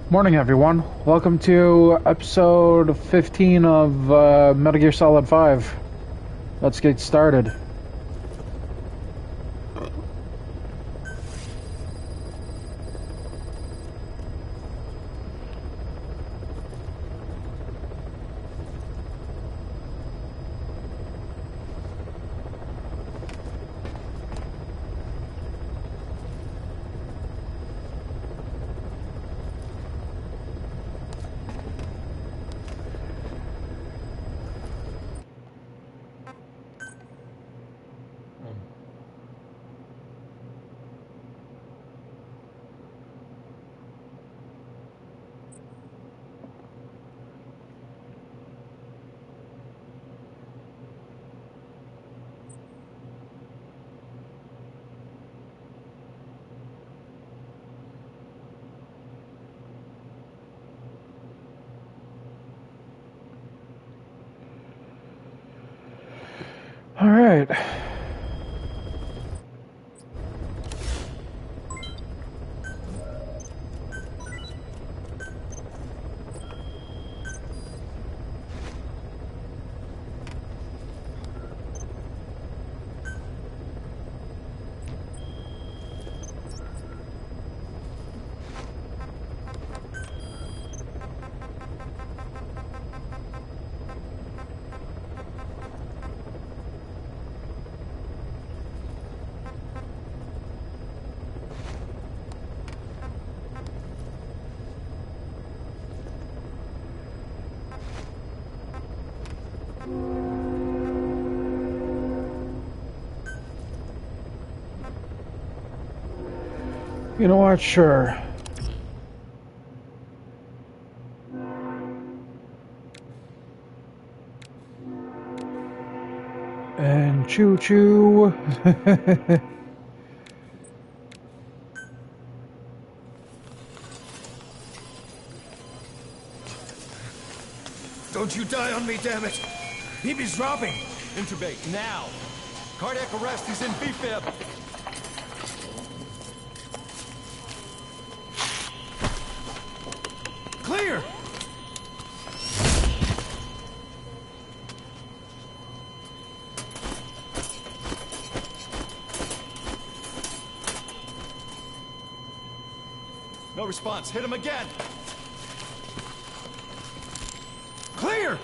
Morning, everyone. Welcome to episode 15 of Metal Gear Solid 5. Let's get started. All right. You know what? Sure. And choo choo. Don't you die on me, damn it! BB's dropping! Intubate, now! Cardiac arrest, he's in B-fib! Clear! No response, hit him again! Clear!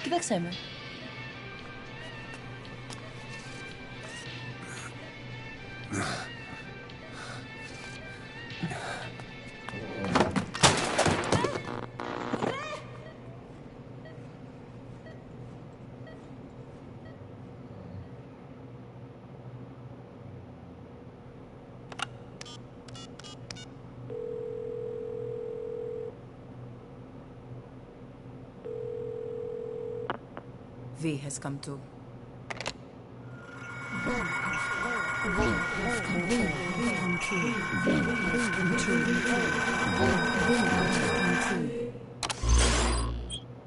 Κοίταξέ με. V has come too.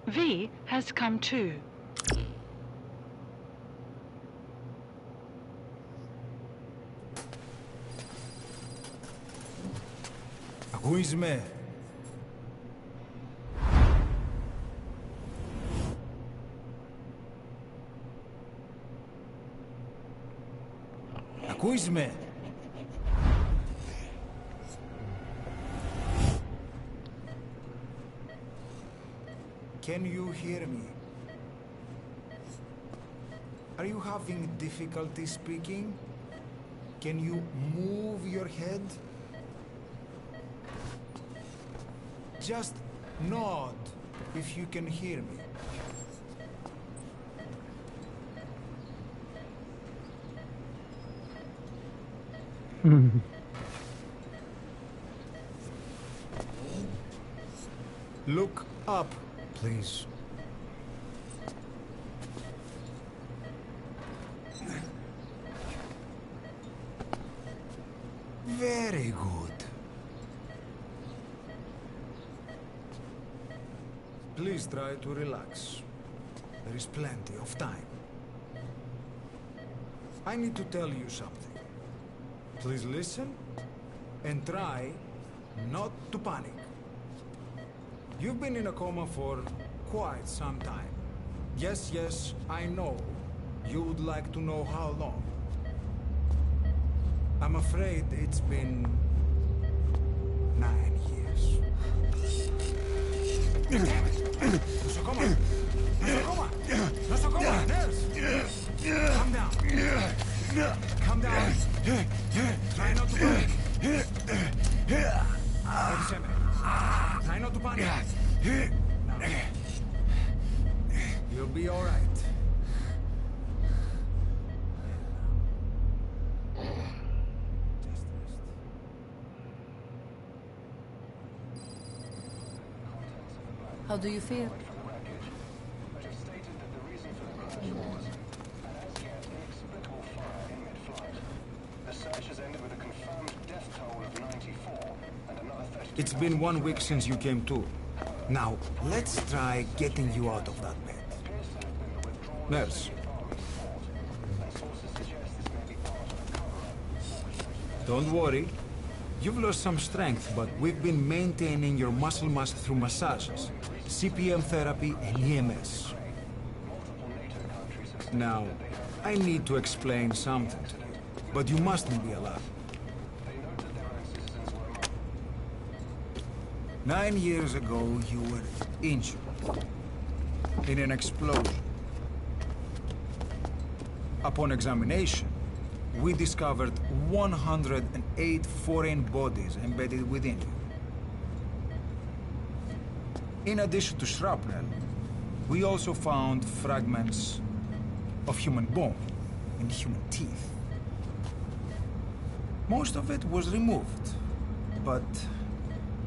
V has come too. Ακούεις με? Ακούεις με? Can you hear me? Are you having difficulty speaking? Can you move your head? Just nod if you can hear me. Look up, please. Very good. Please try to relax. There is plenty of time. I need to tell you something. Please listen and try not to panic. You've been in a coma for quite some time. Yes, I know. You would like to know how long. I'm afraid it's been 9 years. Damn it! Nosocoma! Nosocoma! Nosocoma! Nurse! Calm down. Calm down. Try not to panic. Try not to panic. Now. You'll be all right. Just rest. How do you feel? It's been 1 week since you came to. Now, let's try getting you out of that bed. Nurse. Don't worry. You've lost some strength, but we've been maintaining your muscle mass through massages, CPM therapy, and EMS. Now, I need to explain something to you, but you mustn't be alarmed. 9 years ago, you were injured in an explosion. Upon examination, we discovered 108 foreign bodies embedded within you. In addition to shrapnel, we also found fragments of human bone and human teeth. Most of it was removed, but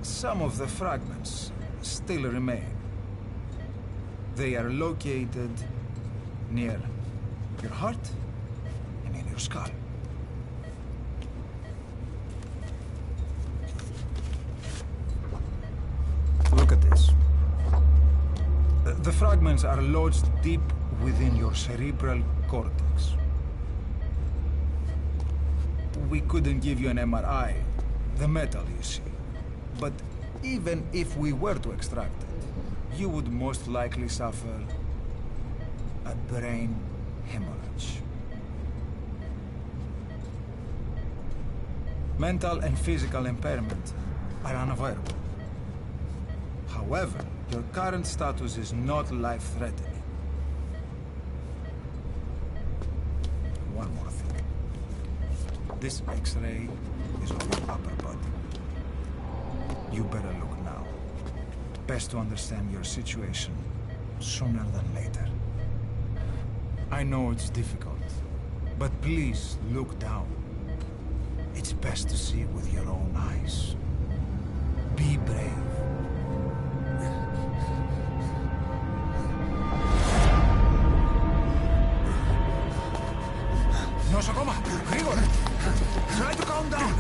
some of the fragments still remain. They are located near your heart and in your skull. Look at this. The fragments are lodged deep within your cerebral cortex. We couldn't give you an MRI, the metal, you see. But even if we were to extract it, you would most likely suffer a brain hemorrhage. Mental and physical impairment are unavoidable. However, your current status is not life-threatening. This X-ray is of your upper body. You better look now. Best to understand your situation sooner than later. I know it's difficult, but please look down. It's best to see with your own eyes. Be brave. Nosokoma, Grigor! Try to calm down!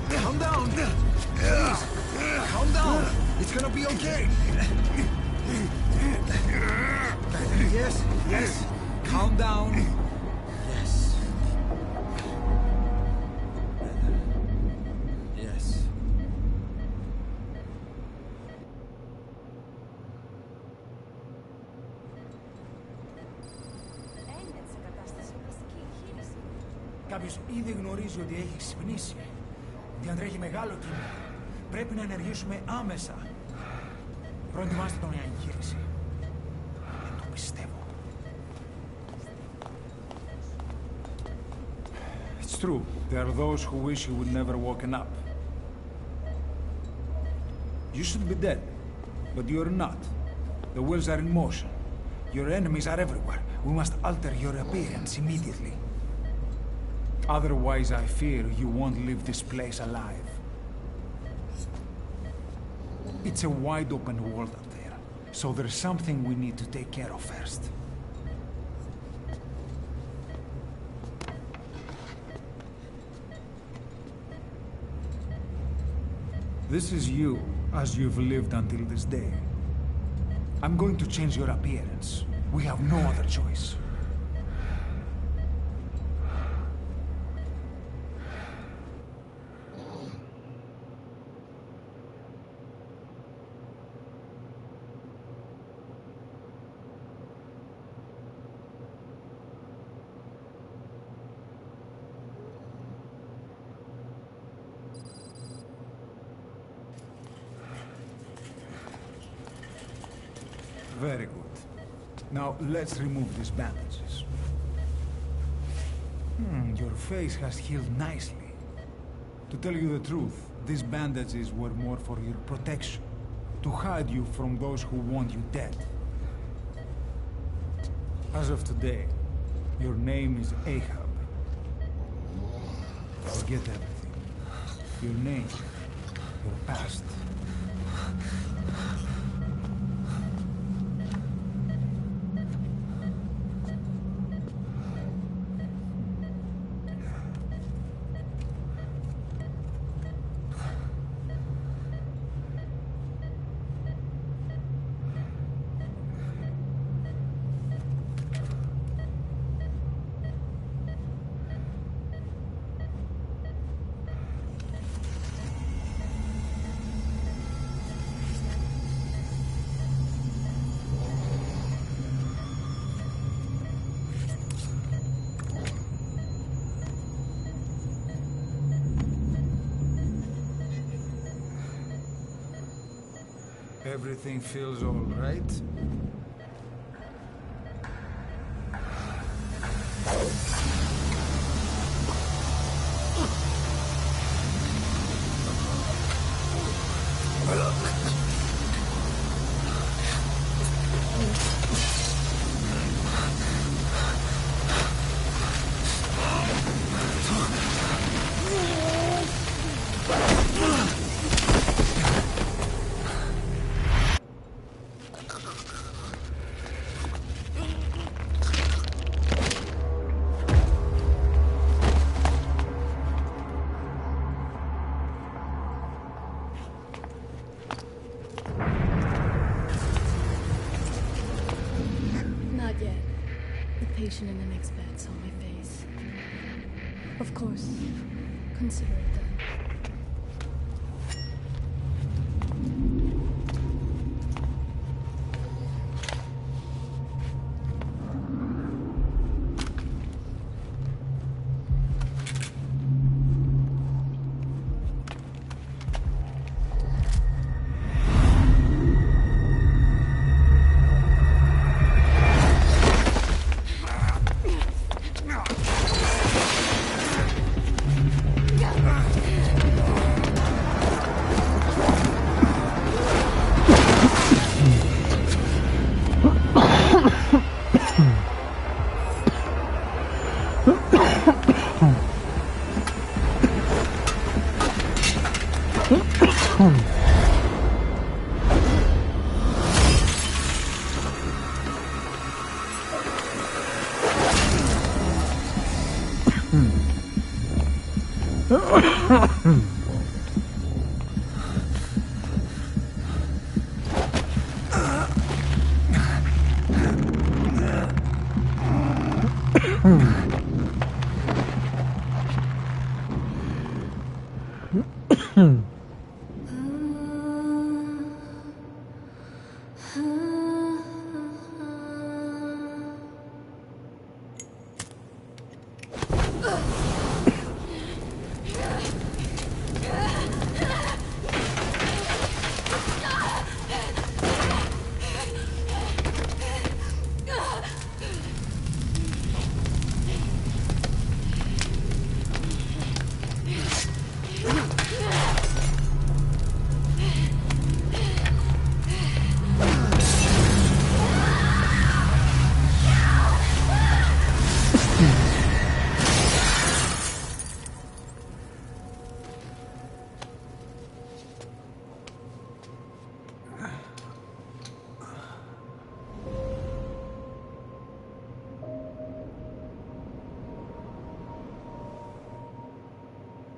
Calm down! Please! Calm down! It's gonna be okay! Yes, yes! Calm down! Yes. Yes. Κάποιος ήδη γνωρίζει ότι έχει ξυπνήσει. Διατρέχει μεγάλο κίνημα. Πρέπει να ενεργήσουμε άμεσα. Προετοιμάστε τον για εγχείρηση. Δεν το πιστεύω. It's true. There are those who wish you would never woken up. You should be dead, but you're not. The wheels are in motion. Your enemies are everywhere. We must alter your appearance immediately. Otherwise, I fear you won't leave this place alive. It's a wide open world up there, so there's something we need to take care of first. This is you, as you've lived until this day. I'm going to change your appearance. We have no other choice. Very good. Now, let's remove these bandages. Your face has healed nicely. To tell you the truth, these bandages were more for your protection, to hide you from those who want you dead. As of today, your name is Ahab. Forget everything. Your name, your past. Everything feels all right? patient in the next bed saw my face. Of course, consider it done.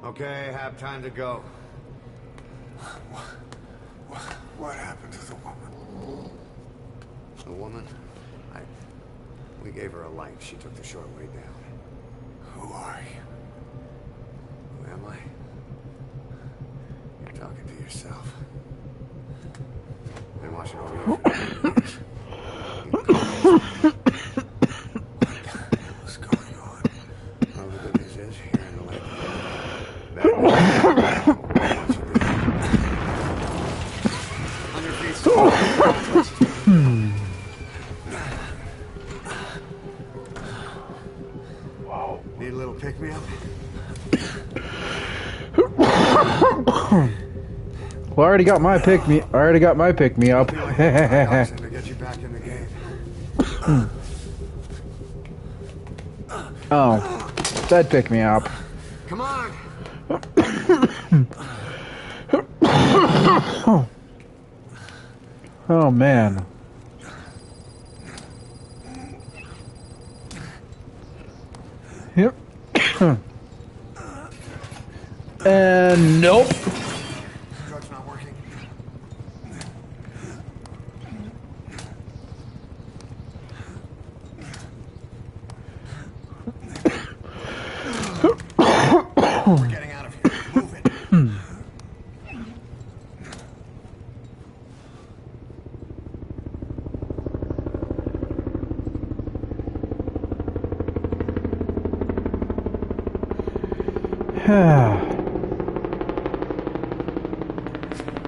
Okay, have time to go. What happened to the woman? The woman? We gave her a light. She took the short way down. Who are you? Who am I? You're talking to yourself. Been watching over you for years. What's going on? Well, the good news is, here in the lake. Bad news. What you did. 100 feet still. Need a little pick-me-up? Well, I already got my pick me. I already got my pick me up. To get you back in the game. Oh, that pick me up. Come on! Oh man. Yep. And nope. Drug's not working. We're getting out of here. Move it.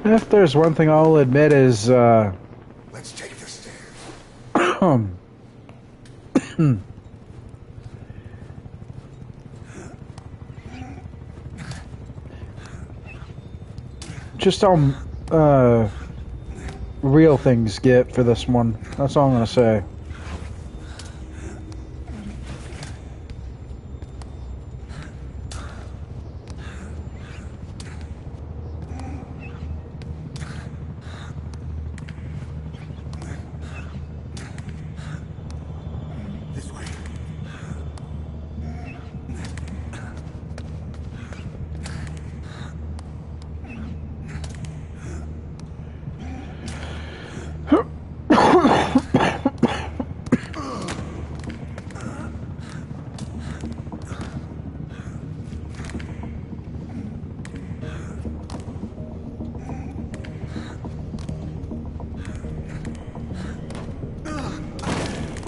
If there's one thing I'll admit is, Let's take the stairs. just how real things get for this one. That's all I'm gonna say. This way.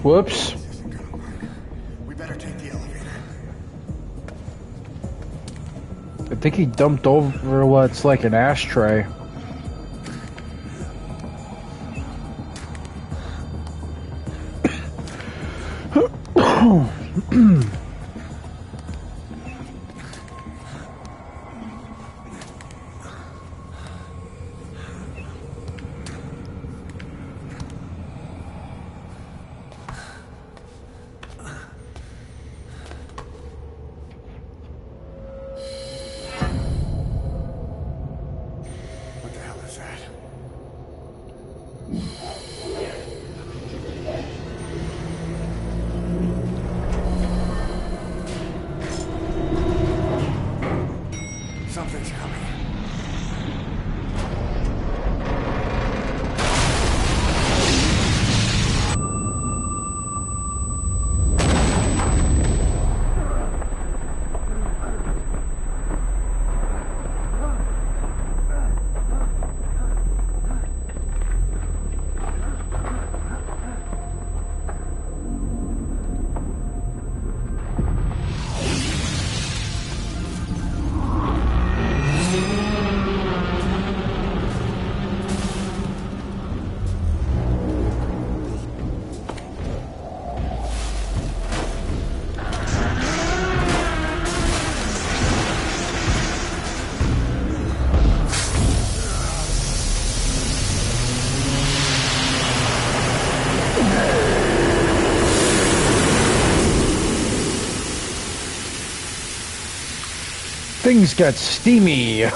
Whoops. This isn't gonna work. We better take the elevator. I think he dumped over what's like an ashtray. Things get steamy. And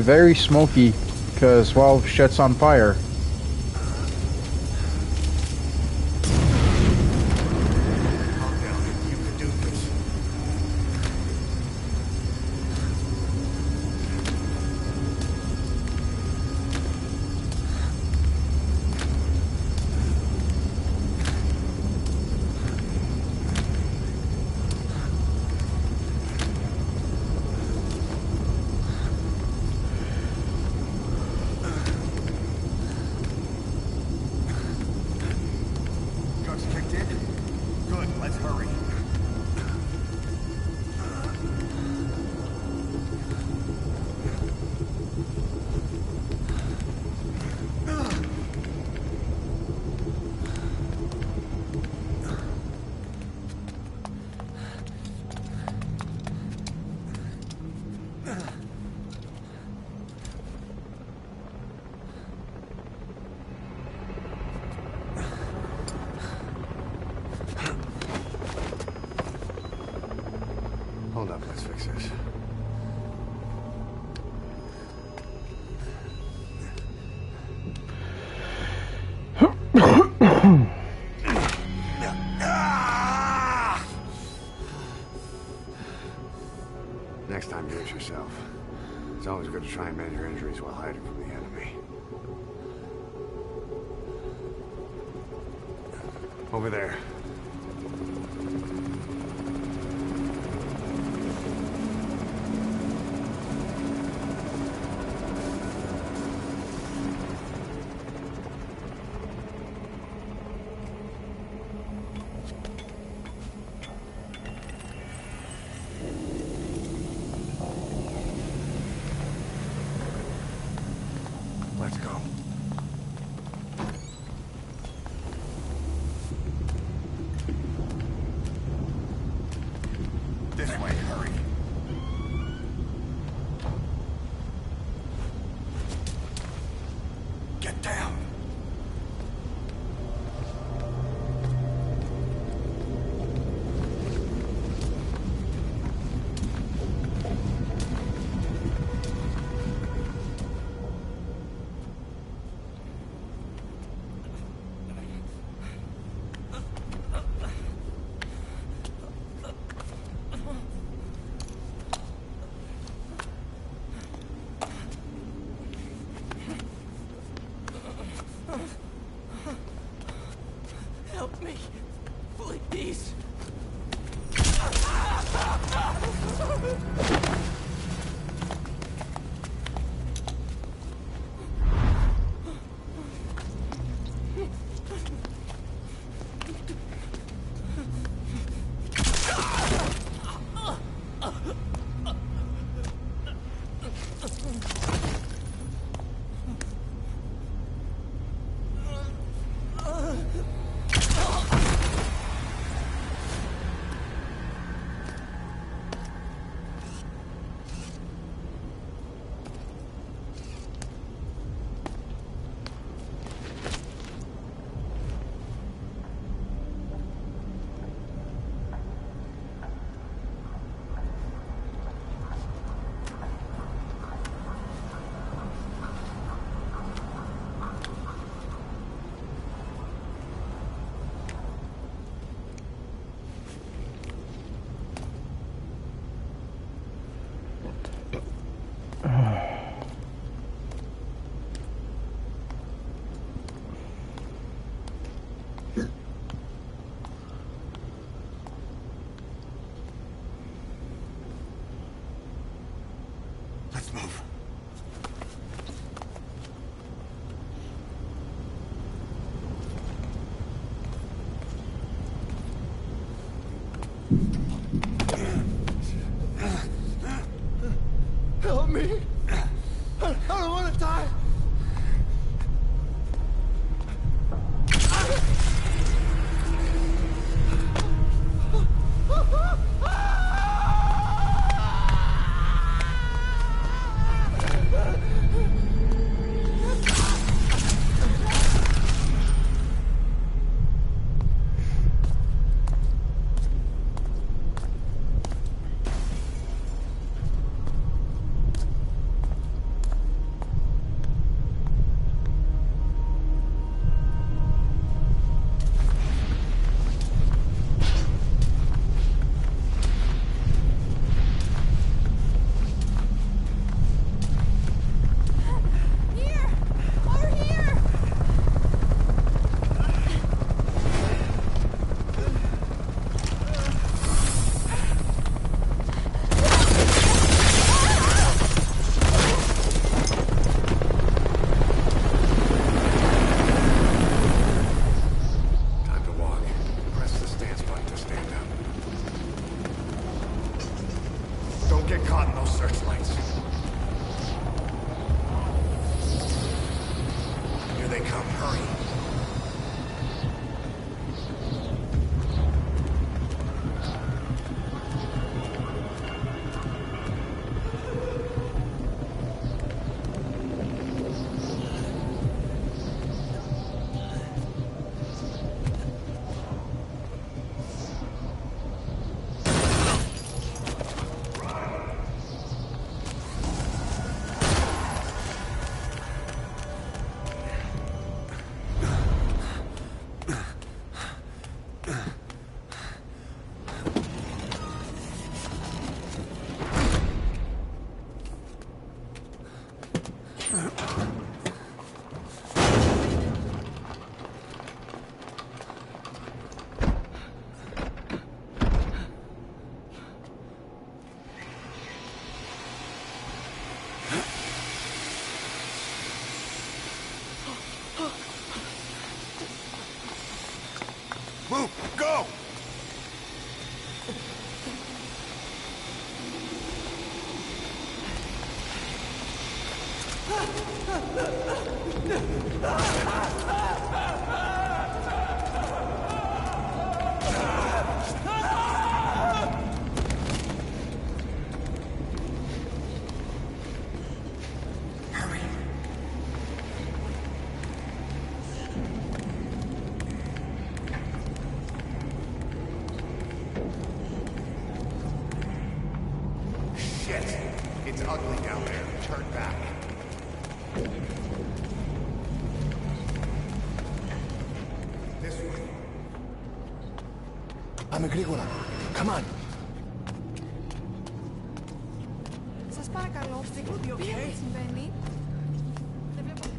very smoky, because, well, shit's on fire. Calm down. You can do this. Drugs kicked in? Good, let's hurry. Hold up, let's fix this. Next time, do it yourself. It's always good to try and mend your injuries while hiding from the enemy. Over there. Let's go. This way, hurry. Get down. Help me, please. Move! Go! Shit! It's ugly down there. Turn back. This way. Πάμε γρήγορα. Come on. Σας παρακαλώ, τι συμβαίνει. Δεν βλέπω τίποτα.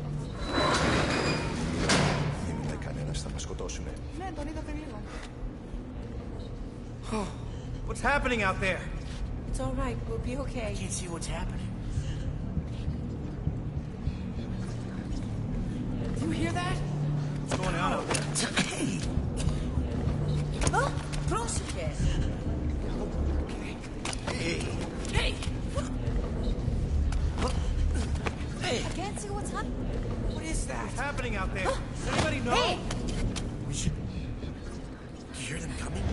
Δεν είδα κανένας, θα μας σκοτώσουνε. Ναι, τον είδα πριν λίγο. What's happening out there? It's all right. We'll be okay. Can't see what's happening. Do you hear that? What's going on out there? Oh, close again. Hey! Hey! Hey! I can't see what's happening. What is that? What's happening out there? Does anybody know? Hey! We should... You hear them coming?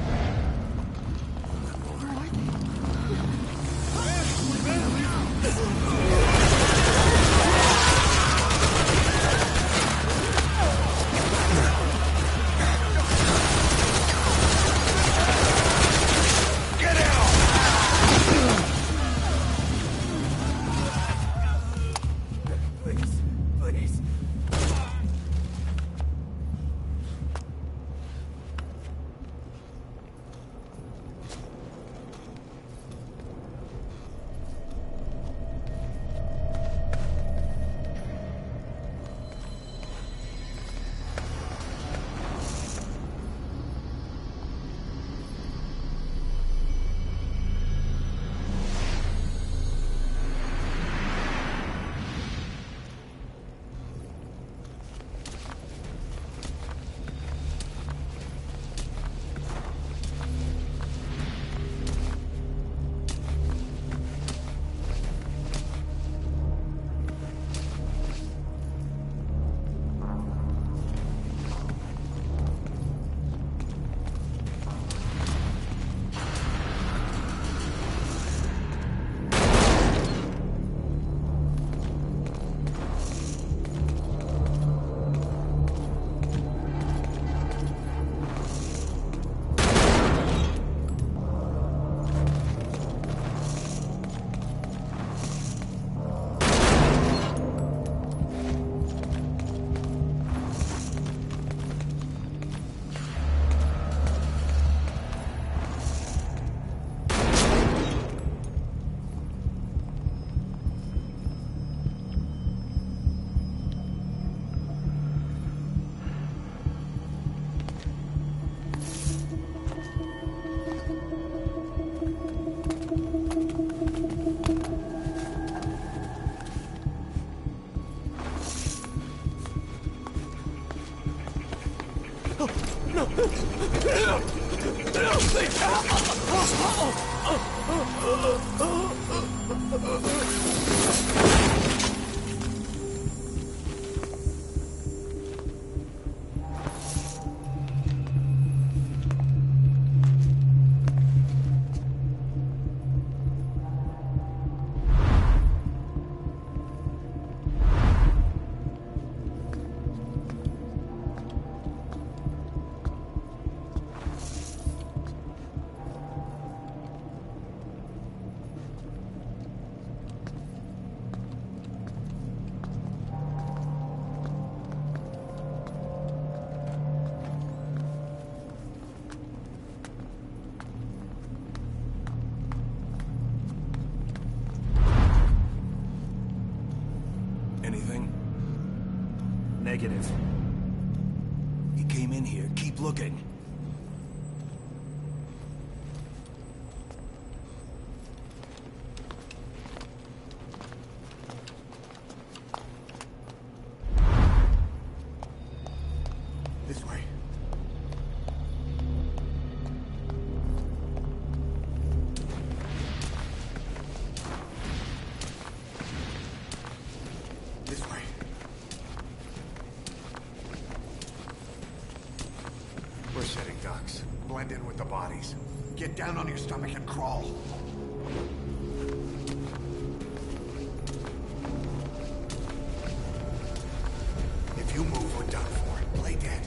Please, please. Anything? Negative. He came in here. Keep looking. This way. We're sitting ducks. Blend in with the bodies. Get down on your stomach and crawl. If you move, we're done for. Play dead.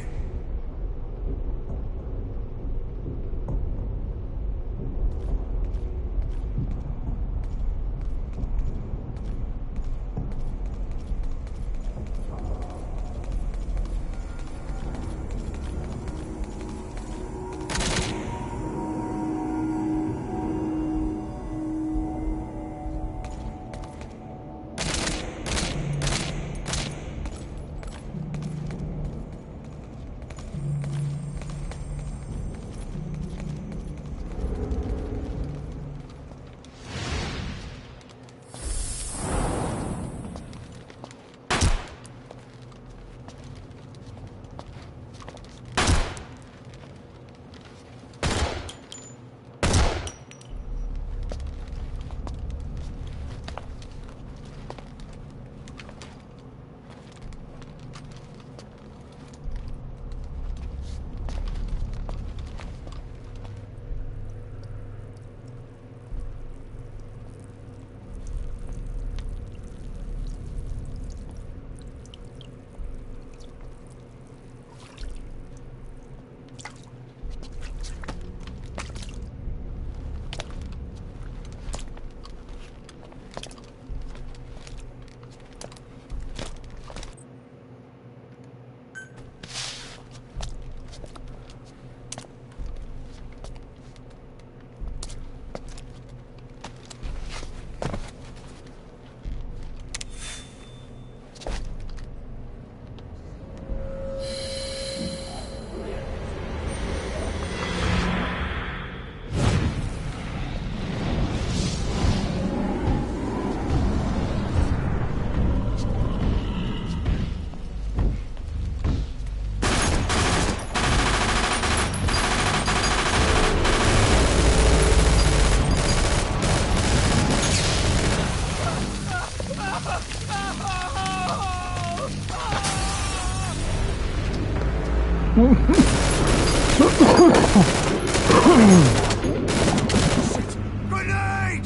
Grenade!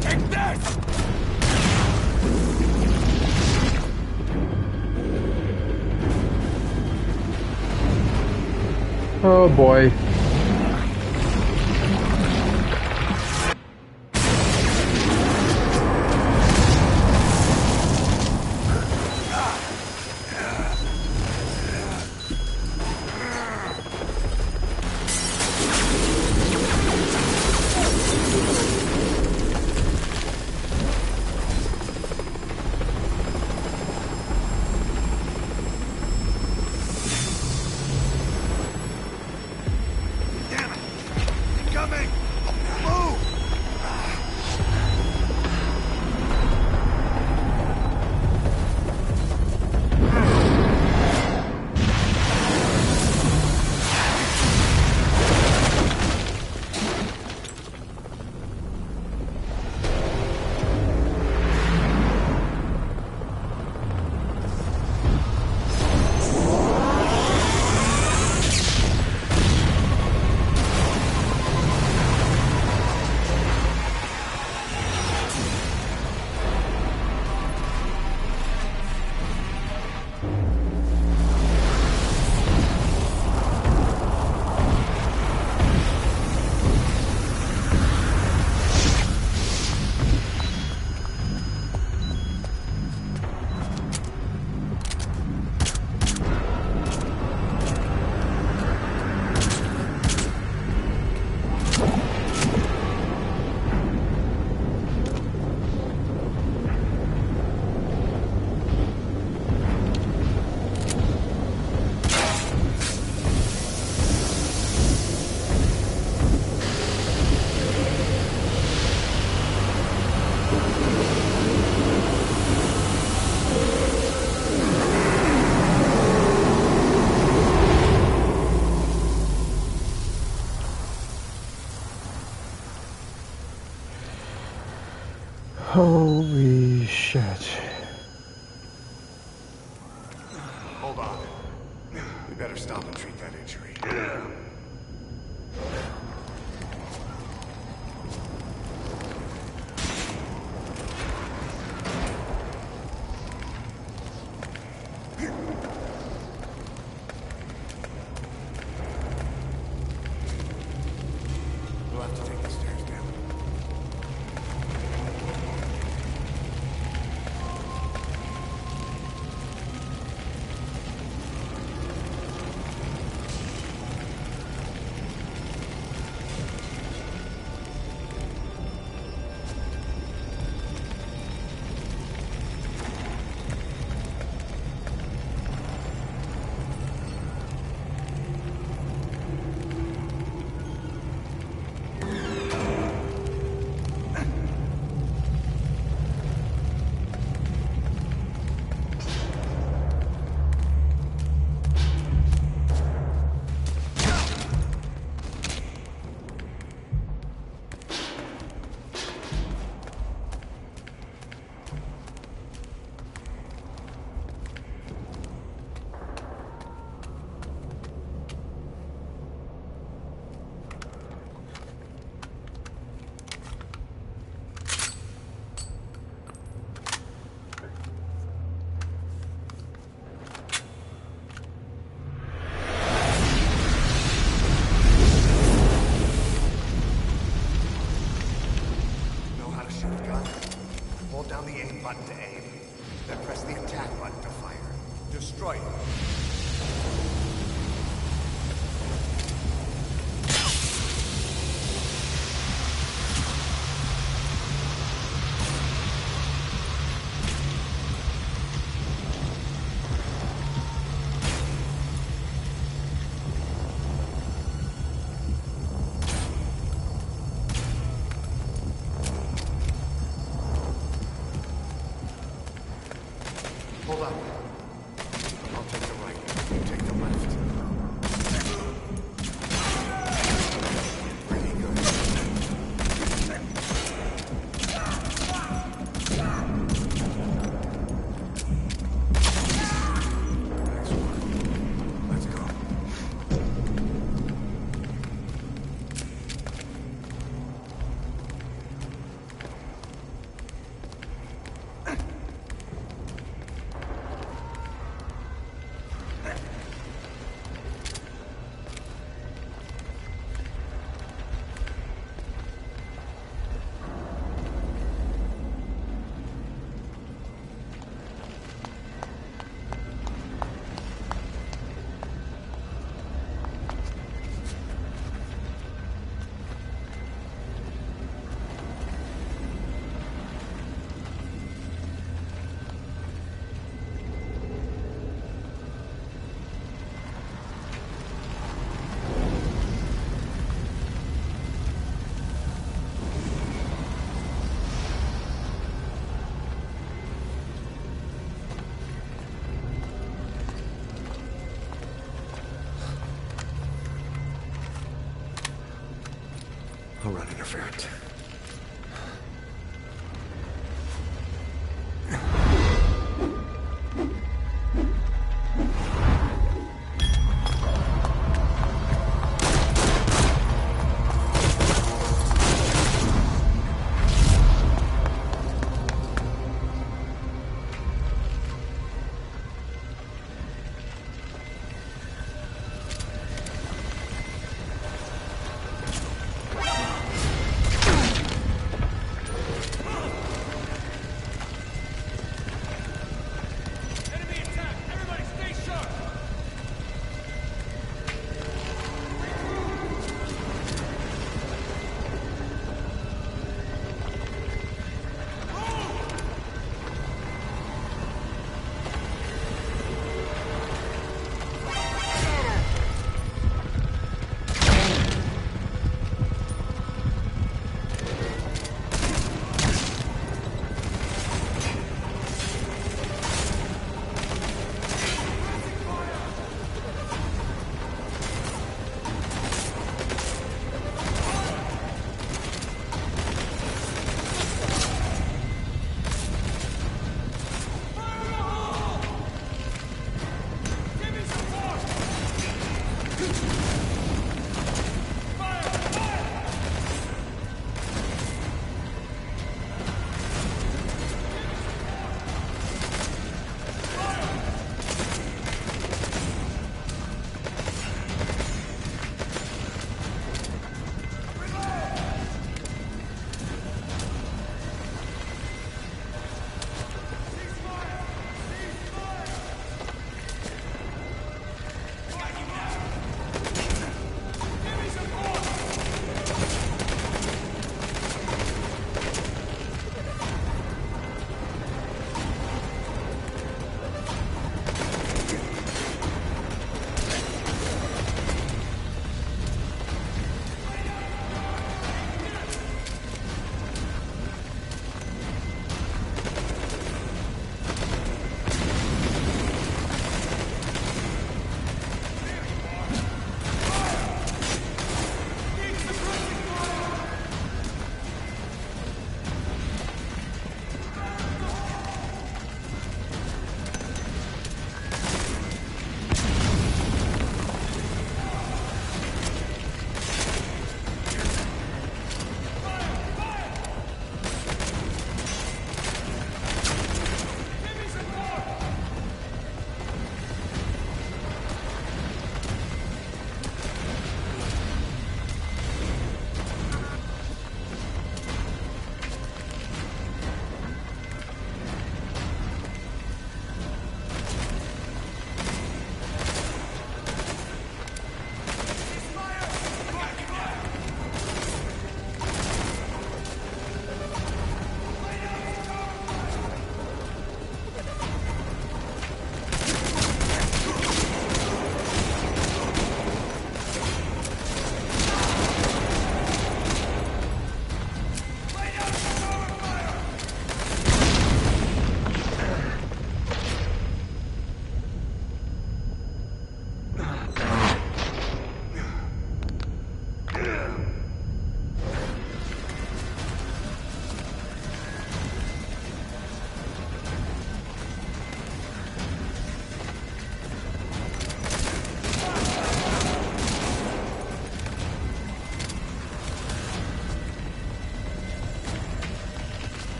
Take this! Oh boy. Holy shit. Hold on. We better stop and treat that injury. We'll have to take the stairs down. Know how to shoot a gun? Hold down the aim button to aim, then press the attack button to fire. Destroy it. Hold on. I'll take the right. You take the left. Pretty good. Nice one. Let's go.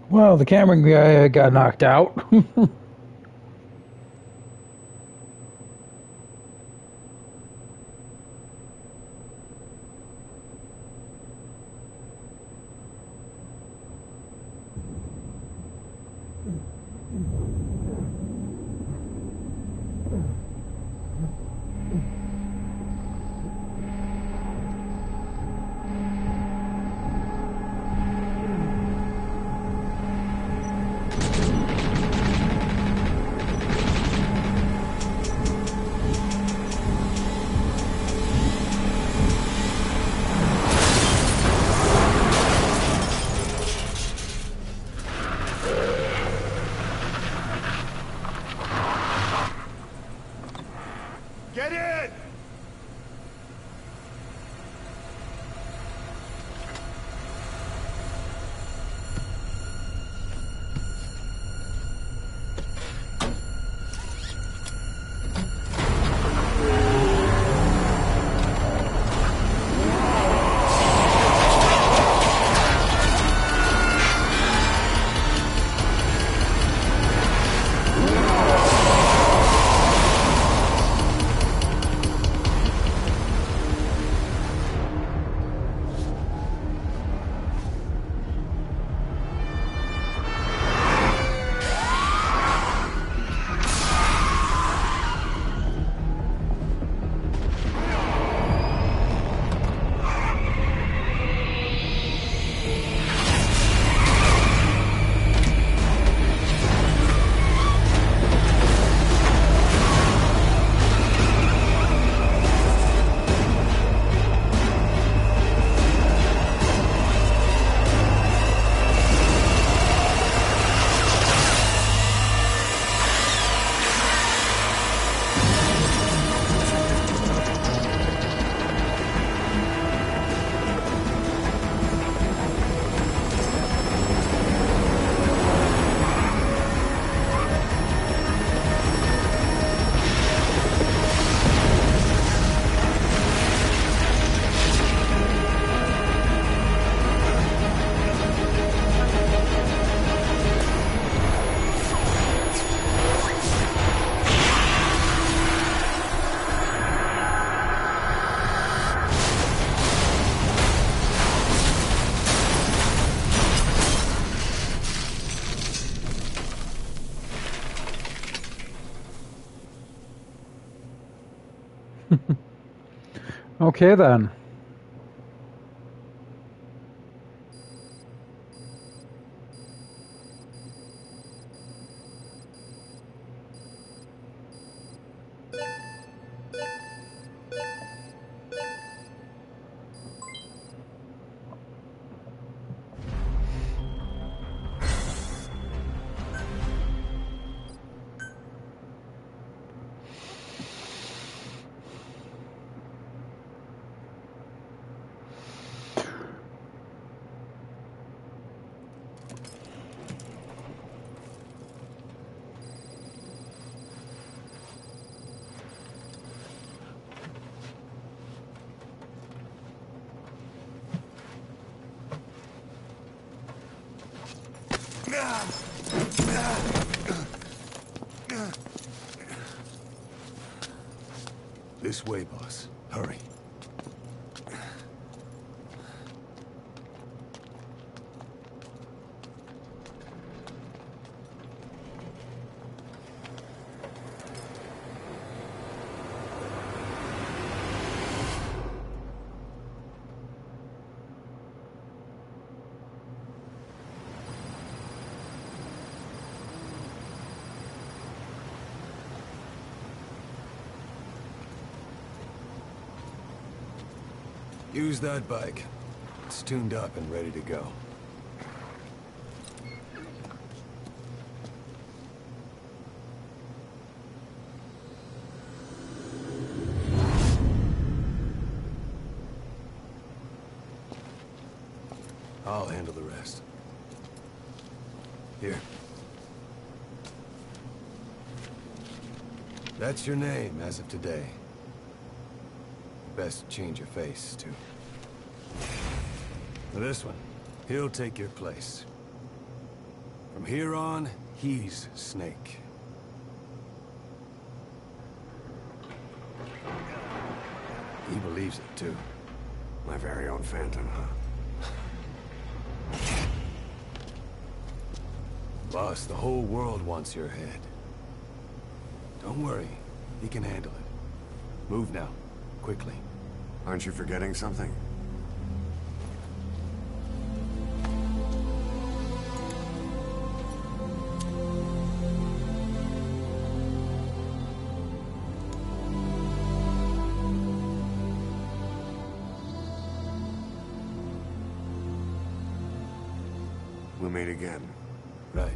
Well, the camera guy got knocked out. Get in! Okay then. This way, boss. Hurry. Use that bike. It's tuned up and ready to go. I'll handle the rest. Here. That's your name as of today. Best change your face, too. This one, he'll take your place. From here on, he's Snake. He believes it, too. My very own Phantom, huh? Boss, the whole world wants your head. Don't worry, he can handle it. Move now, quickly. Aren't you forgetting something? We'll meet again. Right.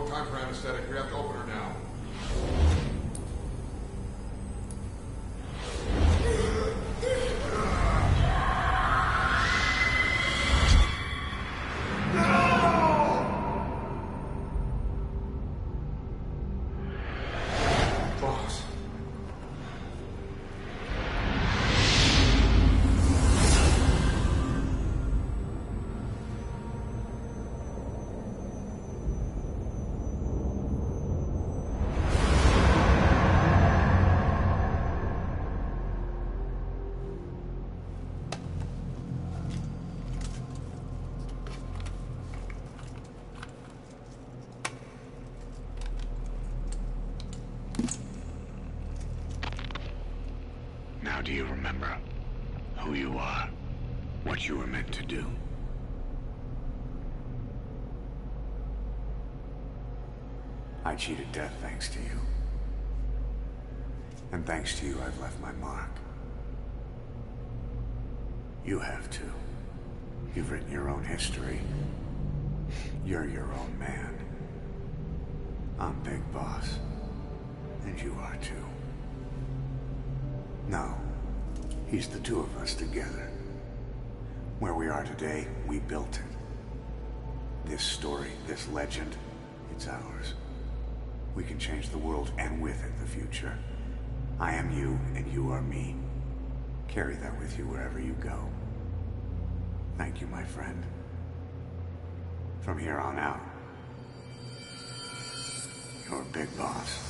Time for anesthetic. We have to open her now. Boss. Now do you remember who you are? What you were meant to do? I cheated death thanks to you. And thanks to you, I've left my mark. You have too. You've written your own history. You're your own man. I'm Big Boss. And you are too. No. He's the two of us together. Where we are today, we built it. This story, this legend, it's ours. We can change the world and with it the future. I am you and you are me. Carry that with you wherever you go. Thank you, my friend. From here on out, you're Big Boss.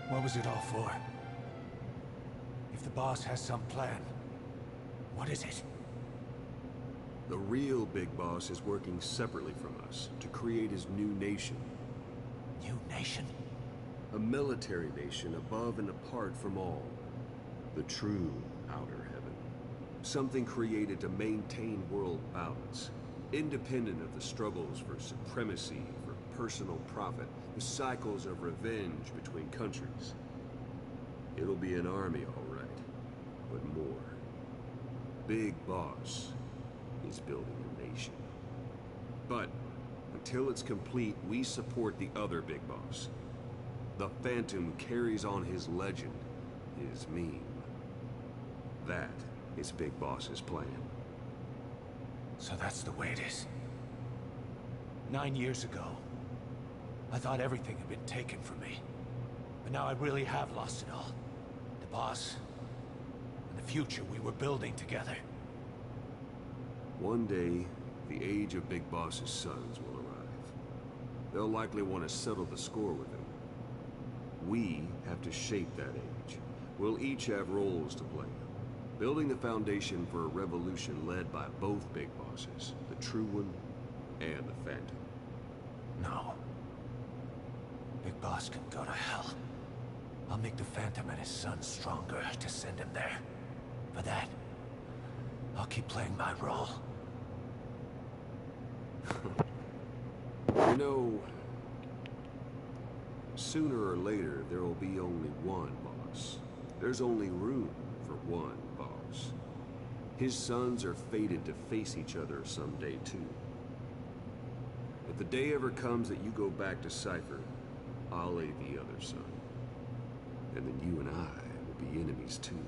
What was it all for? If the boss has some plan, what is it? The real Big Boss is working separately from us to create his new nation. New nation? A military nation above and apart from all. The true outer heaven. Something created to maintain world balance. Independent of the struggles for supremacy, for personal profit, the cycles of revenge between countries. It'll be an army, all right, but more. Big Boss is building a nation. But until it's complete, we support the other Big Boss. The Phantom carries on his legend, his meme. That is Big Boss's plan. So that's the way it is. 9 years ago, I thought everything had been taken from me. But now I really have lost it all. The boss, and the future we were building together. One day, the age of Big Boss's sons will arrive. They'll likely want to settle the score with him. We have to shape that age. We'll each have roles to play. Building the foundation for a revolution led by both Big Bosses, the True One and the Phantom. No. Big Boss can go to hell. I'll make the Phantom and his son stronger to send him there. For that, I'll keep playing my role. You know, sooner or later, there will be only one boss. There's only room for one boss. His sons are fated to face each other someday, too. If the day ever comes that you go back to Cypher, I'll aid the other son. And then you and I will be enemies, too.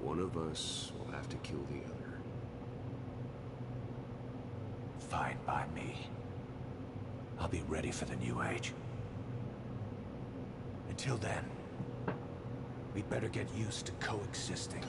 One of us will have to kill the other. Fine by me. I'll be ready for the new age. Until then, we'd better get used to coexisting.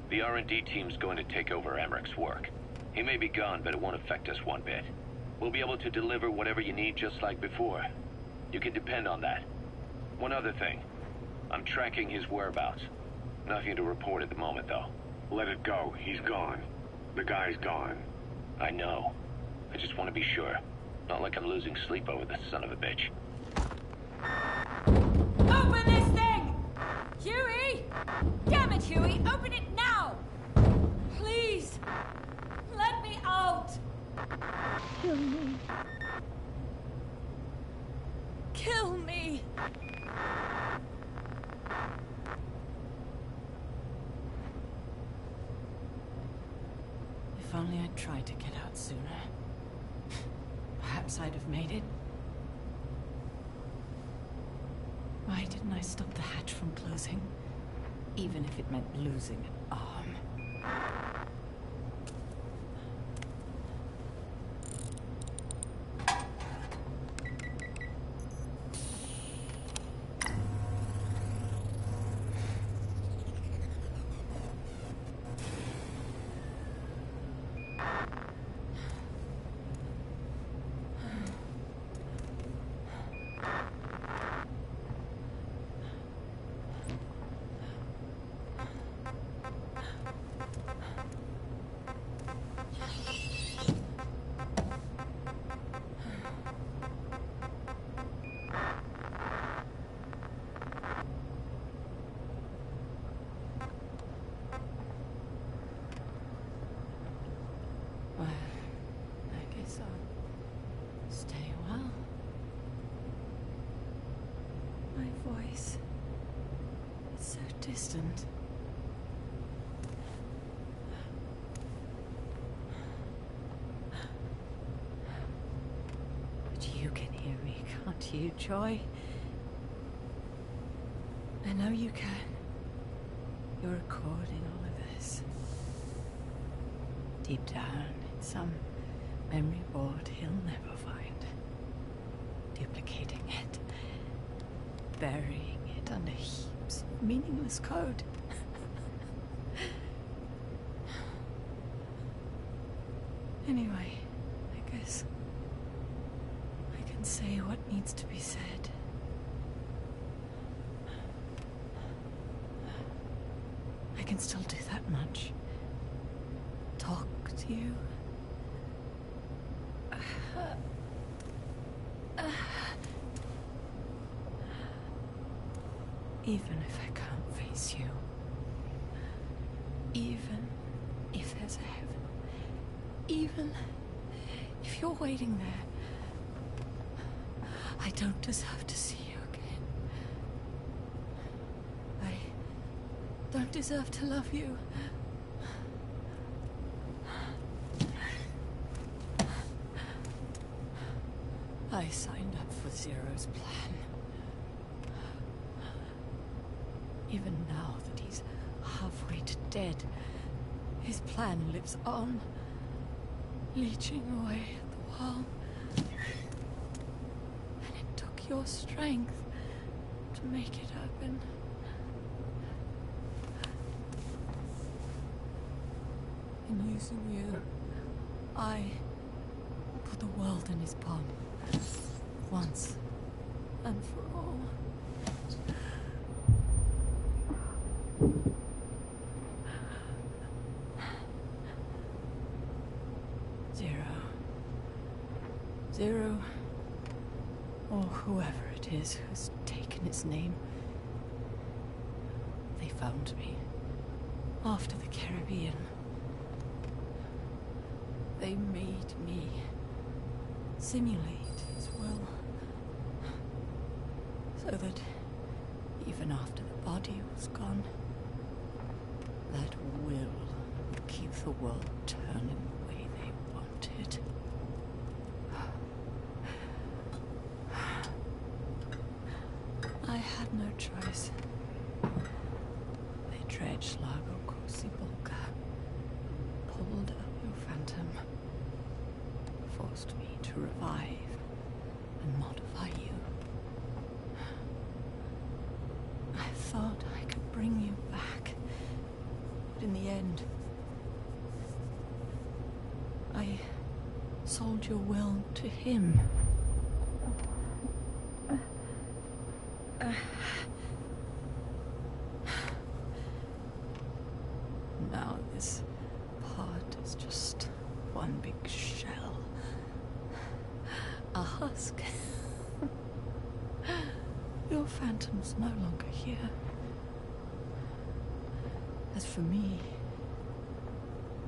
The R&D team's going to take over Emmerich's work. He may be gone, but it won't affect us one bit. We'll be able to deliver whatever you need just like before. You can depend on that. One other thing. I'm tracking his whereabouts. Nothing to report at the moment, though. Let it go. He's gone. The guy's gone. I know. I just want to be sure. Not like I'm losing sleep over this son of a bitch. Open this thing! Huey! Damn it, Huey! Open it now! Please! Let me out! Kill me. Kill me! If only I'd tried to get out sooner. Perhaps I'd have made it. Why didn't I stop the hatch from closing? Even if it meant losing an arm. Voice. It's so distant. But you can hear me, can't you, Joy? I know you can. You're recording all of this. Deep down, in some memory board he'll never find. Duplicating it. Burying it under heaps of meaningless code. Anyway, I guess I can say what needs to be said. I can still do that much. Talk to you. Even if I can't face you. Even if there's a heaven. Even if you're waiting there. I don't deserve to see you again. I don't deserve to love you. I signed up for Zero's plan. Even now that he's halfway night dead, his plan lives on, leeching away at the world. And it took your strength to make it happen. In using you, I put the world in his palm. Once and for all. Zero, or whoever it is who's taken his name. They found me after the Caribbean. They made me simulate his will, so that even after the body was gone, that will would keep the world turning the way they wanted. I had no choice. They dredged Largo Crucibolca, pulled up your phantom, forced me to revive and modify you. I thought I could bring you back, but in the end, I sold your will to him. Now this part is just one big shell. A husk. Your phantom's no longer here. As for me,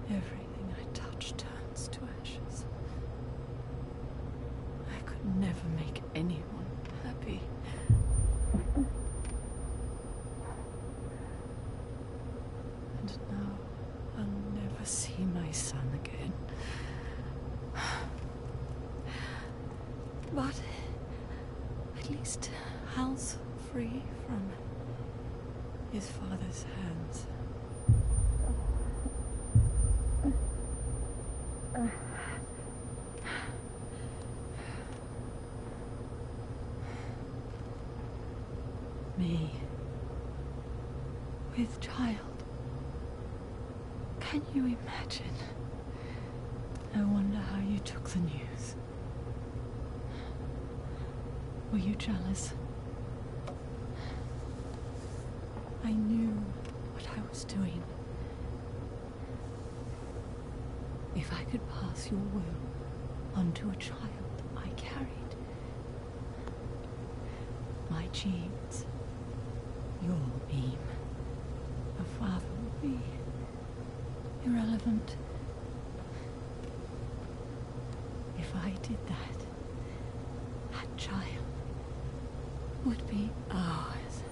everything I touch turns to ashes. I could never make anyone happy. And now I'll never see my son again. But at least Hal's free from his father's hands. Me, with child. Can you imagine? I wonder how you took the news. Were you jealous? I knew what I was doing. If I could pass your will onto a child I carried, my genes, your beam, a father would be irrelevant. If I did that, that child would be ours.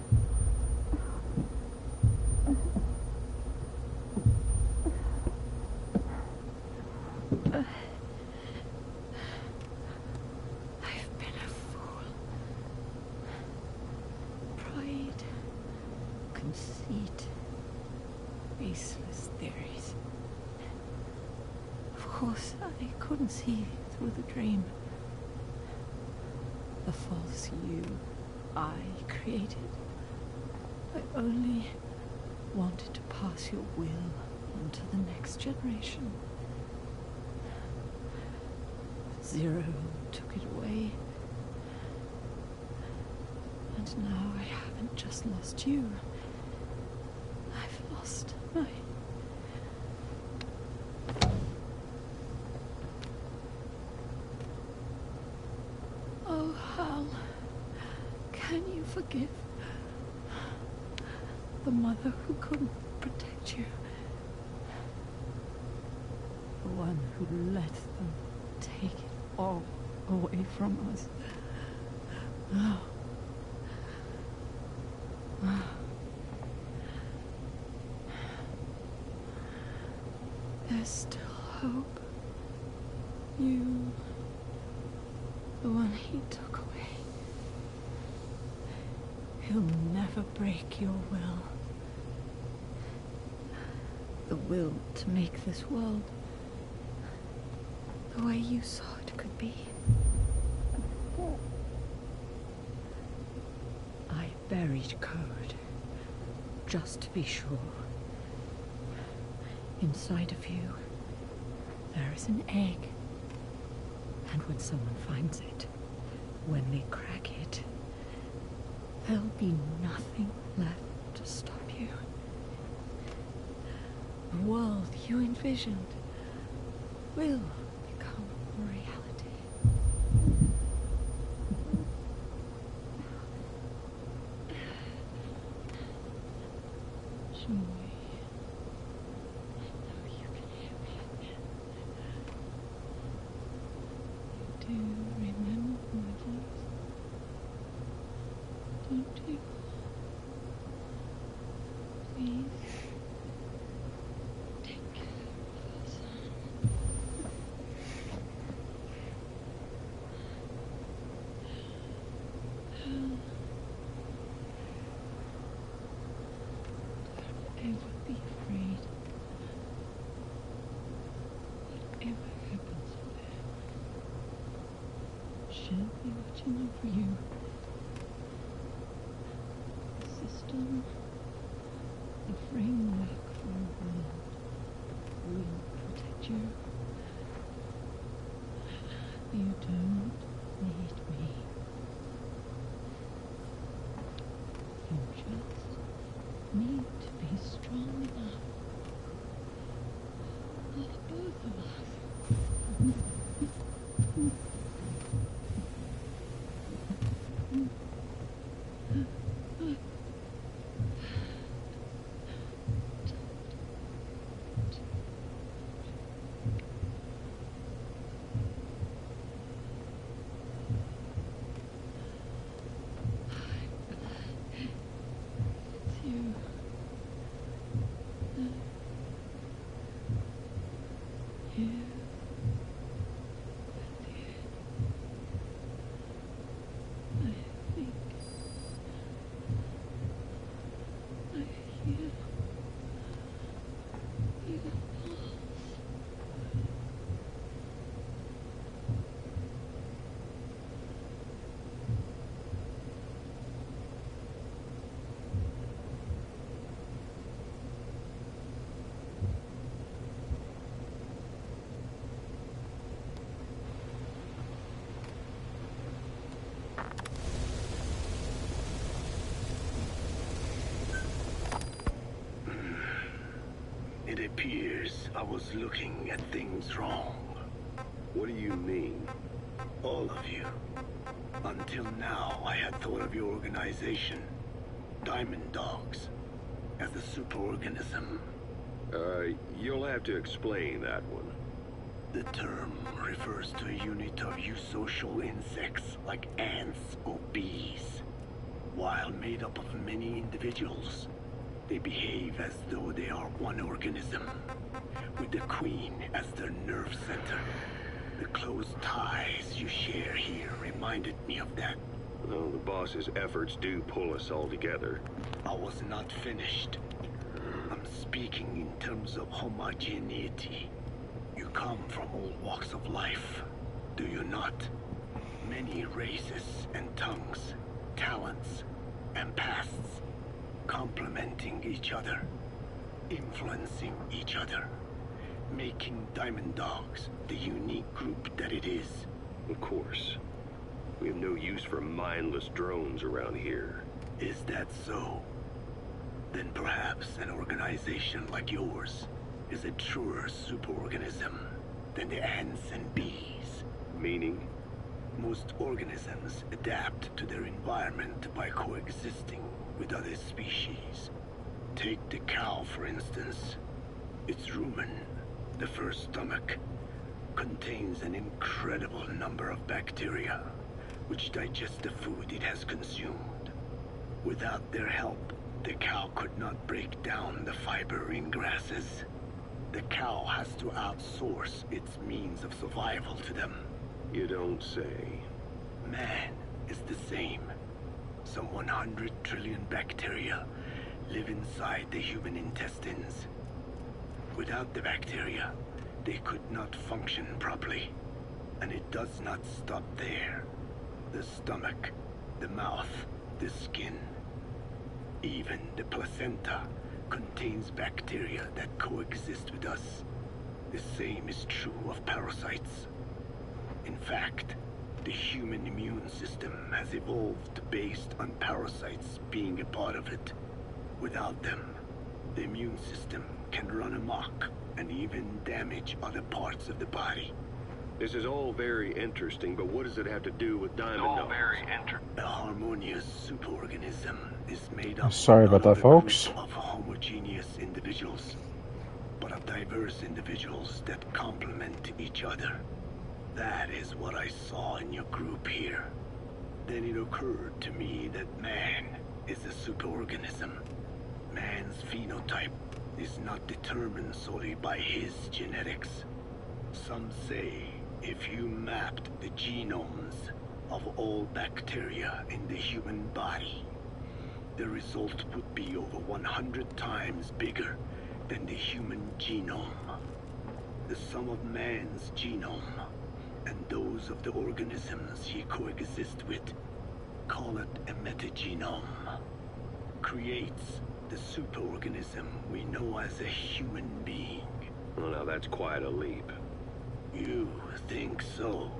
I've been a fool. Pride, conceit, baseless theories. Of course, I couldn't see through the dream. The false you I created. I only wanted to pass your will on to the next generation. Zero took it away. And now I haven't just lost you. I've lost my... Oh, Hal. Can you forgive the mother who couldn't protect you? The one who let them take it all away from us. Oh. Oh. There's still hope. You, the one he took away. He'll never break your will. the will to make this world the way you saw it could be. I buried code, just to be sure. Inside of you, there is an egg. And when someone finds it, when they crack it, there'll be nothing left to stop you. The world you envisioned will become reality. Joey, I know you can hear me. You do remember my voice, don't you? Please. She'll be watching over you. The system, the framework for a world will protect you. You don't need me. You just need to be strong enough. Love both of us. It appears I was looking at things wrong. What do you mean? All of you. Until now, I had thought of your organization, Diamond Dogs, as a superorganism. You'll have to explain that one. The term refers to a unit of eusocial insects like ants or bees. While made up of many individuals, they behave as though they are one organism, with the Queen as their nerve center. The close ties you share here reminded me of that. Well, the boss's efforts do pull us all together. I was not finished. I'm speaking in terms of homogeneity. You come from all walks of life, do you not? Many races and tongues, talents and pasts, complementing each other, influencing each other, making Diamond Dogs the unique group that it is. Of course. We have no use for mindless drones around here. Is that so? Then perhaps an organization like yours is a truer superorganism than the ants and bees. Meaning? Most organisms adapt to their environment by coexisting with other species. Take the cow, for instance. Its rumen, the first stomach, contains an incredible number of bacteria, which digest the food it has consumed. Without their help, the cow could not break down the fiber in grasses. The cow has to outsource its means of survival to them. You don't say. Man is the same. Some 100 trillion bacteria live inside the human intestines. Without the bacteria, they could not function properly. And it does not stop there. The stomach, the mouth, the skin, even the placenta contains bacteria that coexist with us. The same is true of parasites. In fact, the human immune system has evolved based on parasites being a part of it. Without them, the immune system can run amok and even damage other parts of the body. This is all very interesting, but what does it have to do with Diamond Dogs? A harmonious superorganism is made up Sorry about that, folks. of homogeneous individuals, but of diverse individuals that complement each other. That is what I saw in your group here. Then it occurred to me that man is a superorganism. Man's phenotype is not determined solely by his genetics. Some say if you mapped the genomes of all bacteria in the human body, the result would be over 100 times bigger than the human genome. The sum of man's genome and those of the organisms he coexists with, call it a metagenome, creates the superorganism we know as a human being. Well, now that's quite a leap. You think so?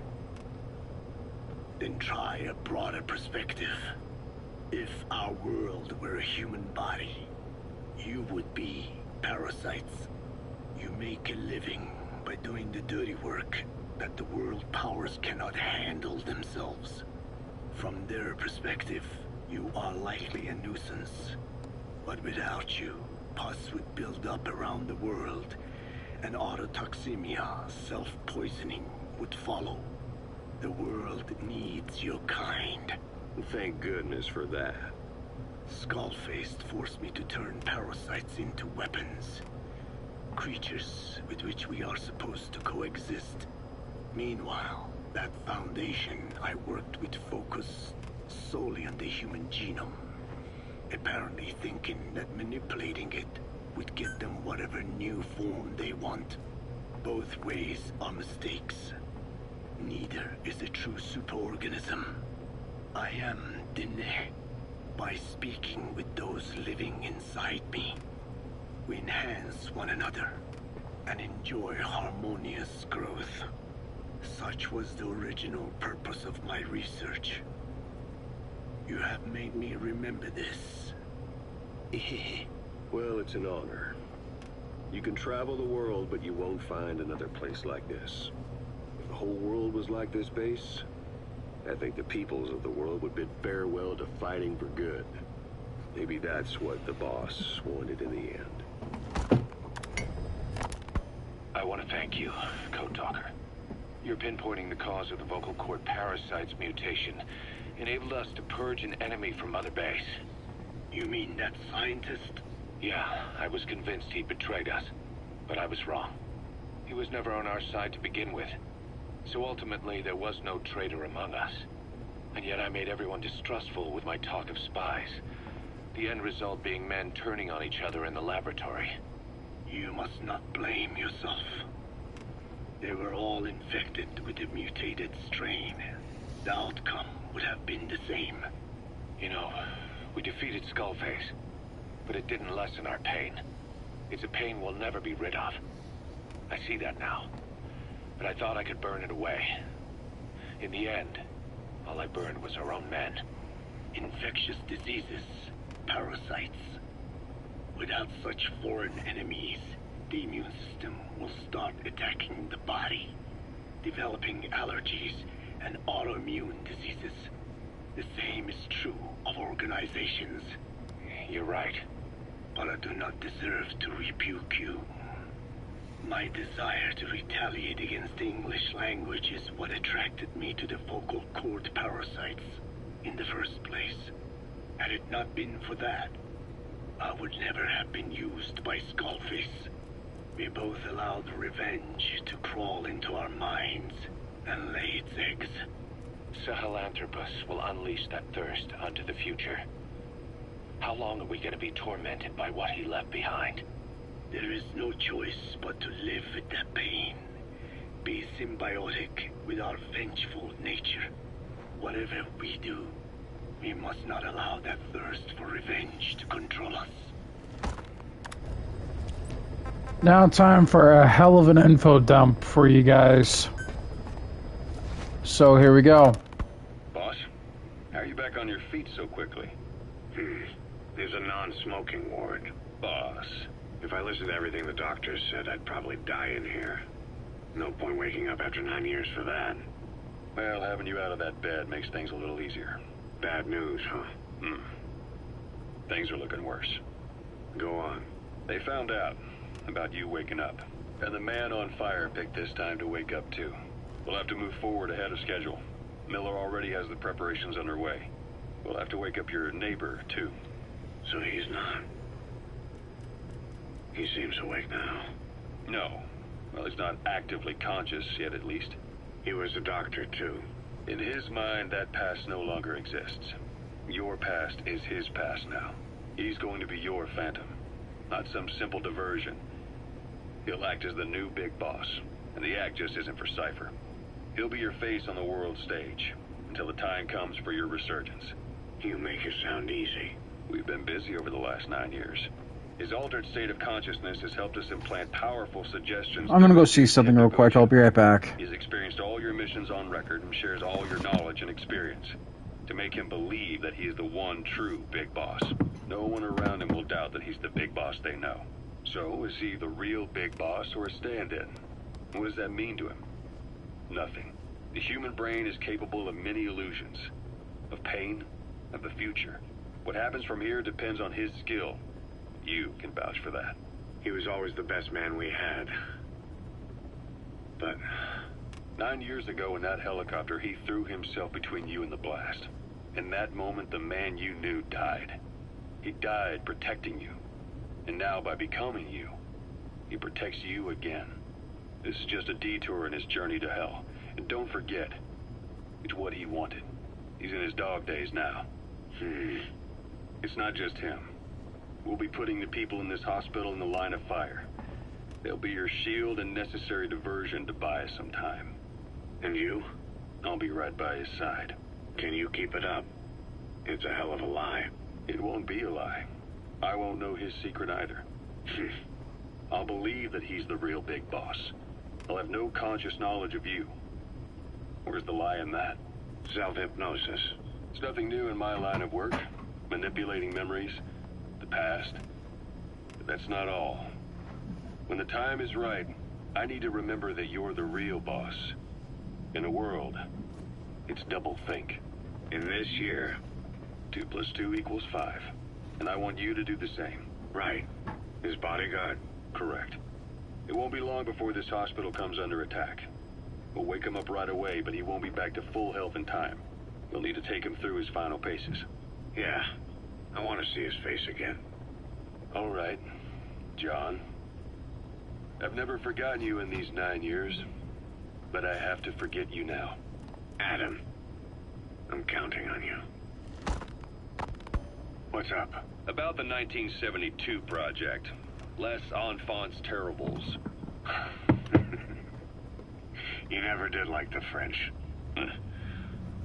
Then try a broader perspective. If our world were a human body, you would be parasites. You make a living by doing the dirty work that the world powers cannot handle themselves. From their perspective, you are likely a nuisance. But without you, pus would build up around the world, and autotoxemia, self-poisoning, would follow. The world needs your kind. Thank goodness for that. Skullfaced forced me to turn parasites into weapons. Creatures with which we are supposed to coexist. Meanwhile, that foundation I worked with focused solely on the human genome. Apparently thinking that manipulating it would get them whatever new form they want. Both ways are mistakes. Neither is a true superorganism. I am Dine. By speaking with those living inside me, we enhance one another and enjoy harmonious growth. Such was the original purpose of my research. You have made me remember this. Well, it's an honor. You can travel the world, but you won't find another place like this. If the whole world was like this base, I think the peoples of the world would bid farewell to fighting for good. Maybe that's what the boss wanted in the end. I want to thank you, Code Talker. Your pinpointing the cause of the vocal cord parasite's mutation enabled us to purge an enemy from Mother Base. You mean that scientist? Yeah, I was convinced he'd betrayed us, but I was wrong. He was never on our side to begin with, so ultimately there was no traitor among us. And yet I made everyone distrustful with my talk of spies, the end result being men turning on each other in the laboratory. You must not blame yourself. They were all infected with the mutated strain. The outcome would have been the same. You know, we defeated Skullface, but it didn't lessen our pain. It's a pain we'll never be rid of. I see that now, but I thought I could burn it away. In the end, all I burned was our own men. Infectious diseases, parasites. Without such foreign enemies, the immune system will start attacking the body, developing allergies and autoimmune diseases. The same is true of organizations. You're right. But I do not deserve to rebuke you. My desire to retaliate against the English language is what attracted me to the vocal cord parasites in the first place. Had it not been for that, I would never have been used by Skullface. We both allowed revenge to crawl into our minds and lay its eggs. Sahelanthropus will unleash that thirst onto the future. How long are we going to be tormented by what he left behind? There is no choice but to live with that pain. Be symbiotic with our vengeful nature. Whatever we do, we must not allow that thirst for revenge to control us. Now time for a hell of an info dump for you guys. So here we go. Boss, how are you back on your feet so quickly? There's a non-smoking ward. Boss. If I listened to everything the doctors said, I'd probably die in here. No point waking up after 9 years for that. Well, having you out of that bed makes things a little easier. Bad news, huh? Things are looking worse. Go on. They found out about you waking up. And the man on fire picked this time to wake up too. We'll have to move forward ahead of schedule. Miller already has the preparations underway. We'll have to wake up your neighbor too. So he's not. He seems awake now. No. Well, he's not actively conscious yet, at least. He was a doctor too. In his mind, that past no longer exists. Your past is his past now. He's going to be your phantom, not some simple diversion. He'll act as the new big boss, and the act just isn't for Cypher. He'll be your face on the world stage, until the time comes for your resurgence. You make it sound easy. We've been busy over the last 9 years. His altered state of consciousness has helped us implant powerful suggestions. I'm gonna go see something real quick. I'll be right back. He's experienced all your missions on record and shares all your knowledge and experience to make him believe that he is the one true big boss. No one around him will doubt that he's the big boss they know. So, is he the real big boss or a stand-in? What does that mean to him? Nothing. The human brain is capable of many illusions. Of pain, of the future. What happens from here depends on his skill. You can vouch for that. He was always the best man we had. But 9 years ago in that helicopter, he threw himself between you and the blast. In that moment, the man you knew died. He died protecting you. And now, by becoming you, he protects you again. This is just a detour in his journey to hell. And don't forget, it's what he wanted. He's in his dog days now. It's not just him. We'll be putting the people in this hospital in the line of fire. They'll be your shield and necessary diversion to buy us some time. And you? I'll be right by his side. Can you keep it up? It's a hell of a lie. It won't be a lie. I won't know his secret either. I'll believe that he's the real big boss. I'll have no conscious knowledge of you. Where's the lie in that? Self-hypnosis. It's nothing new in my line of work. Manipulating memories, the past. But that's not all. When the time is right, I need to remember that you're the real boss. In a world, it's double think. In this year, 2 + 2 = 5. And I want you to do the same. Right. His bodyguard? Correct. It won't be long before this hospital comes under attack. We'll wake him up right away, but he won't be back to full health in time. We'll need to take him through his final paces. Yeah. I want to see his face again. All right, John. I've never forgotten you in these 9 years, but I have to forget you now. Adam, I'm counting on you. What's up? About the 1972 project. Les Enfants Terribles. You never did like the French.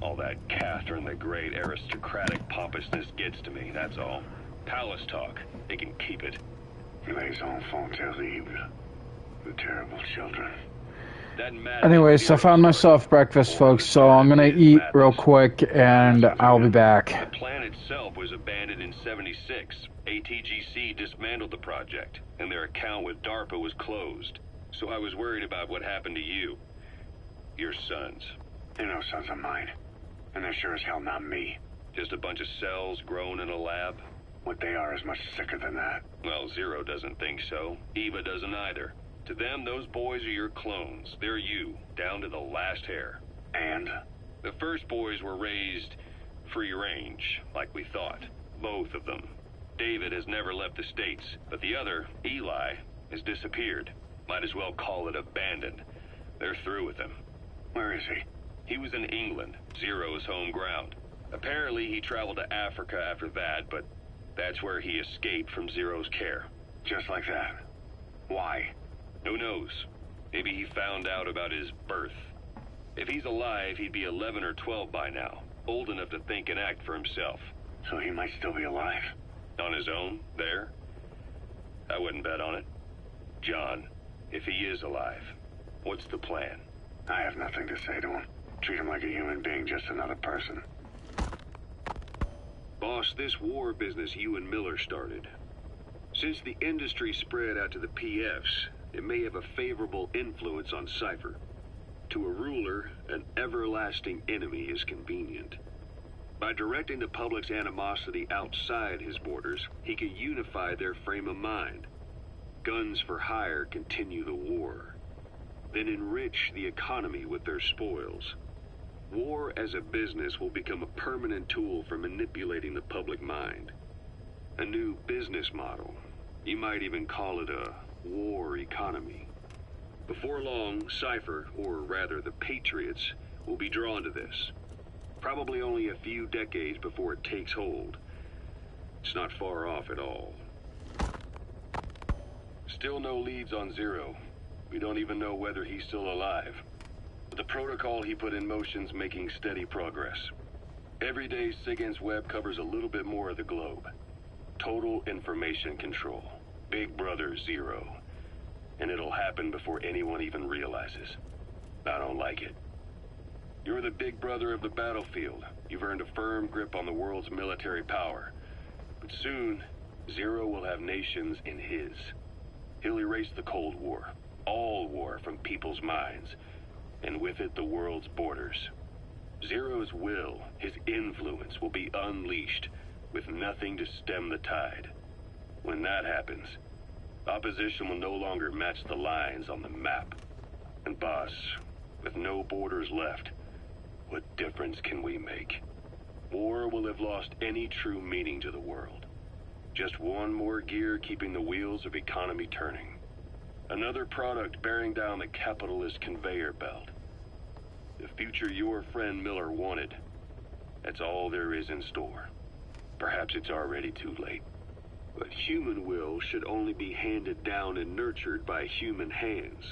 All that Catherine the Great aristocratic pompousness gets to me, that's all. Palace talk. They can keep it. Les enfants terribles. The terrible children. Anyways, I found myself breakfast, folks, so I'm gonna eat real quick, and I'll be back. The plan itself was abandoned in '76. ATGC dismantled the project, and their account with DARPA was closed. So I was worried about what happened to you. Your sons. They're no sons of mine. And they're sure as hell not me. Just a bunch of cells grown in a lab? What they are is much sicker than that. Well, Zero doesn't think so. Eva doesn't either. To them, those boys are your clones. They're you, down to the last hair. And? The first boys were raised free range, like we thought. Both of them. David has never left the States, but the other, Eli, has disappeared. Might as well call it abandoned. They're through with him. Where is he? He was in England, Zero's home ground. Apparently he traveled to Africa after that, but that's where he escaped from Zero's care. Just like that? Why? Who knows? Maybe he found out about his birth. If he's alive, he'd be 11 or 12 by now, old enough to think and act for himself. So he might still be alive. On his own, there? I wouldn't bet on it. John, if he is alive, what's the plan? I have nothing to say to him. Treat him like a human being, just another person. Boss, this war business you and Miller started. Since the industry spread out to the PFs, it may have a favorable influence on Cypher. To a ruler, an everlasting enemy is convenient. By directing the public's animosity outside his borders, he can unify their frame of mind. Guns for hire continue the war, then enrich the economy with their spoils. War as a business will become a permanent tool for manipulating the public mind. A new business model. You might even call it a war economy. Before long, Cypher, or rather the Patriots, will be drawn to this. Probably only a few decades before it takes hold. It's not far off at all. Still no leads on Zero. We don't even know whether he's still alive. But the protocol he put in motion's making steady progress. Every day, SIGINT's web covers a little bit more of the globe. Total information control. Big Brother Zero. And it'll happen before anyone even realizes. I don't like it. You're the big brother of the battlefield. You've earned a firm grip on the world's military power. But soon, Zero will have nations in his. He'll erase the Cold War. All war from people's minds. And with it, the world's borders. Zero's will, his influence, will be unleashed, with nothing to stem the tide. When that happens, opposition will no longer match the lines on the map. And boss, with no borders left, what difference can we make? War will have lost any true meaning to the world. Just one more gear keeping the wheels of economy turning. Another product bearing down the capitalist conveyor belt. The future your friend Miller wanted. That's all there is in store. Perhaps it's already too late. But human will should only be handed down and nurtured by human hands.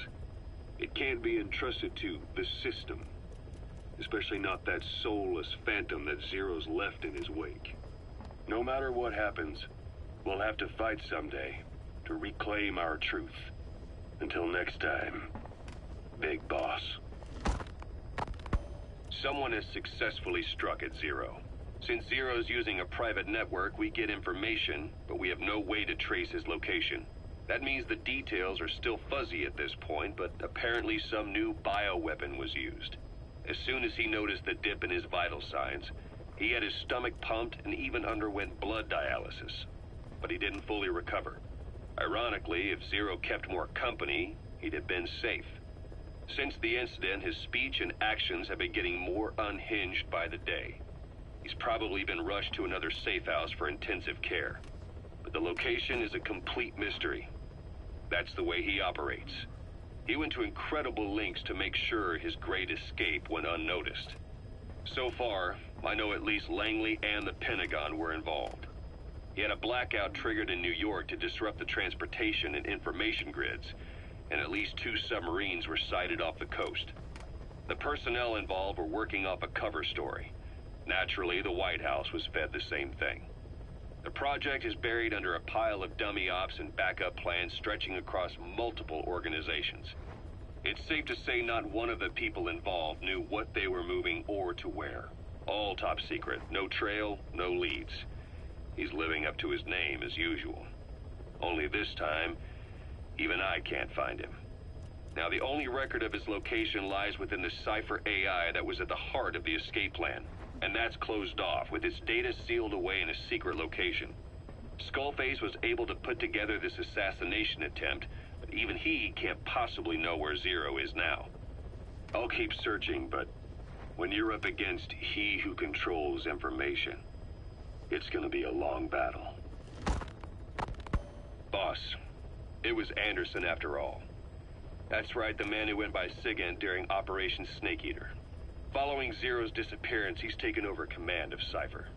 It can't be entrusted to the system. Especially not that soulless phantom that Zero's left in his wake. No matter what happens, we'll have to fight someday to reclaim our truth. Until next time, Big Boss. Someone has successfully struck at Zero. Since Zero's using a private network, we get information, but we have no way to trace his location. That means the details are still fuzzy at this point, but apparently some new bioweapon was used. As soon as he noticed the dip in his vital signs, he had his stomach pumped and even underwent blood dialysis. But he didn't fully recover. Ironically, if Zero kept more company, he'd have been safe. Since the incident, his speech and actions have been getting more unhinged by the day. He's probably been rushed to another safe house for intensive care. But the location is a complete mystery. That's the way he operates. He went to incredible lengths to make sure his great escape went unnoticed. So far, I know at least Langley and the Pentagon were involved. He had a blackout triggered in New York to disrupt the transportation and information grids, and at least 2 submarines were sighted off the coast. The personnel involved were working off a cover story. Naturally, the White House was fed the same thing. The project is buried under a pile of dummy ops and backup plans stretching across multiple organizations. It's safe to say not one of the people involved knew what they were moving or to where. All top secret, no trail, no leads. He's living up to his name as usual. Only this time, even I can't find him. Now, the only record of his location lies within the Cypher AI that was at the heart of the escape plan. And that's closed off, with its data sealed away in a secret location. Skullface was able to put together this assassination attempt, but even he can't possibly know where Zero is now. I'll keep searching, but when you're up against he who controls information, it's gonna be a long battle. Boss, it was Anderson after all. That's right, the man who went by SIGINT during Operation Snake Eater. Following Zero's disappearance, he's taken over command of Cypher.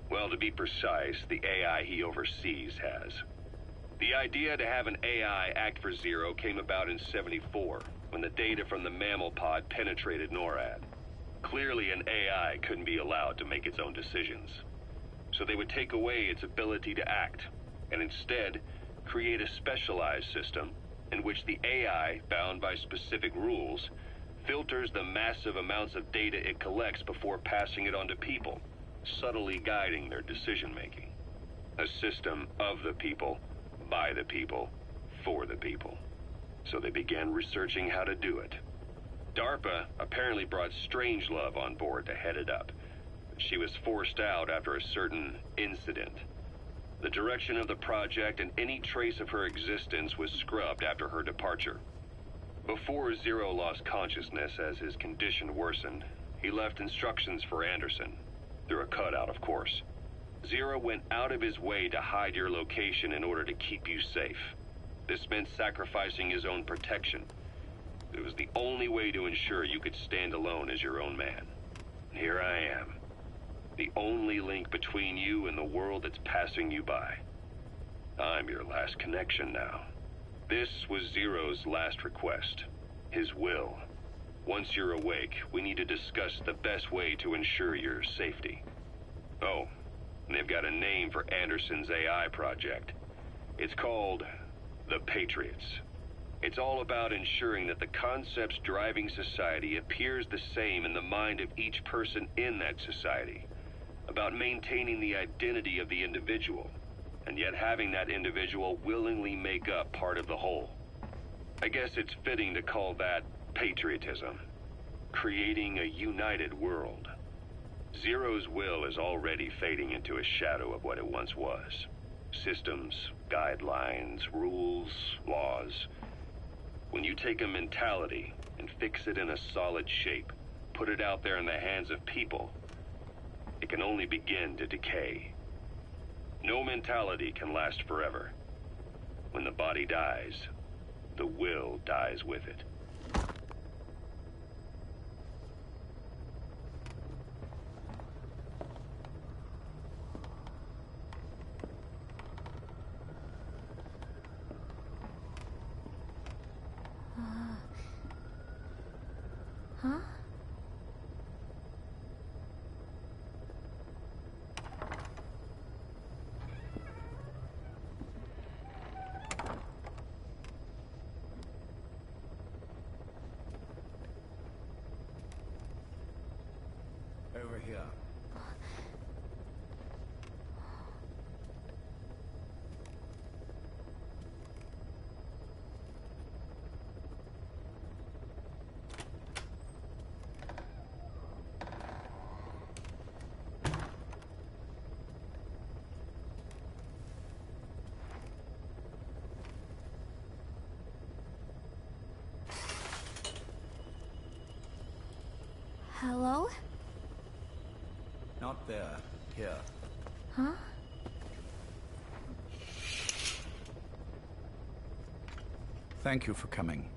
Well, to be precise, the AI he oversees has. The idea to have an AI act for Zero came about in '74, when the data from the mammal pod penetrated NORAD. Clearly an AI couldn't be allowed to make its own decisions. So they would take away its ability to act, and instead create a specialized system in which the AI, bound by specific rules, filters the massive amounts of data it collects before passing it on to people, subtly guiding their decision-making. A system of the people, by the people, for the people. So they began researching how to do it. DARPA apparently brought Strangelove on board to head it up. She was forced out after a certain incident. The direction of the project and any trace of her existence was scrubbed after her departure. Before Zero lost consciousness as his condition worsened, he left instructions for Anderson. Through a cutout, of course. Zero went out of his way to hide your location in order to keep you safe. This meant sacrificing his own protection. It was the only way to ensure you could stand alone as your own man. And here I am. The only link between you and the world that's passing you by. I'm your last connection now. This was Zero's last request. His will. Once you're awake, we need to discuss the best way to ensure your safety. Oh, and they've got a name for Anderson's AI project. It's called the Patriots. It's all about ensuring that the concepts driving society appears the same in the mind of each person in that society. About maintaining the identity of the individual, and yet having that individual willingly make up part of the whole. I guess it's fitting to call that patriotism. Creating a united world. Zero's will is already fading into a shadow of what it once was. Systems, guidelines, rules, laws. When you take a mentality and fix it in a solid shape, put it out there in the hands of people, it can only begin to decay. No mentality can last forever. When the body dies, the will dies with it. Huh? Over here. Hello? Not there. Here. Huh? Thank you for coming.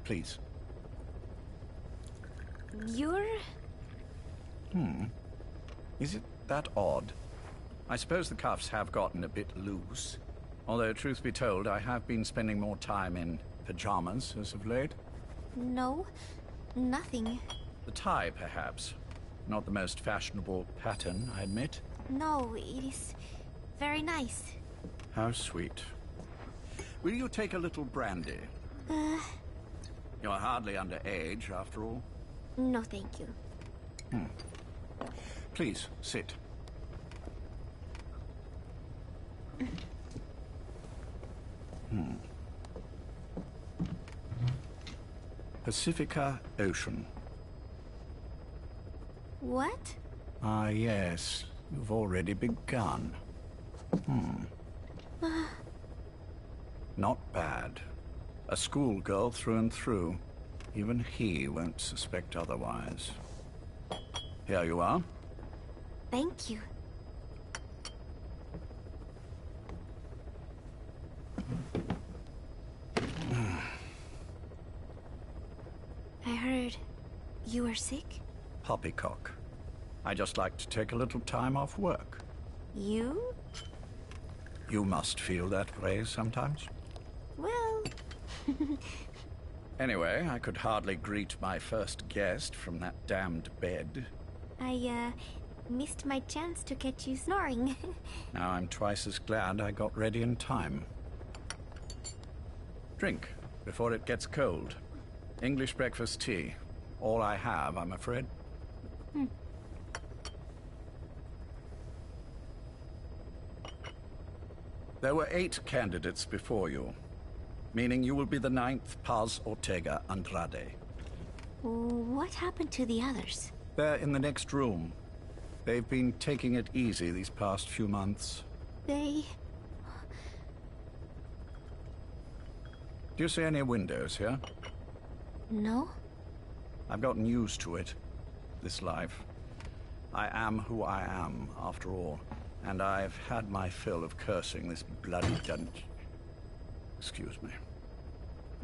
Please. You're... Is it that odd? I suppose the cuffs have gotten a bit loose. Although, truth be told, I have been spending more time in pajamas as of late. No, nothing. The tie, perhaps. Not the most fashionable pattern, I admit. No, it is very nice. How sweet. Will you take a little brandy? You're hardly underage, after all. No, thank you. Please, sit. Pacifica Ocean. What? Ah, yes. You've already begun. Not bad. A schoolgirl through and through. Even he won't suspect otherwise. Here you are. Thank you. I heard you were sick? Poppycock. I just like to take a little time off work. You? You must feel that way sometimes. Well... Anyway, I could hardly greet my first guest from that damned bed. I, missed my chance to catch you snoring. Now I'm twice as glad I got ready in time. Drink, before it gets cold. English breakfast tea. All I have, I'm afraid. There were 8 candidates before you, meaning you will be the 9th Paz Ortega Andrade. What happened to the others? They're in the next room. They've been taking it easy these past few months. They... Do you see any windows here? No? I've gotten used to it, this life. I am who I am, after all. And I've had my fill of cursing this bloody dungeon. Excuse me.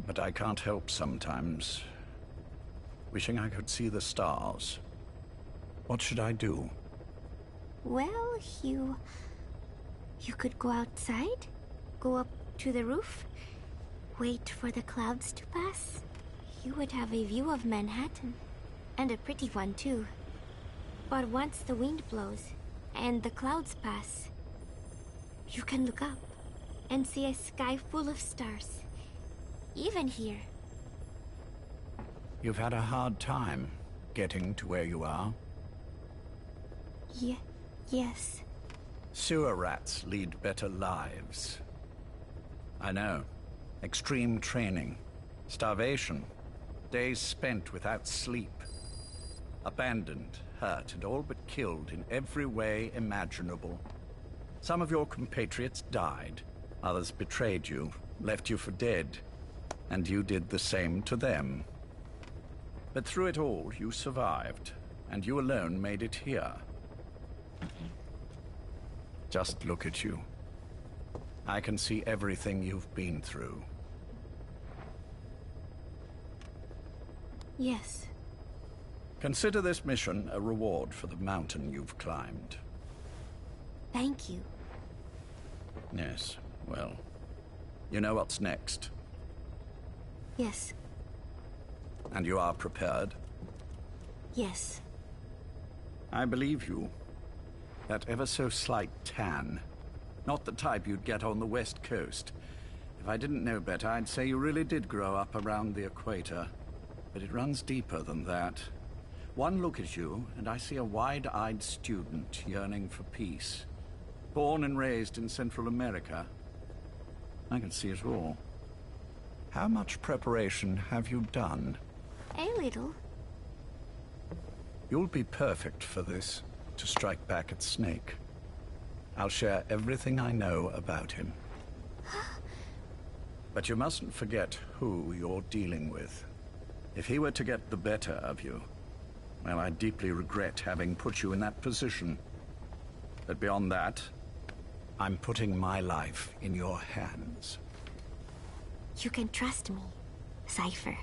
But I can't help sometimes wishing I could see the stars. What should I do? Well, you could go outside, go up to the roof, wait for the clouds to pass. You would have a view of Manhattan, and a pretty one too. But once the wind blows, and the clouds pass, you can look up and see a sky full of stars, even here. You've had a hard time getting to where you are. Yes. Sewer rats lead better lives. I know. Extreme training, starvation, days spent without sleep. Abandoned, hurt, and all but killed in every way imaginable. Some of your compatriots died. Others betrayed you, left you for dead. And you did the same to them. But through it all, you survived. And you alone made it here. Just look at you. I can see everything you've been through. Yes. Consider this mission a reward for the mountain you've climbed. Thank you. Yes, well, you know what's next. Yes. And you are prepared? Yes. I believe you. That ever so slight tan. Not the type you'd get on the West Coast. If I didn't know better, I'd say you really did grow up around the equator. But it runs deeper than that. One look at you, and I see a wide-eyed student yearning for peace. Born and raised in Central America. I can see it all. How much preparation have you done? A little. You'll be perfect for this, to strike back at Snake. I'll share everything I know about him. But you mustn't forget who you're dealing with. If he were to get the better of you, well, I deeply regret having put you in that position. But beyond that, I'm putting my life in your hands. You can trust me, Cypher.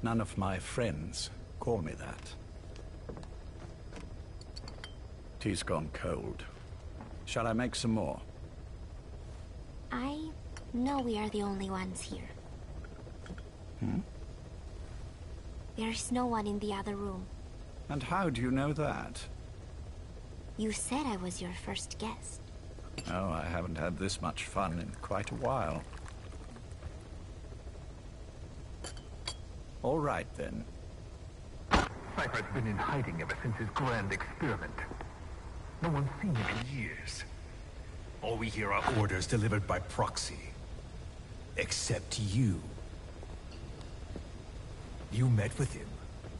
None of my friends call me that. Tea's gone cold. Shall I make some more? I know we are the only ones here. There's no one in the other room. And how do you know that? You said I was your first guest. Oh, I haven't had this much fun in quite a while. All right, then. Cypher's been in hiding ever since his grand experiment. No one's seen him in years. All we hear are orders delivered by proxy. Except you. You met with him,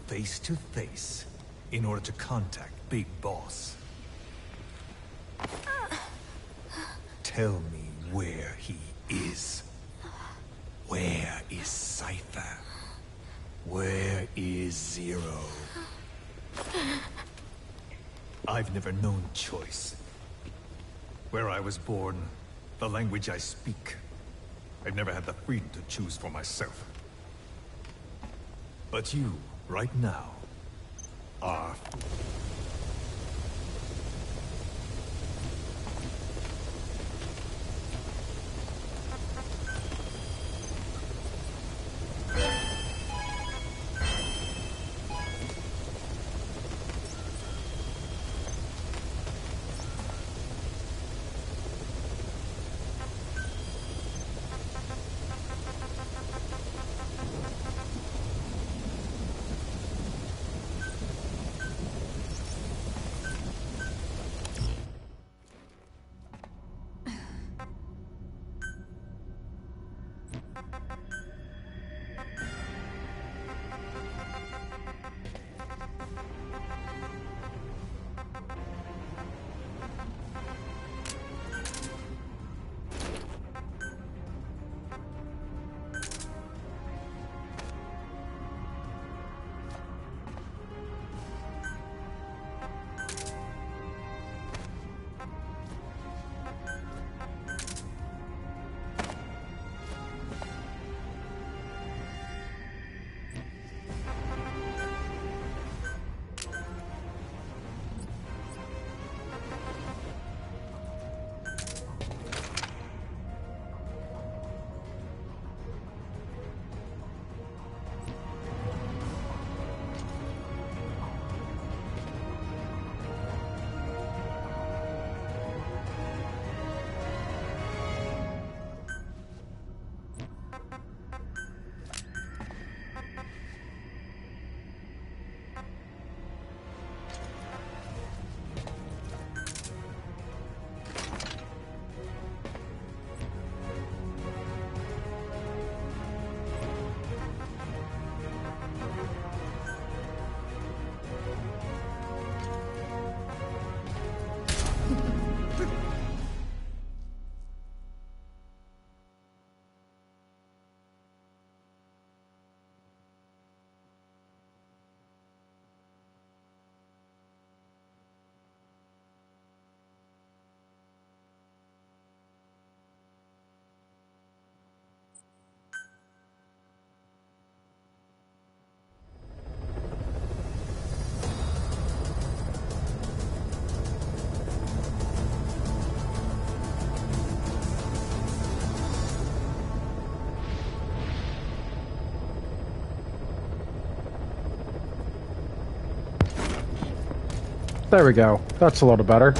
face to face, in order to contact Big Boss. Tell me where he is. Where is Cypher? Where is Zero? I've never known choice. Where I was born, the language I speak, I've never had the freedom to choose for myself. But you, right now, are... There we go. That's a little better.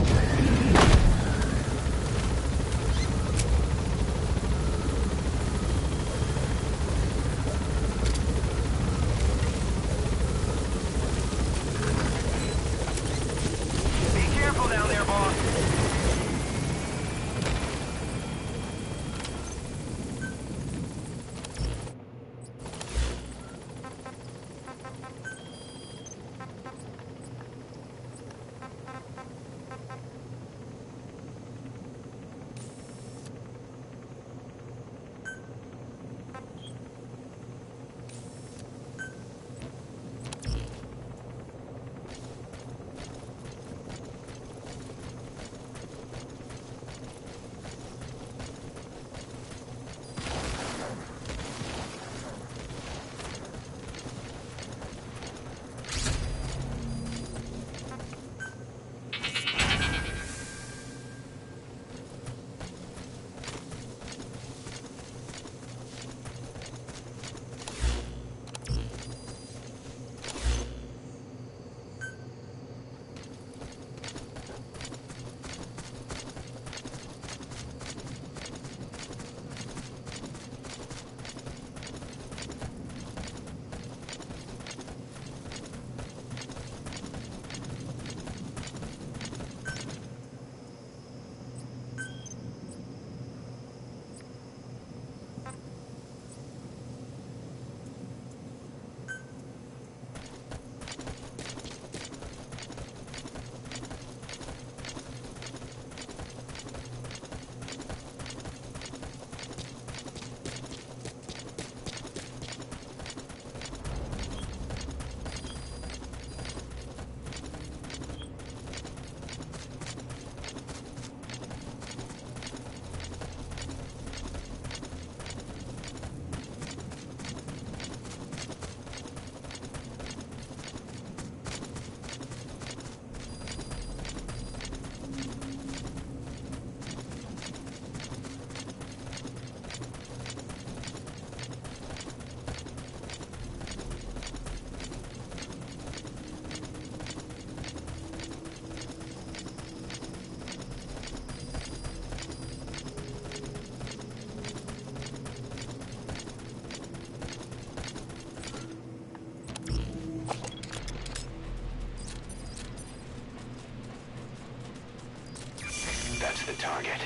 That's the target.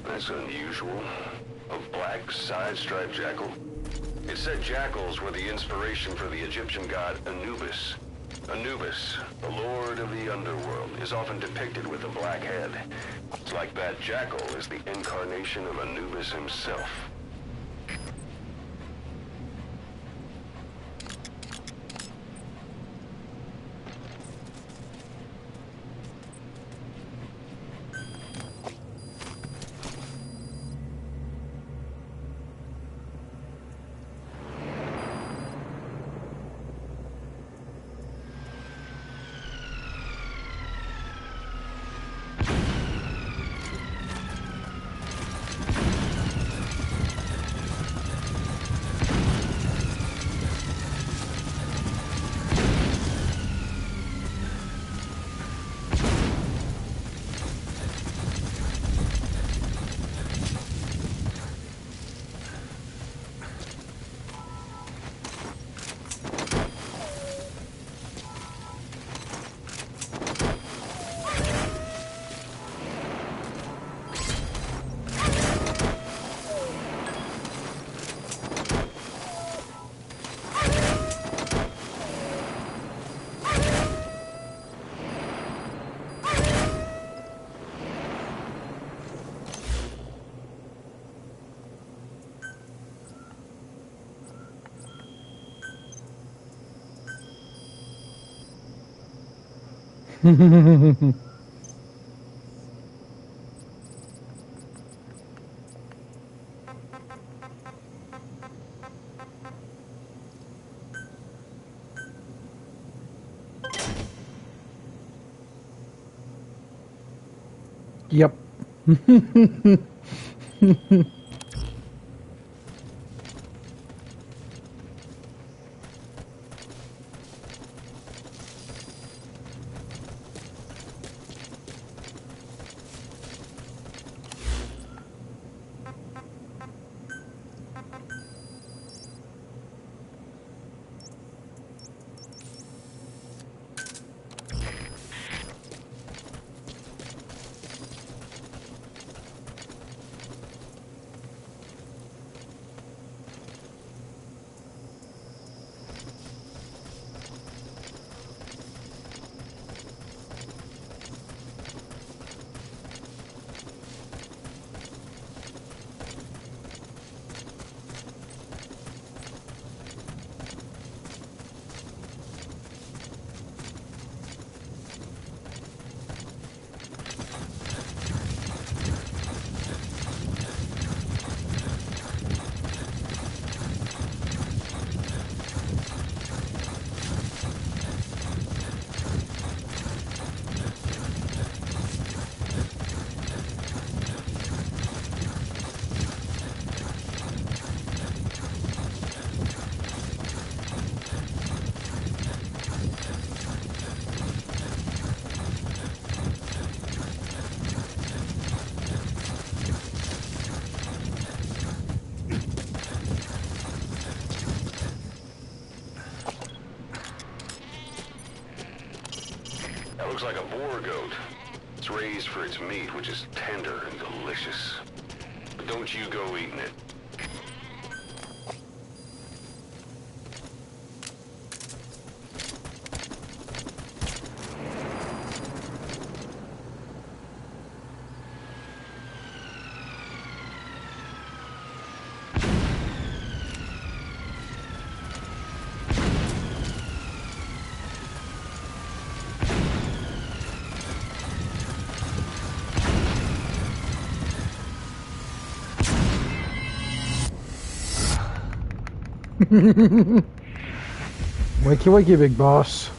That's unusual. A black side-striped jackal? It said jackals were the inspiration for the Egyptian god Anubis. Anubis, the lord of the underworld, is often depicted with a black head. It's like that jackal is the incarnation of Anubis himself. Yep. Looks like a boar goat. It's raised for its meat, which is tender and delicious. But don't you go eating it. Wakey wakey, big boss.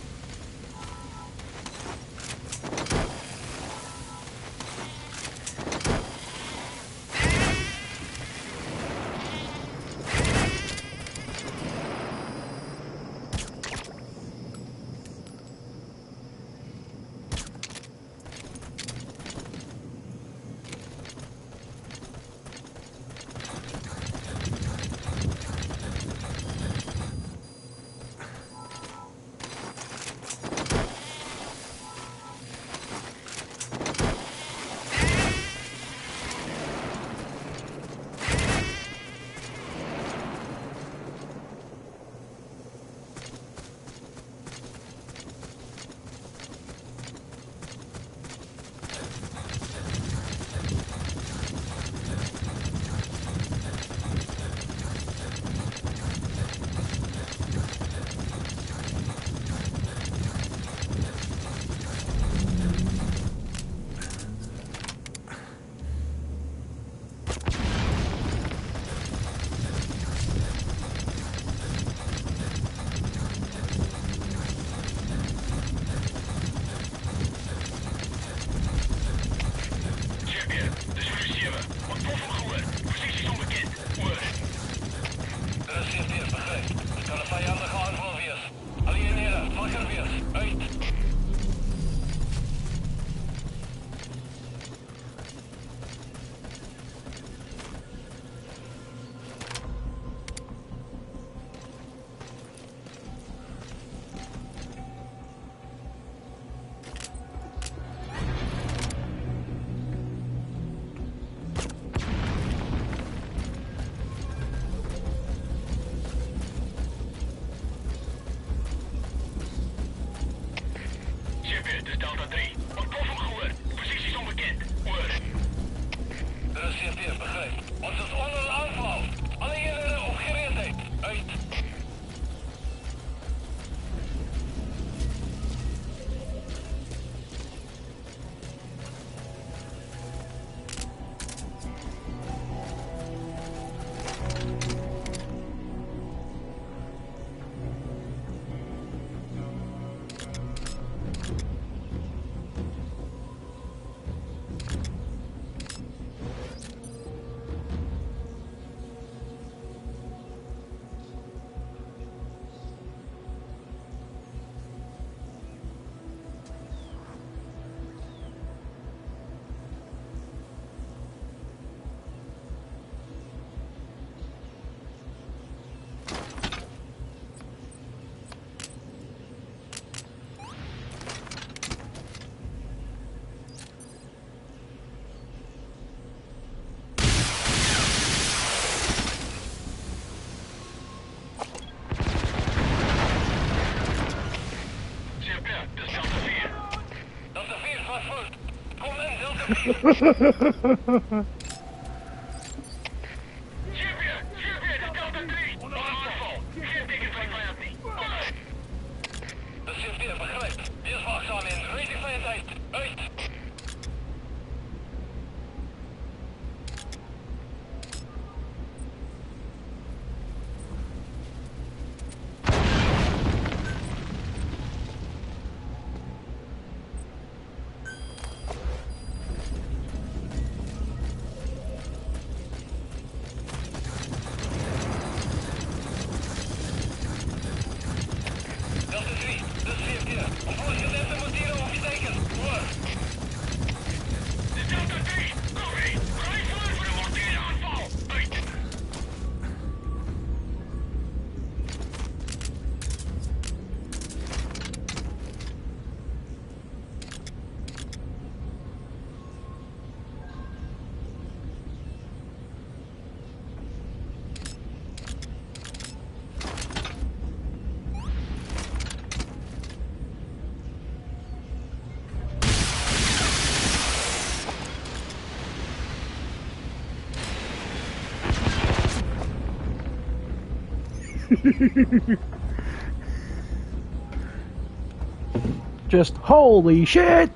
Just holy shit!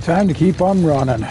Time to keep on running.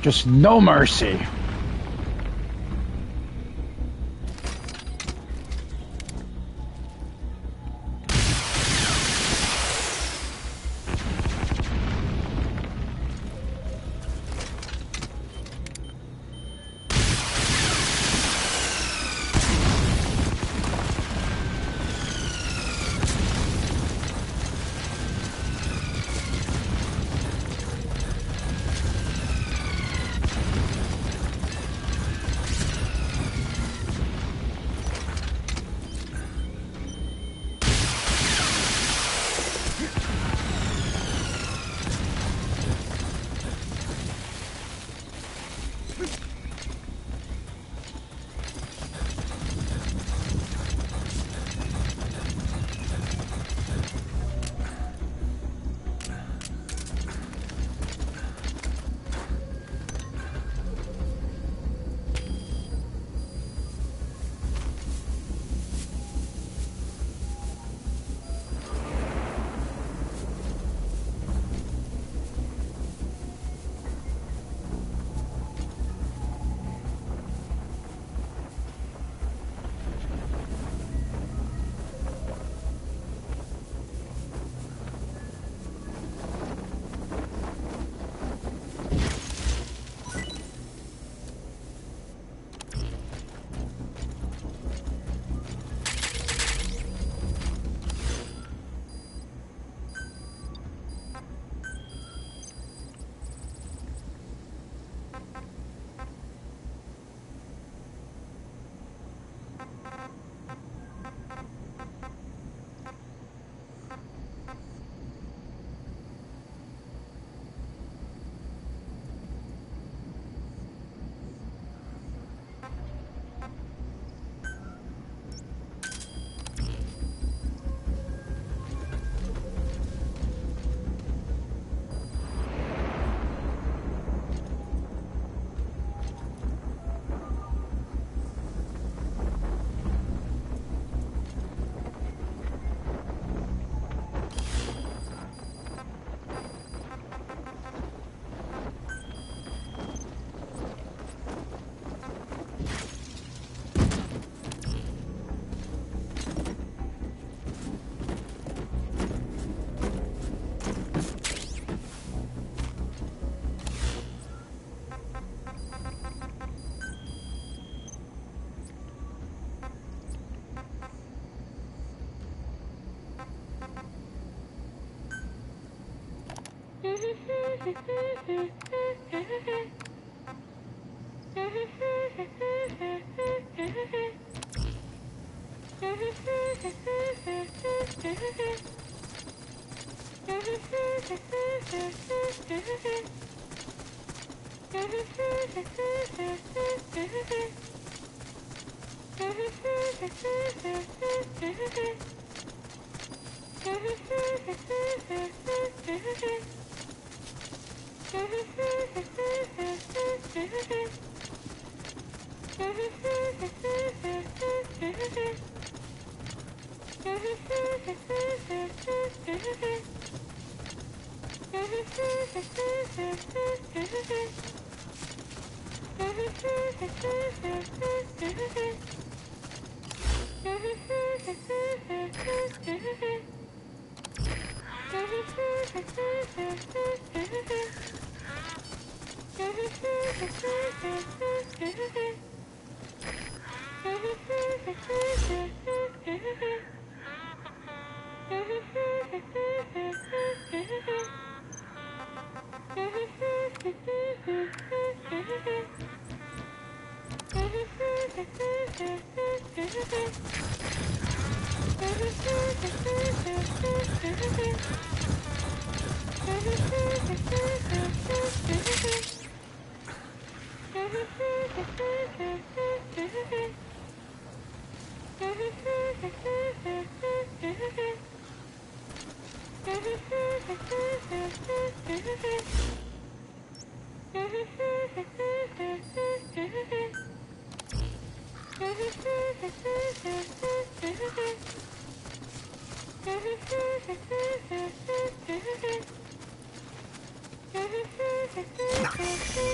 Just no mercy.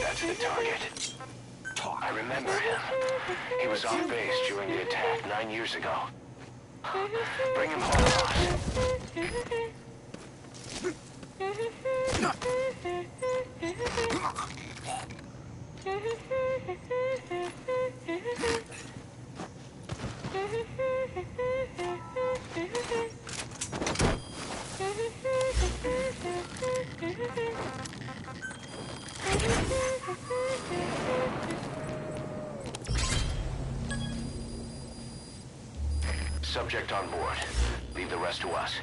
That's the target. I remember him. He was off base during the attack 9 years ago. Bring him home, boss. Subject on board. Leave the rest to us.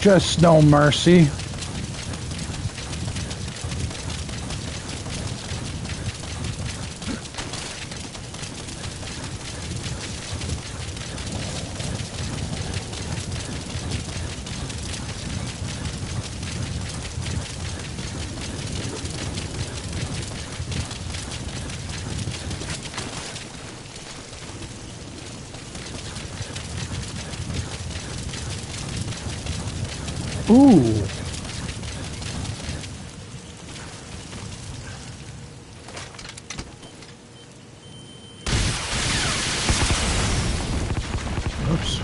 Just no mercy. Ooh. Oops.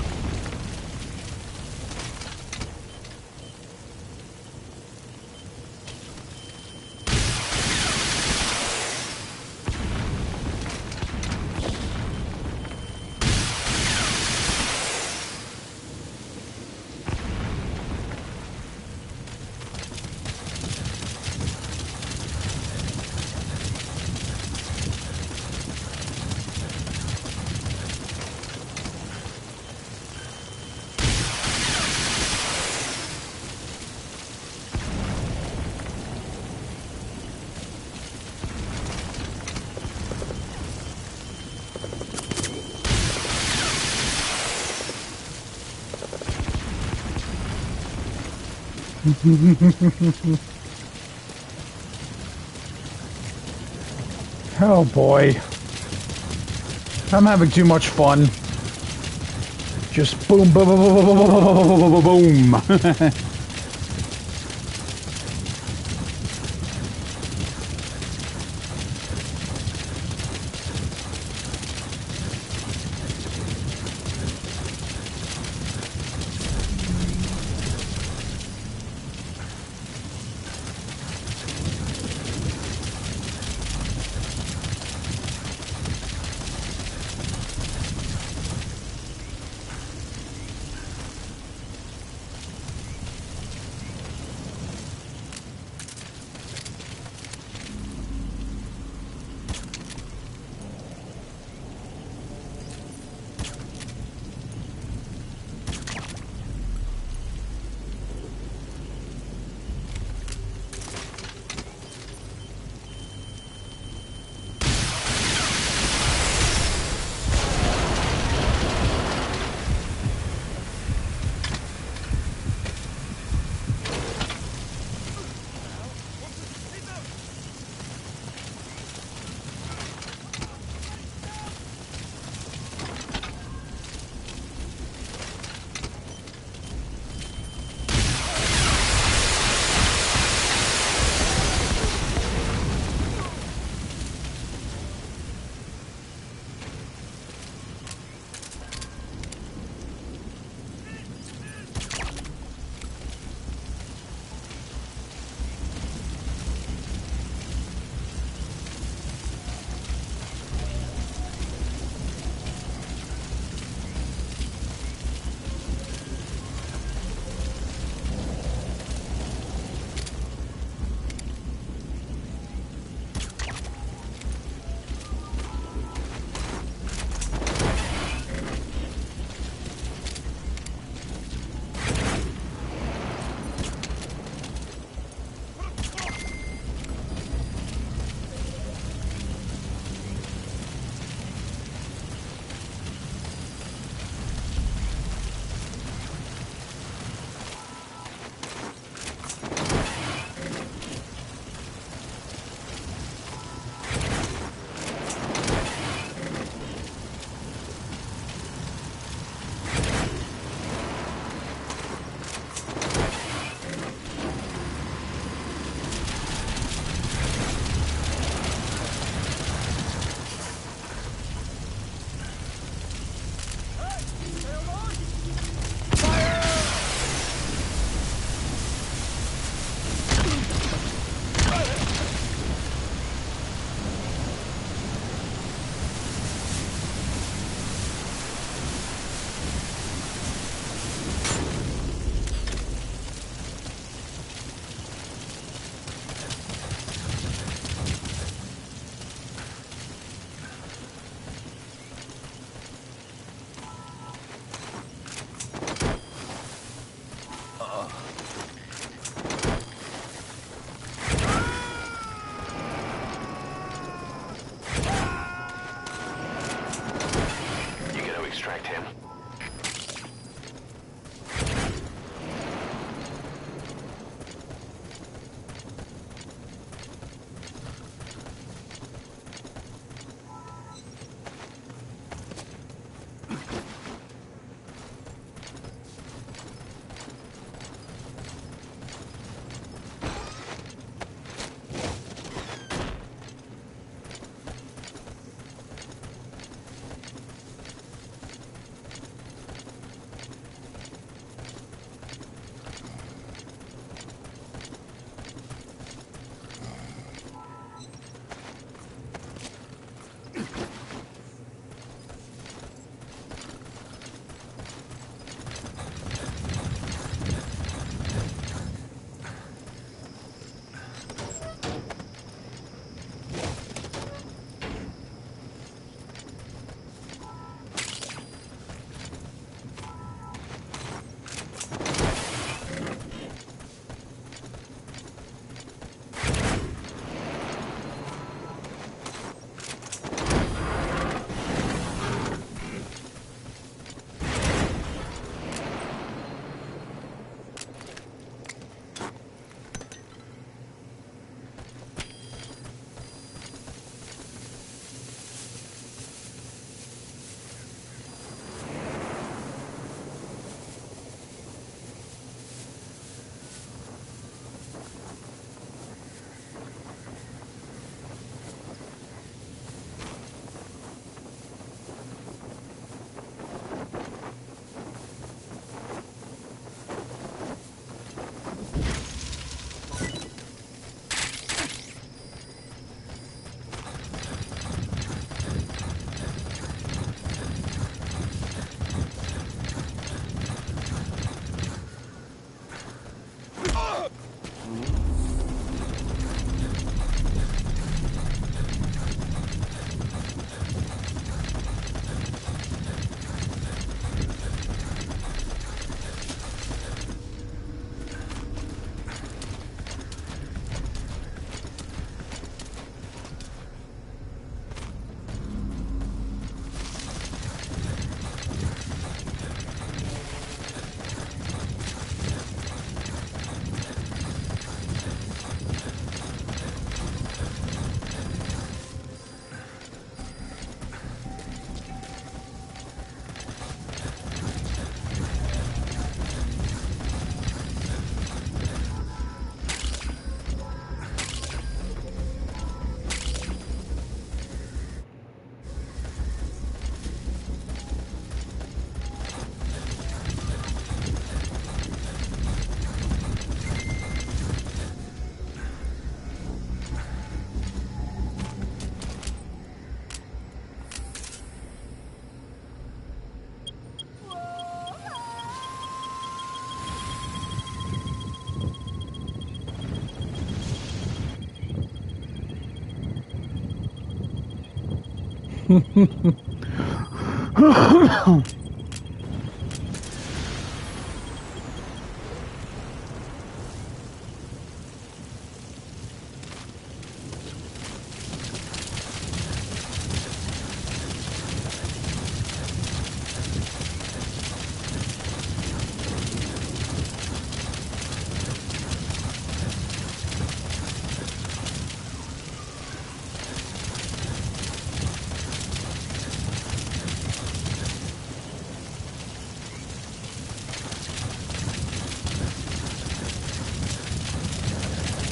Oh boy. I'm having too much fun. Just boom, boom, boom, boom, boom, boom, boom, boom.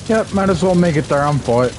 Yep, might as well make it there on foot.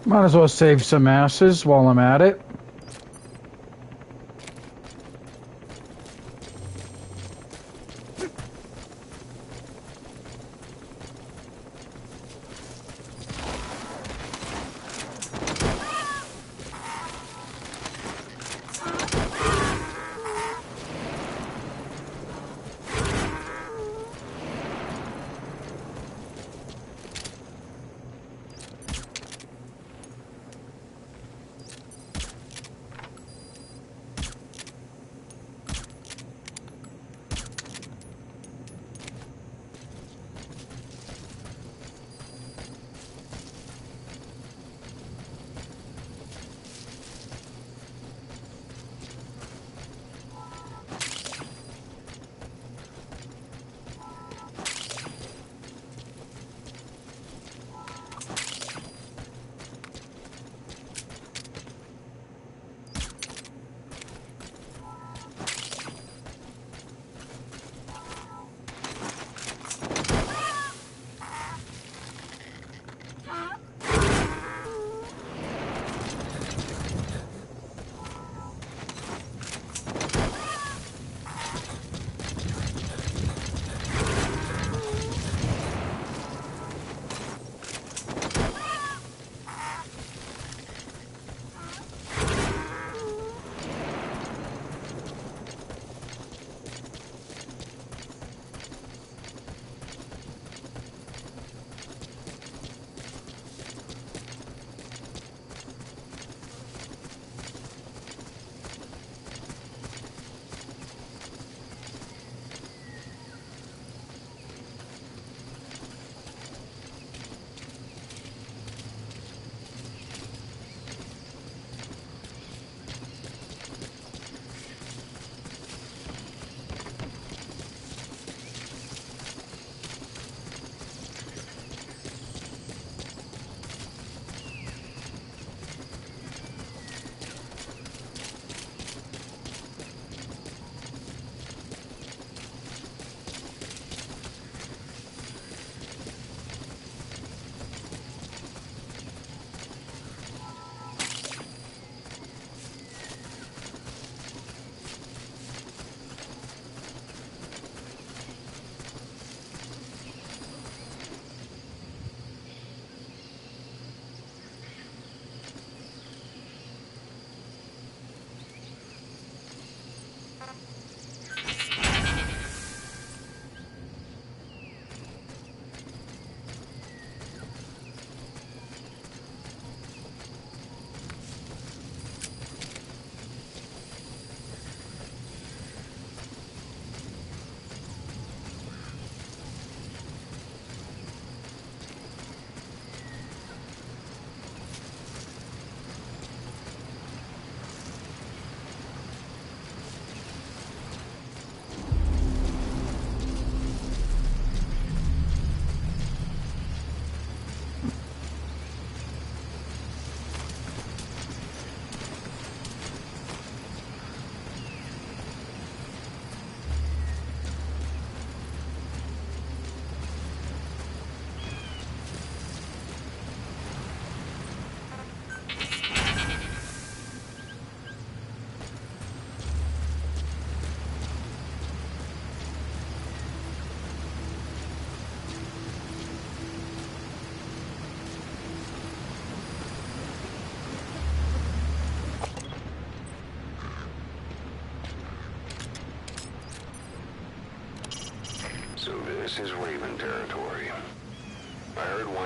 Might as well save some asses while I'm at it.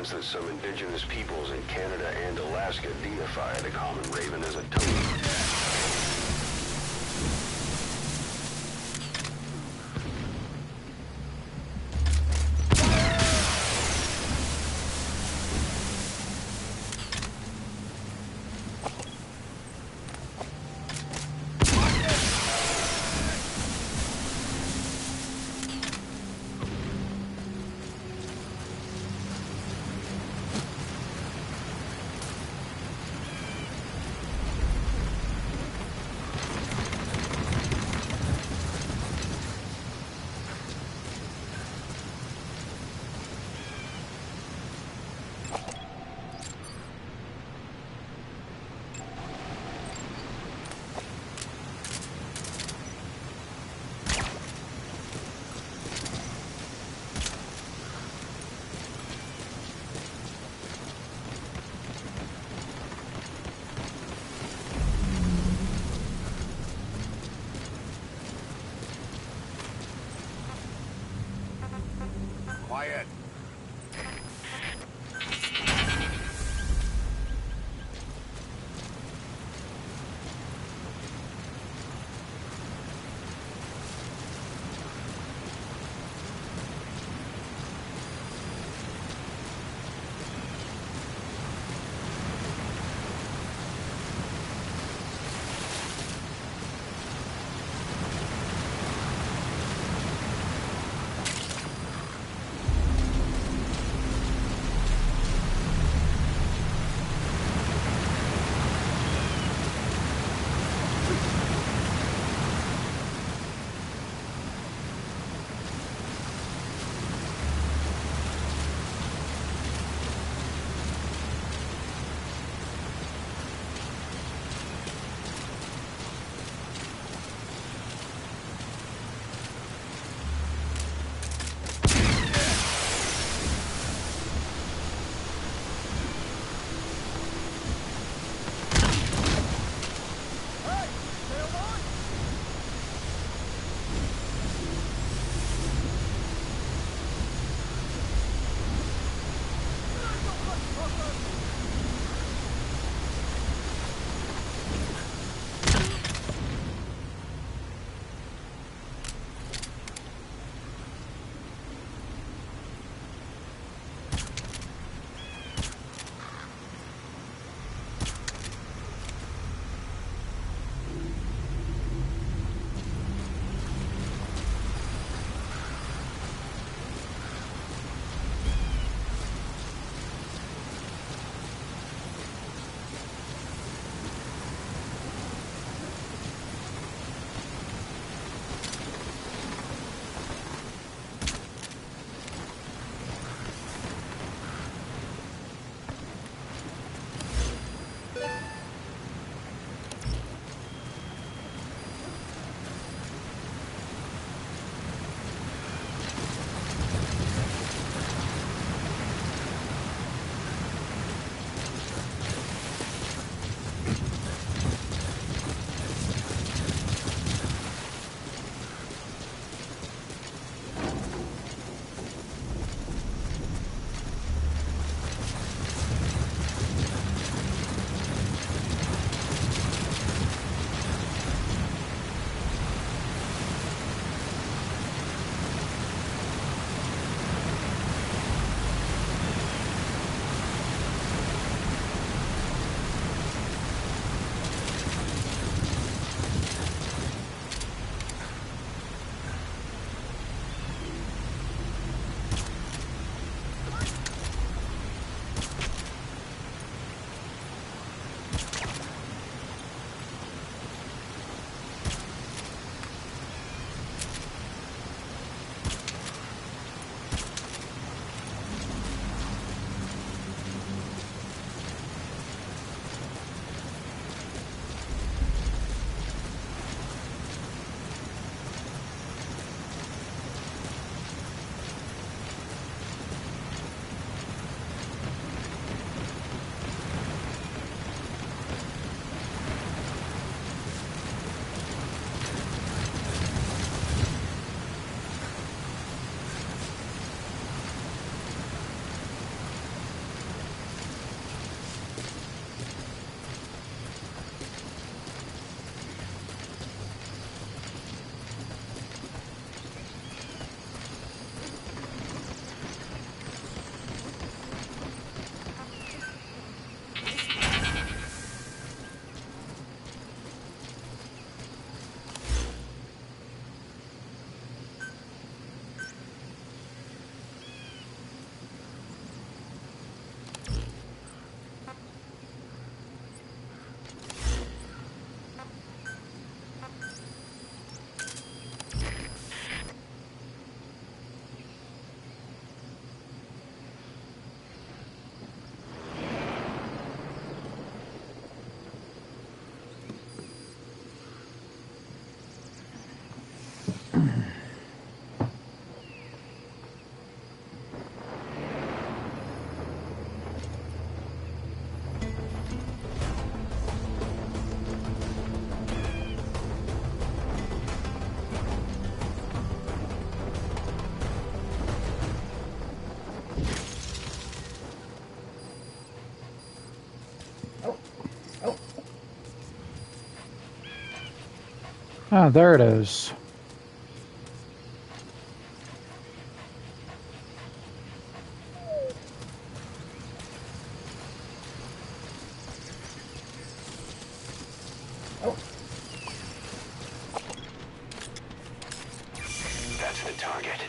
comments that some indigenous peoples in Canada and Alaska deify the common raven as a totem. Quiet. Ah, there it is. That's the target.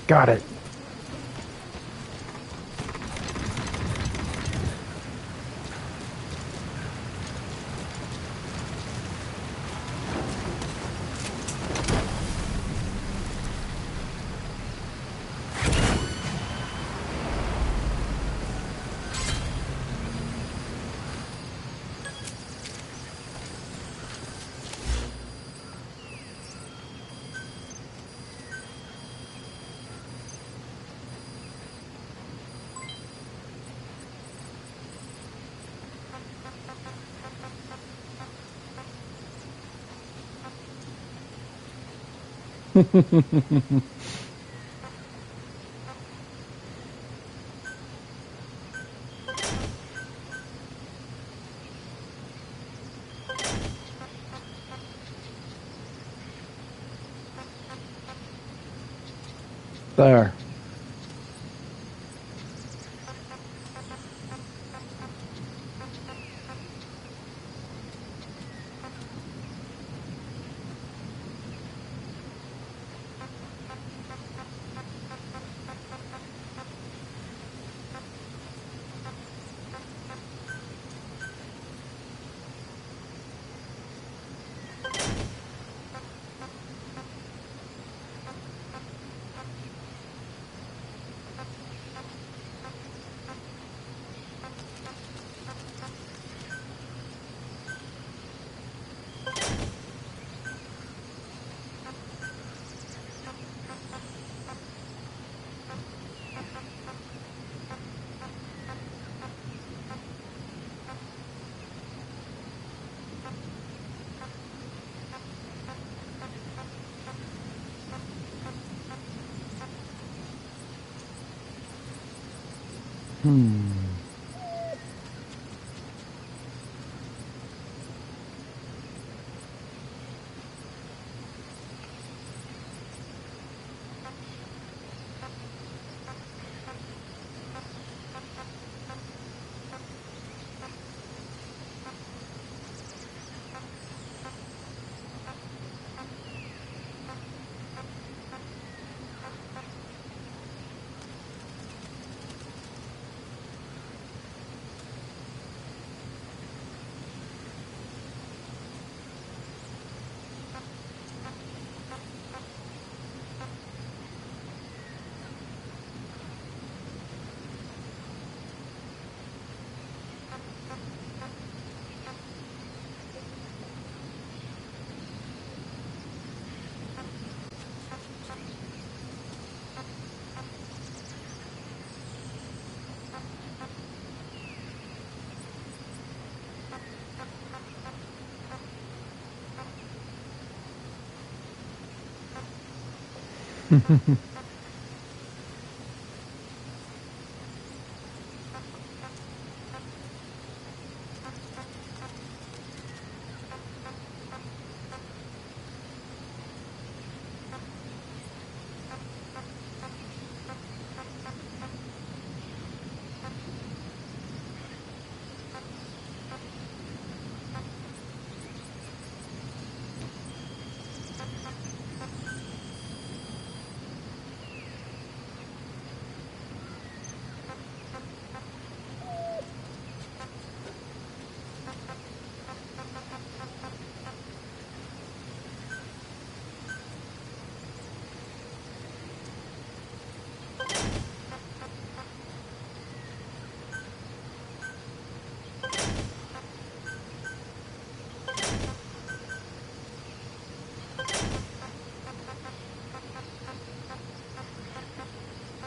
Got it. There.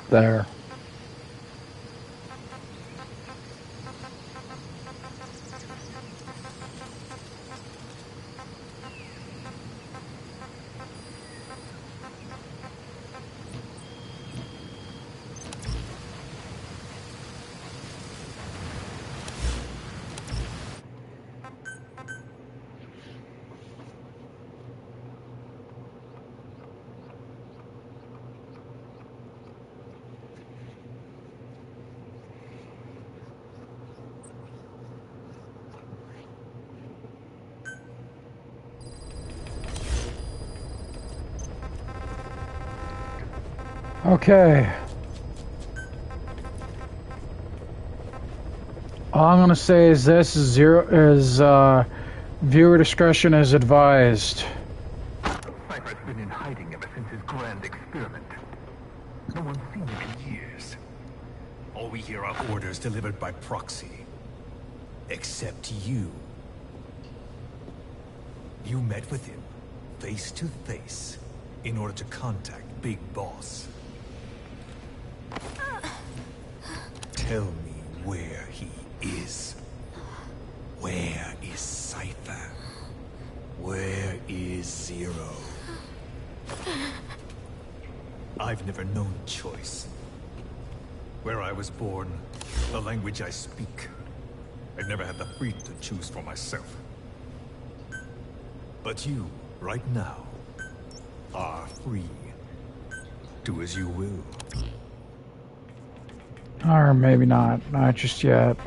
There. Okay. All I'm gonna say is this: viewer discretion is advised. Cypher's been in hiding ever since his grand experiment. No one's seen him in years. All we hear are orders delivered by proxy. Except you. You met with him, face to face, in order to contact Big Boss. Tell me where he is. Where is Cypher? Where is Zero? I've never known choice. Where I was born, the language I speak, I never had the freedom to choose for myself. But you, right now, are free. Do as you will. Or maybe not. Not just yet.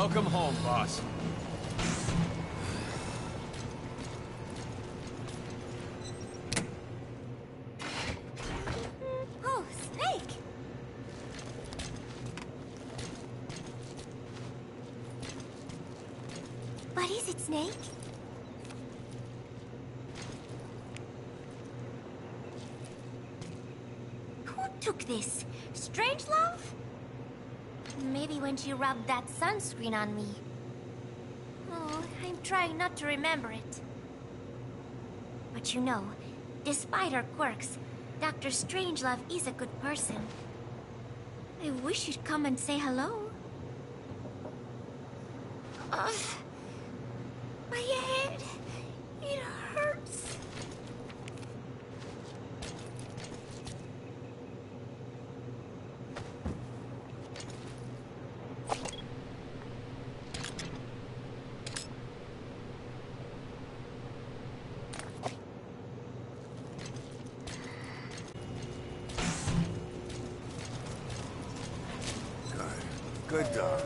Welcome home, boss. Oh, Snake! What is it, Snake? Who took this? Strangelove? Maybe when she rubbed that sunscreen on me. Oh, I'm trying not to remember it. But you know, despite her quirks, Dr. Strangelove is a good person. I wish you'd come and say hello. Ugh. My head, it hurts. Good dog.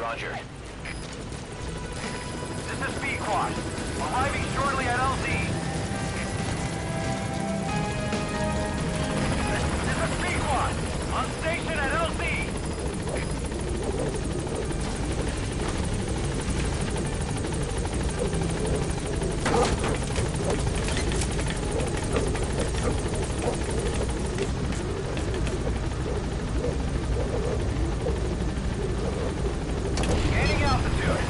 Roger. This is B-Quad. Arriving shortly at LZ. This is B-Quad. On station at LZ. Gaining altitude.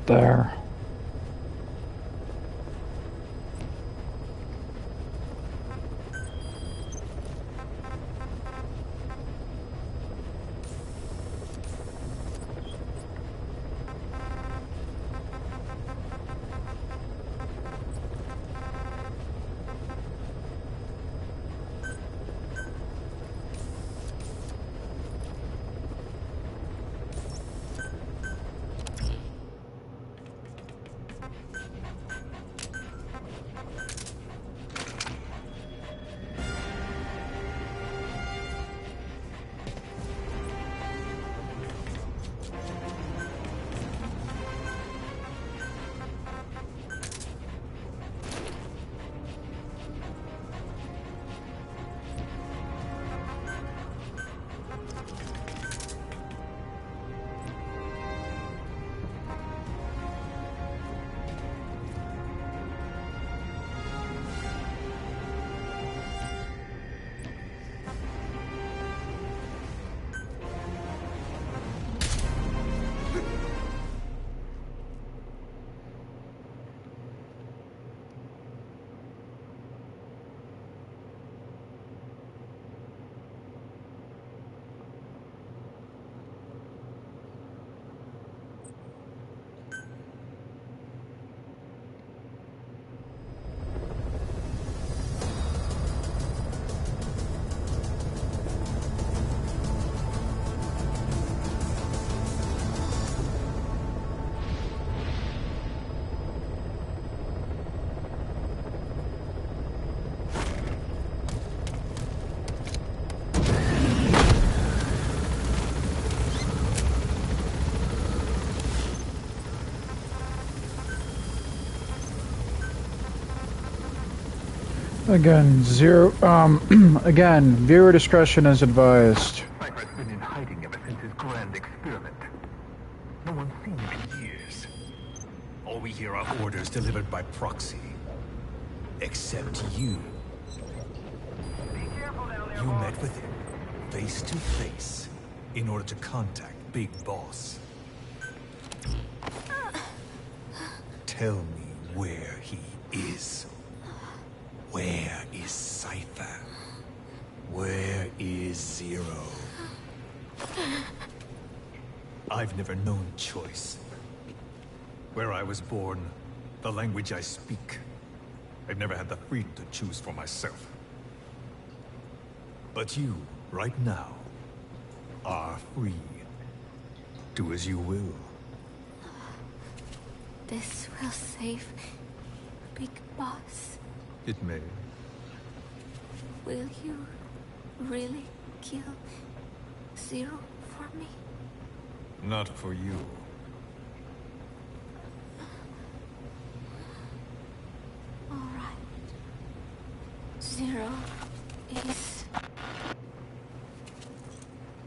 There. Again, again, viewer discretion is advised. Cypher's been in hiding ever since his grand experiment. No one's seen him in years. All we hear are orders delivered by proxy. Except you. You met with him, face to face, in order to contact Big Boss. Tell me where he is. Where is Cypher? Where is Zero? I've never known choice. Where I was born, the language I speak, I've never had the freedom to choose for myself. But you, right now, are free. Do as you will. This will save Big Boss. It may. Will you really kill Zero for me? Not for you. All right. Zero is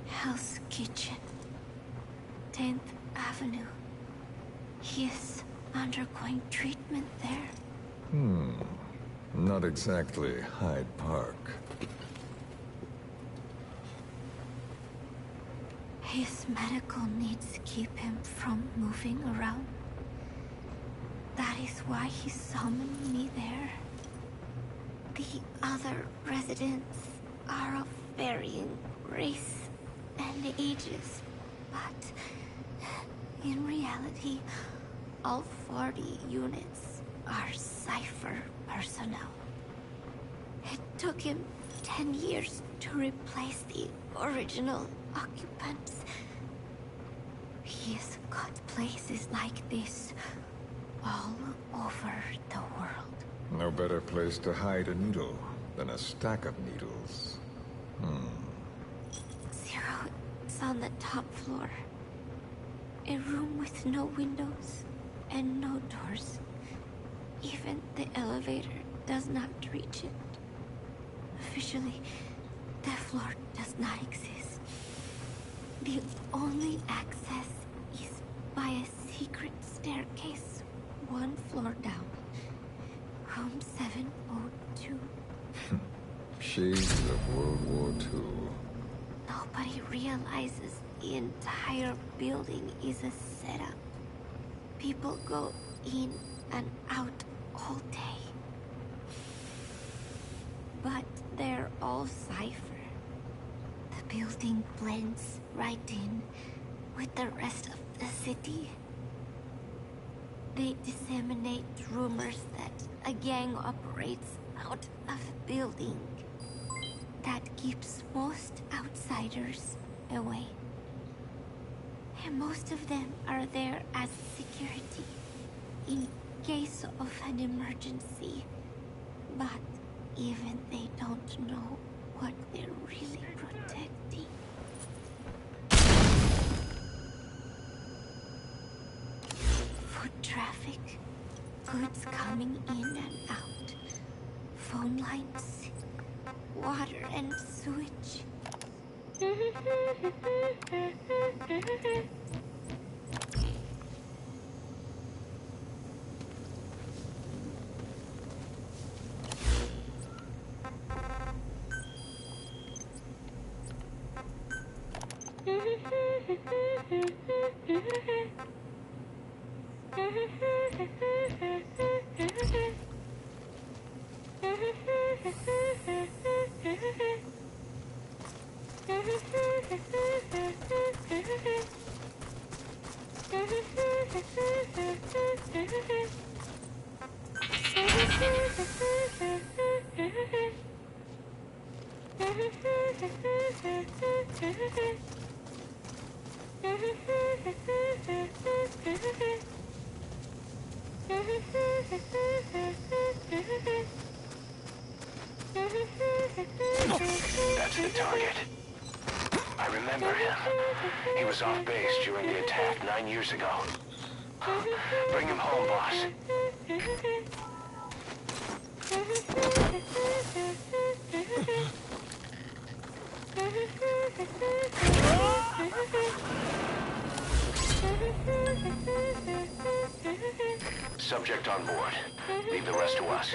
Hell's Kitchen, 10th Avenue. He is undergoing treatment there. Not exactly Hyde Park. His medical needs keep him from moving around. That is why he summoned me there. The other residents are of varying race and ages, but in reality, all 40 units are Cypher personnel. It took him 10 years to replace the original occupants. He has got places like this all over the world. No better place to hide a needle than a stack of needles. Zero is on the top floor. A room with no windows and no doors. Even the elevator does not reach it. Officially, the floor does not exist. The only access is by a secret staircase 1 floor down. Room 702. Shades of World War II. Nobody realizes the entire building is a setup. People go in and out all day. But they're all Cypher. The building blends right in with the rest of the city. They disseminate rumors that a gang operates out of the building. That keeps most outsiders away. And most of them are there as security in case of an emergency. But even they don't know what they're really protecting. Foot traffic, goods coming in and out, phone lines, water and sewage. That's the target. I remember him. He was off base during the attack 9 years ago. Bring him home, boss. Subject on board. Leave the rest to us.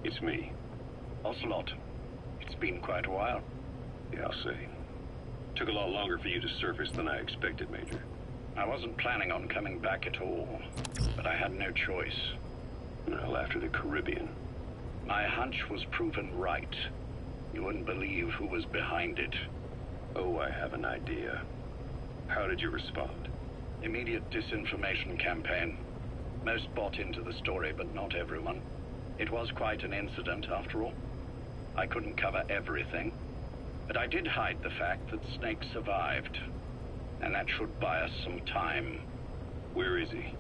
It's me. Ocelot. It's been quite a while. Yeah, I'll say. Took a lot longer for you to surface than I expected, Major. I wasn't planning on coming back at all, but I had no choice. Well, after the Caribbean. My hunch was proven right. You wouldn't believe who was behind it. Oh, I have an idea. How did you respond? Immediate disinformation campaign. Most bought into the story, but not everyone. It was quite an incident, after all. I couldn't cover everything, but I did hide the fact that Snake survived. And that should buy us some time. Where is he?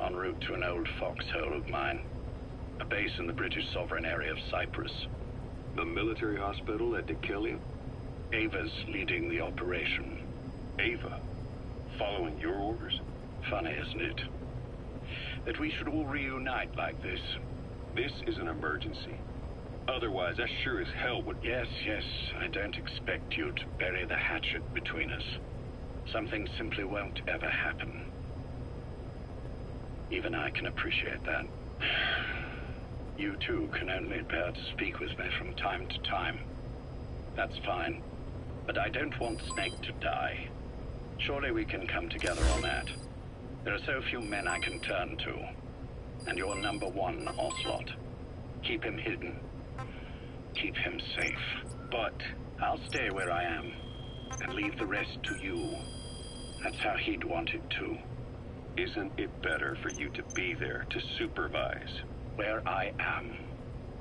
En route to an old foxhole of mine. A base in the British sovereign area of Cyprus. The military hospital at Deucalion? Ava's leading the operation. Ava? Following your orders? Funny, isn't it? That we should all reunite like this. This is an emergency. Otherwise, I sure as hell would... Yes, I don't expect you to bury the hatchet between us. Something simply won't ever happen. Even I can appreciate that. You too can only bear to speak with me from time to time. That's fine. But I don't want Snake to die. Surely we can come together on that. There are so few men I can turn to. And you're number one, Ocelot. Keep him hidden. Keep him safe. But I'll stay where I am. And leave the rest to you. That's how he'd want it too. Isn't it better for you to be there to supervise? Where I am,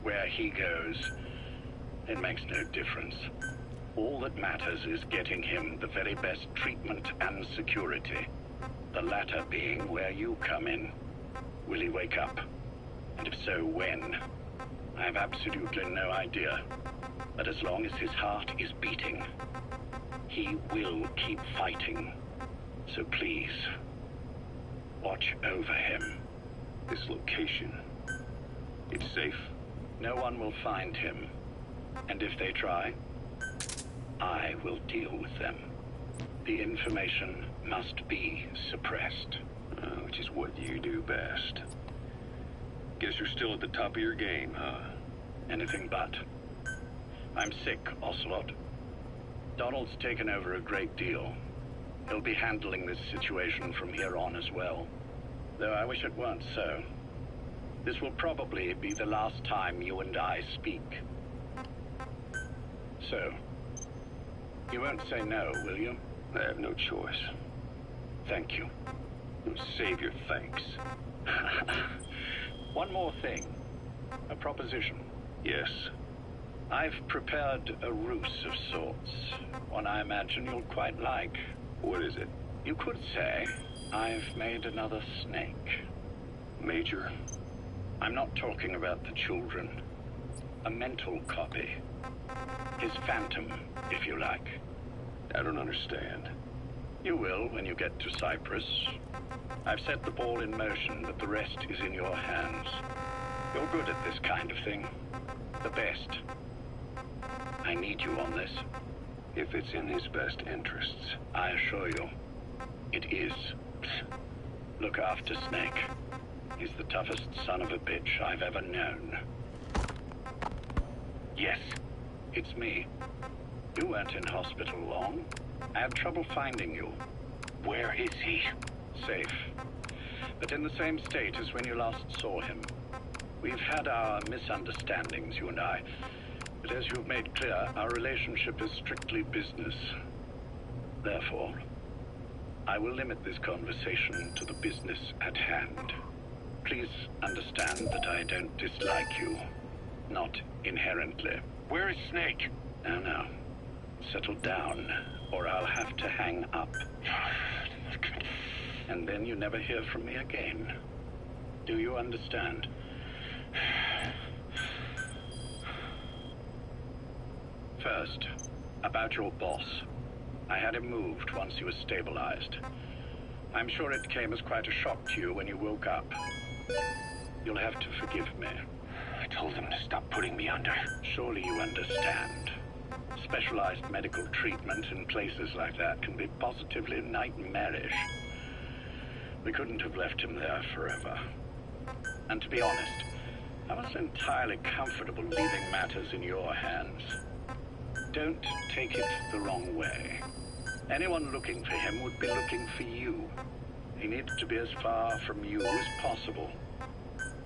where he goes, it makes no difference. All that matters is getting him the very best treatment and security. The latter being where you come in. Will he wake up? And if so, when? I have absolutely no idea. But as long as his heart is beating, he will keep fighting. So please, watch over him. This location, it's safe? No one will find him. And if they try, I will deal with them. The information must be suppressed. Which is what you do best. Guess you're still at the top of your game, huh? Anything but. I'm sick, Ocelot. Donald's taken over a great deal. He'll be handling this situation from here on as well. Though I wish it weren't so. This will probably be the last time you and I speak. So, you won't say no, will you? I have no choice. Thank you. Save your thanks. One more thing. A proposition. Yes. I've prepared a ruse of sorts. One I imagine you'll quite like. What is it? You could say I've made another snake. Major? I'm not talking about the children. A mental copy. His phantom, if you like. I don't understand. You will when you get to Cyprus. I've set the ball in motion, but the rest is in your hands. You're good at this kind of thing. The best. I need you on this. If it's in his best interests. I assure you, it is. Look after Snake. He's the toughest son of a bitch I've ever known. Yes, it's me. You weren't in hospital long. I had trouble finding you. Where is he? Safe. But in the same state as when you last saw him. We've had our misunderstandings, you and I. But as you've made clear, our relationship is strictly business. Therefore, I will limit this conversation to the business at hand. Please understand that I don't dislike you. Not inherently. Where is Snake? No. Settle down, or I'll have to hang up. And then you never hear from me again. Do you understand? First, about your boss. I had him moved once he was stabilized. I'm sure it came as quite a shock to you when you woke up. You'll have to forgive me. I told him to stop putting me under. Surely you understand. Specialized medical treatment in places like that can be positively nightmarish. We couldn't have left him there forever. And to be honest, I wasn't entirely comfortable leaving matters in your hands. Don't take it the wrong way. Anyone looking for him would be looking for you. He needs to be as far from you as possible.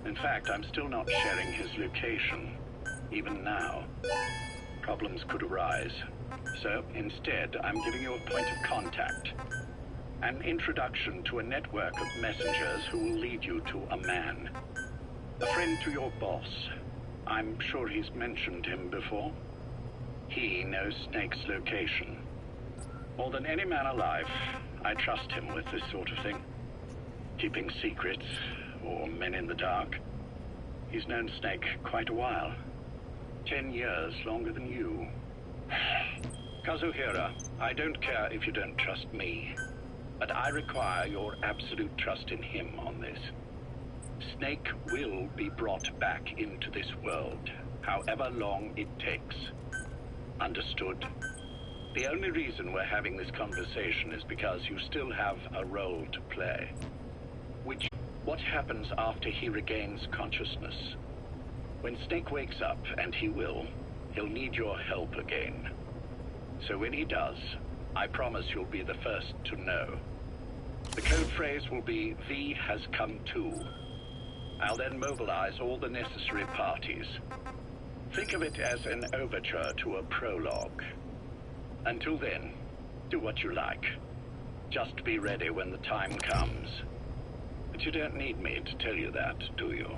In fact, I'm still not sharing his location, even now. Problems could arise. So, instead, I'm giving you a point of contact. An introduction to a network of messengers who will lead you to a man. A friend to your boss. I'm sure he's mentioned him before. He knows Snake's location. More than any man alive, I trust him with this sort of thing. Keeping secrets, or men in the dark. He's known Snake quite a while. 10 years longer than you. Kazuhira, I don't care if you don't trust me, but I require your absolute trust in him on this. Snake will be brought back into this world, however long it takes. Understood? The only reason we're having this conversation is because you still have a role to play. What happens after he regains consciousness? When Snake wakes up, and he will, he'll need your help again. So when he does, I promise you'll be the first to know. The code phrase will be, V has come to. I'll then mobilize all the necessary parties. Think of it as an overture to a prologue. Until then, do what you like. Just be ready when the time comes. But you don't need me to tell you that, do you?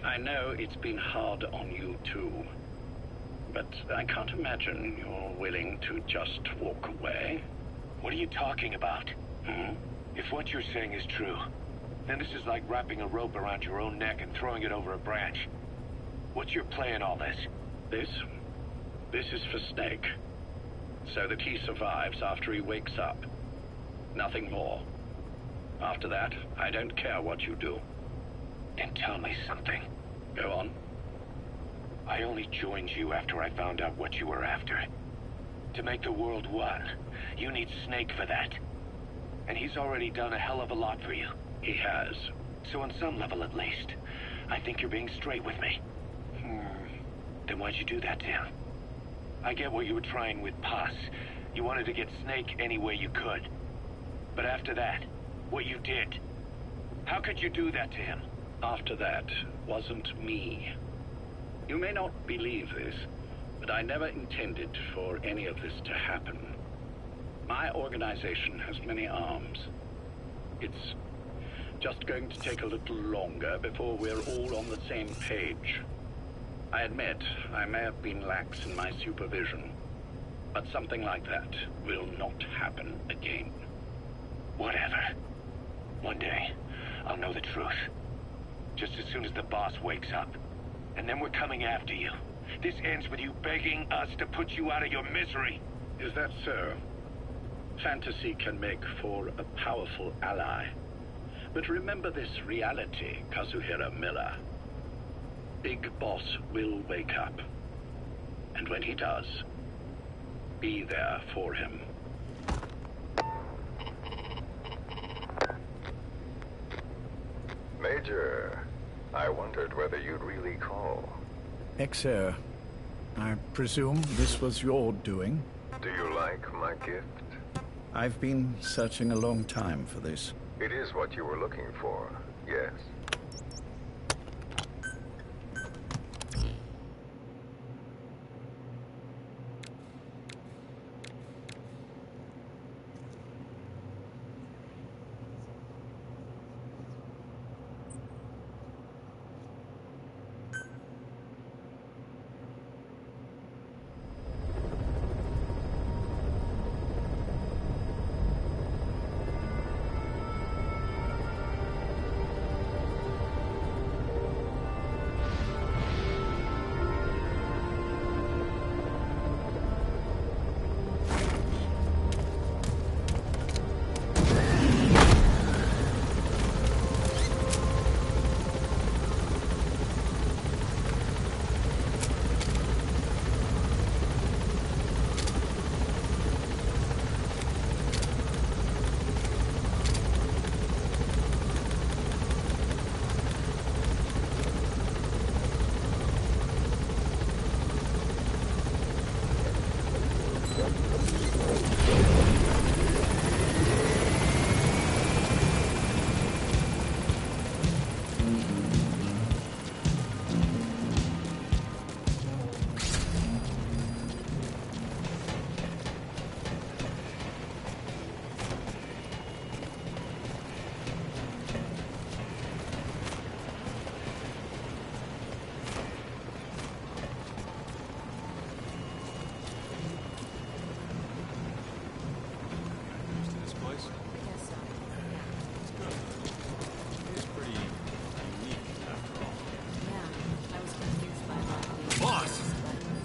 I know it's been hard on you too. But I can't imagine you're willing to just walk away. What are you talking about? If what you're saying is true, then this is like wrapping a rope around your own neck and throwing it over a branch. What's your play in all this? This is for Snake. So that he survives after he wakes up. Nothing more. After that, I don't care what you do. and tell me something. Go on. I only joined you after I found out what you were after. To make the world one, you need Snake for that. And he's already done a hell of a lot for you. He has. So on some level at least, I think you're being straight with me. Then why'd you do that to him? I get what you were trying with Paz. You wanted to get Snake any way you could. But after that, what you did, how could you do that to him? After that wasn't me. You may not believe this, but I never intended for any of this to happen. My organization has many arms. It's just going to take a little longer before we're all on the same page. I admit I may have been lax in my supervision, but something like that will not happen again. Whatever. One day, I'll know the truth. Just as soon as the boss wakes up. And then we're coming after you. This ends with you begging us to put you out of your misery. Is that so? Fantasy can make for a powerful ally. But remember this reality, Kazuhira Miller. Big Boss will wake up. And when he does, be there for him. Major, I wondered whether you'd really call. Exer, I presume this was your doing? Do you like my gift? I've been searching a long time for this. It is what you were looking for, yes.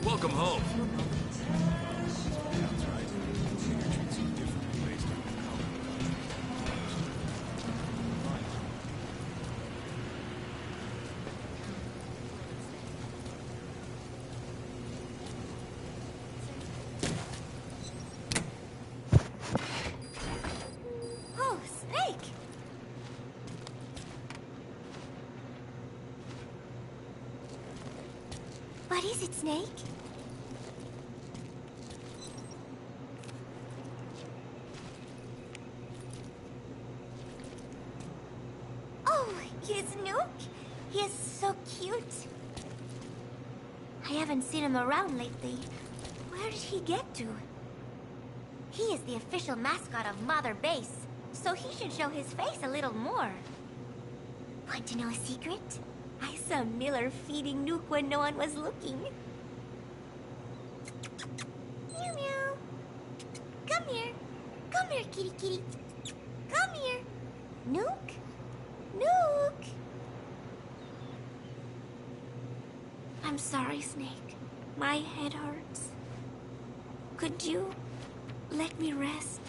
Welcome home. Oh, Snake! What is it, Snake? Oh, here's Nuke. He is so cute. I haven't seen him around lately. Where did he get to? He is the official mascot of Mother Base, so he should show his face a little more. Want to know a secret? I saw Miller feeding Nuke when no one was looking. Meow meow. Come here. Come here, kitty kitty. Come here. Nuke? Nuke! I'm sorry, Snake. My head hurts. Could you let me rest?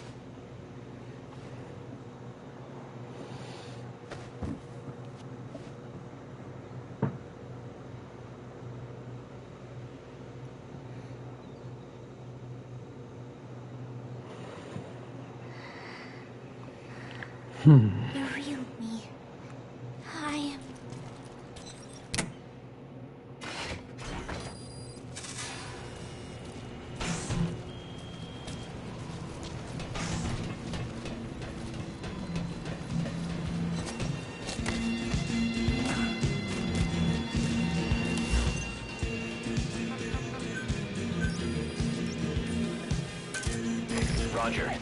The real me. I am... Roger.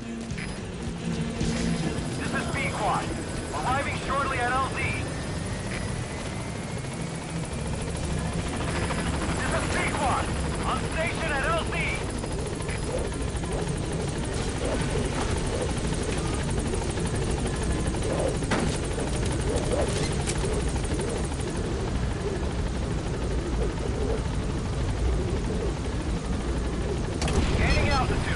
This is B-Quad. Arriving shortly at LZ. This is B-Quad. On station at LZ. Gaining altitude.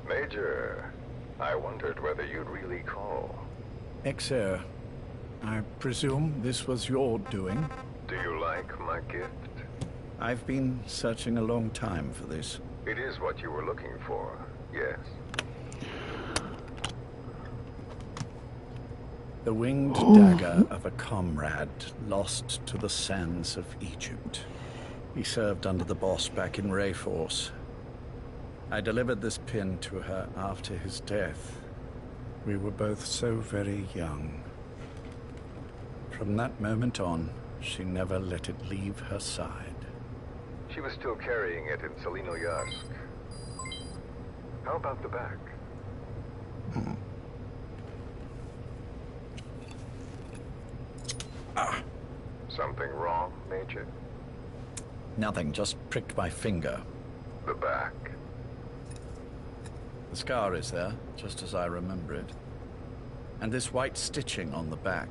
Major, I wondered whether you'd really call. Exer, I presume this was your doing? Do you like my gift? I've been searching a long time for this. It is what you were looking for, yes. The winged dagger of a comrade lost to the sands of Egypt. He served under the boss back in Rayforce. I delivered this pin to her after his death. We were both so very young. From that moment on, she never let it leave her side. She was still carrying it in Selino Yarsk. How about the back? Something wrong, Major? Nothing, just pricked my finger. The back. The scar is there, just as I remember it. And this white stitching on the back.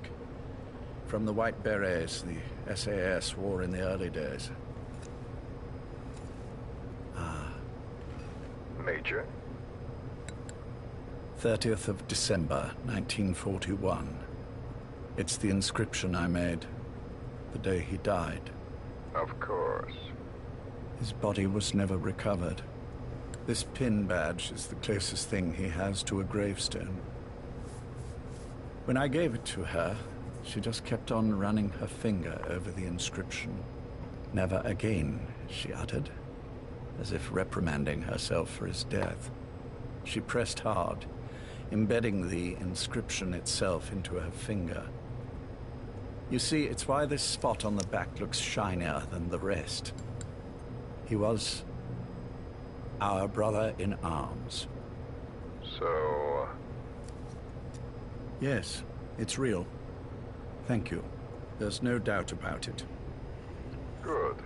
From the white berets the SAS wore in the early days. Major? 30th of December, 1941. It's the inscription I made the day he died. Of course. His body was never recovered. This pin badge is the closest thing he has to a gravestone. When I gave it to her, she just kept on running her finger over the inscription. Never again, she uttered, as if reprimanding herself for his death. She pressed hard, embedding the inscription itself into her finger. You see, it's why this spot on the back looks shinier than the rest. He was our brother in arms. So... Yes, it's real. Thank you. There's no doubt about it. Good.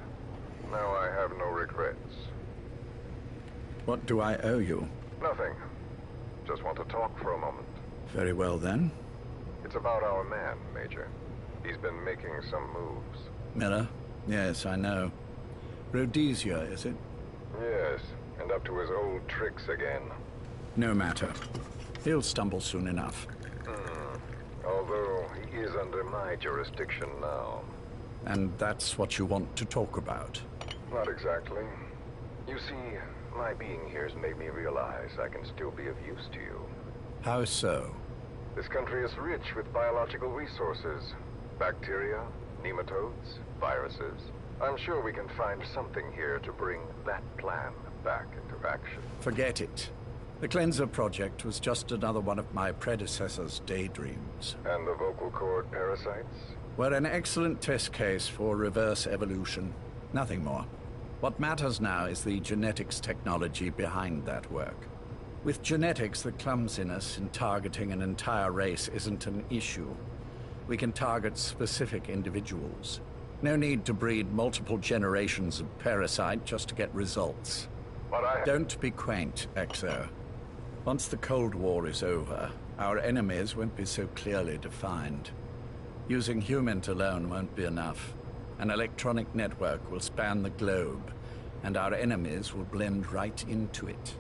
Now I have no regrets. What do I owe you? Nothing. Just want to talk for a moment. Very well, then. It's about our man, Major. He's been making some moves. Miller? Yes, I know. Rhodesia, is it? Yes, and up to his old tricks again. No matter. He'll stumble soon enough. Although he is under my jurisdiction now. And that's what you want to talk about? Not exactly. You see, my being here has made me realize I can still be of use to you. How so? This country is rich with biological resources. Bacteria, nematodes, viruses. I'm sure we can find something here to bring that plan back into action. Forget it. The Cleanser Project was just another one of my predecessor's daydreams. And the vocal cord parasites? Were an excellent test case for reverse evolution. Nothing more. What matters now is the genetics technology behind that work. With genetics, the clumsiness in targeting an entire race isn't an issue. We can target specific individuals. No need to breed multiple generations of parasite just to get results. Don't be quaint, Exo. Once the Cold War is over, our enemies won't be so clearly defined. Using humans alone won't be enough. An electronic network will span the globe, and our enemies will blend right into it.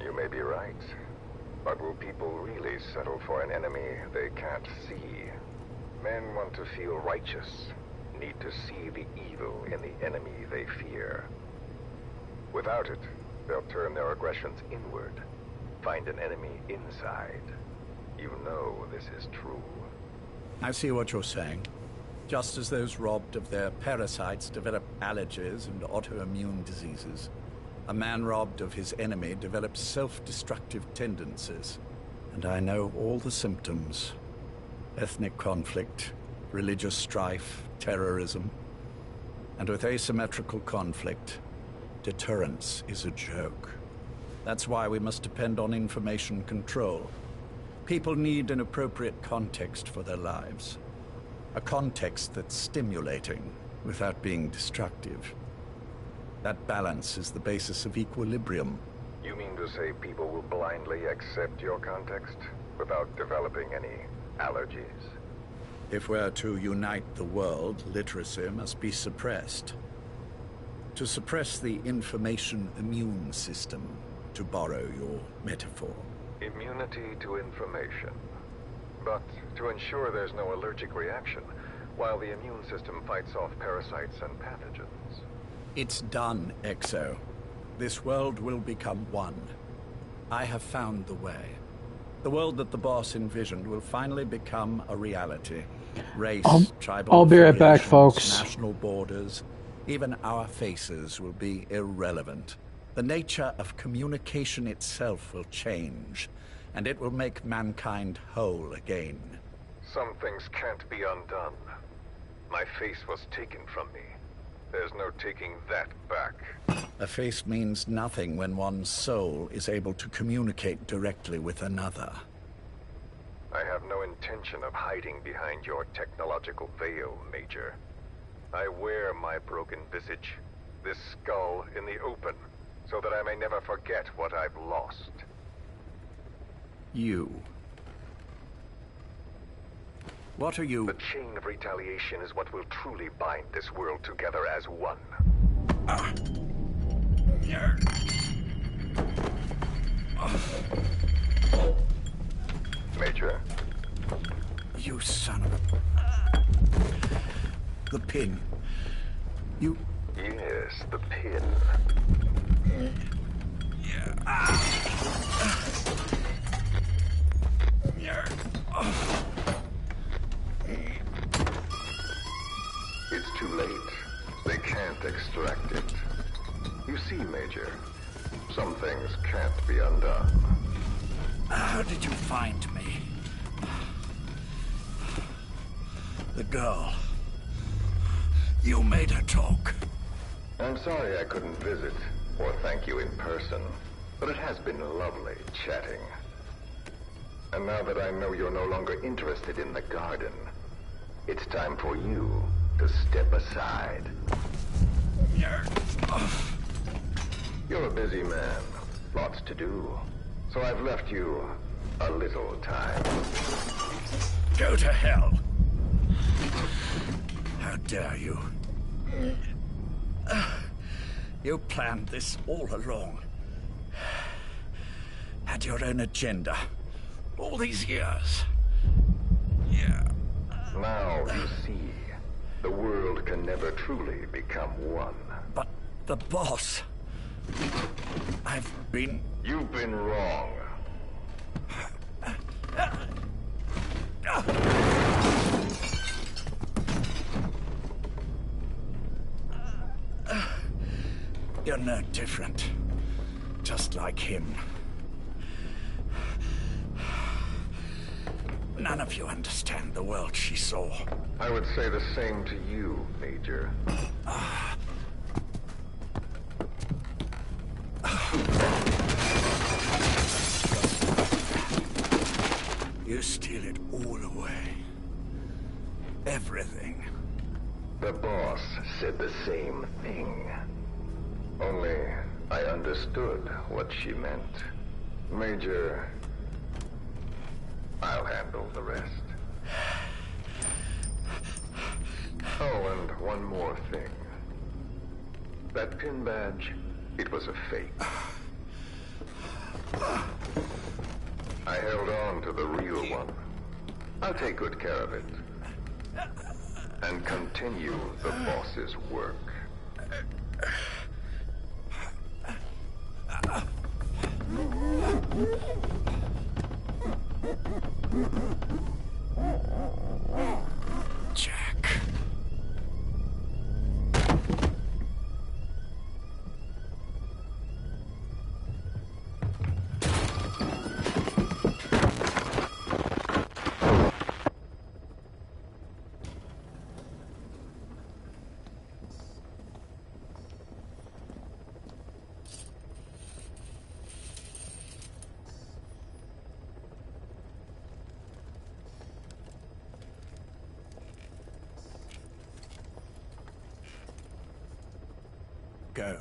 You may be right. But will people really settle for an enemy they can't see? Men want to feel righteous, need to see the evil in the enemy they fear. Without it, they'll turn their aggressions inward, find an enemy inside. You know this is true. I see what you're saying. Just as those robbed of their parasites develop allergies and autoimmune diseases, a man robbed of his enemy develops self-destructive tendencies. And I know all the symptoms. Ethnic conflict, religious strife, terrorism. And with asymmetrical conflict, deterrence is a joke. That's why we must depend on information control. People need an appropriate context for their lives. A context that's stimulating without being destructive. That balance is the basis of equilibrium. You mean to say people will blindly accept your context without developing any allergies? If we're to unite the world, literacy must be suppressed. To suppress the information immune system, to borrow your metaphor. Immunity to information. But to ensure there's no allergic reaction, while the immune system fights off parasites and pathogens. It's done, Exo. This world will become one. I have found the way. The world that the boss envisioned will finally become a reality. Race, tribal I'll be right back, affiliations, folks. national borders, even our faces will be irrelevant. The nature of communication itself will change, and it will make mankind whole again. Some things can't be undone. My face was taken from me. There's no taking that back. A face means nothing when one's soul is able to communicate directly with another. I have no intention of hiding behind your technological veil, Major. I wear my broken visage, this skull, in the open, so that I may never forget what I've lost. You. What are you? The chain of retaliation is what will truly bind this world together as one. Major. You son of a... The pin. You... Yes, the pin. It's too late. They can't extract it. You see, Major, some things can't be undone. How did you find me? The girl. You made her talk. I'm sorry I couldn't visit or thank you in person, but it has been lovely chatting. And now that I know you're no longer interested in the garden, it's time for you to step aside. You're a busy man, lots to do, so I've left you a little time. Go to hell. How dare you? You planned this all along. Had your own agenda. All these years. Now you see, the world can never truly become one. But the boss... You've been wrong. You're no different. Just like him. None of you understand the world she saw. I would say the same to you, Major. You steal it all away. Everything. The boss said the same thing. Only I understood what she meant. Major, I'll handle the rest. Oh, and one more thing. That pin badge, it was a fake. I held on to the real one. I'll take good care of it. And continue the boss's work. Jack. Go.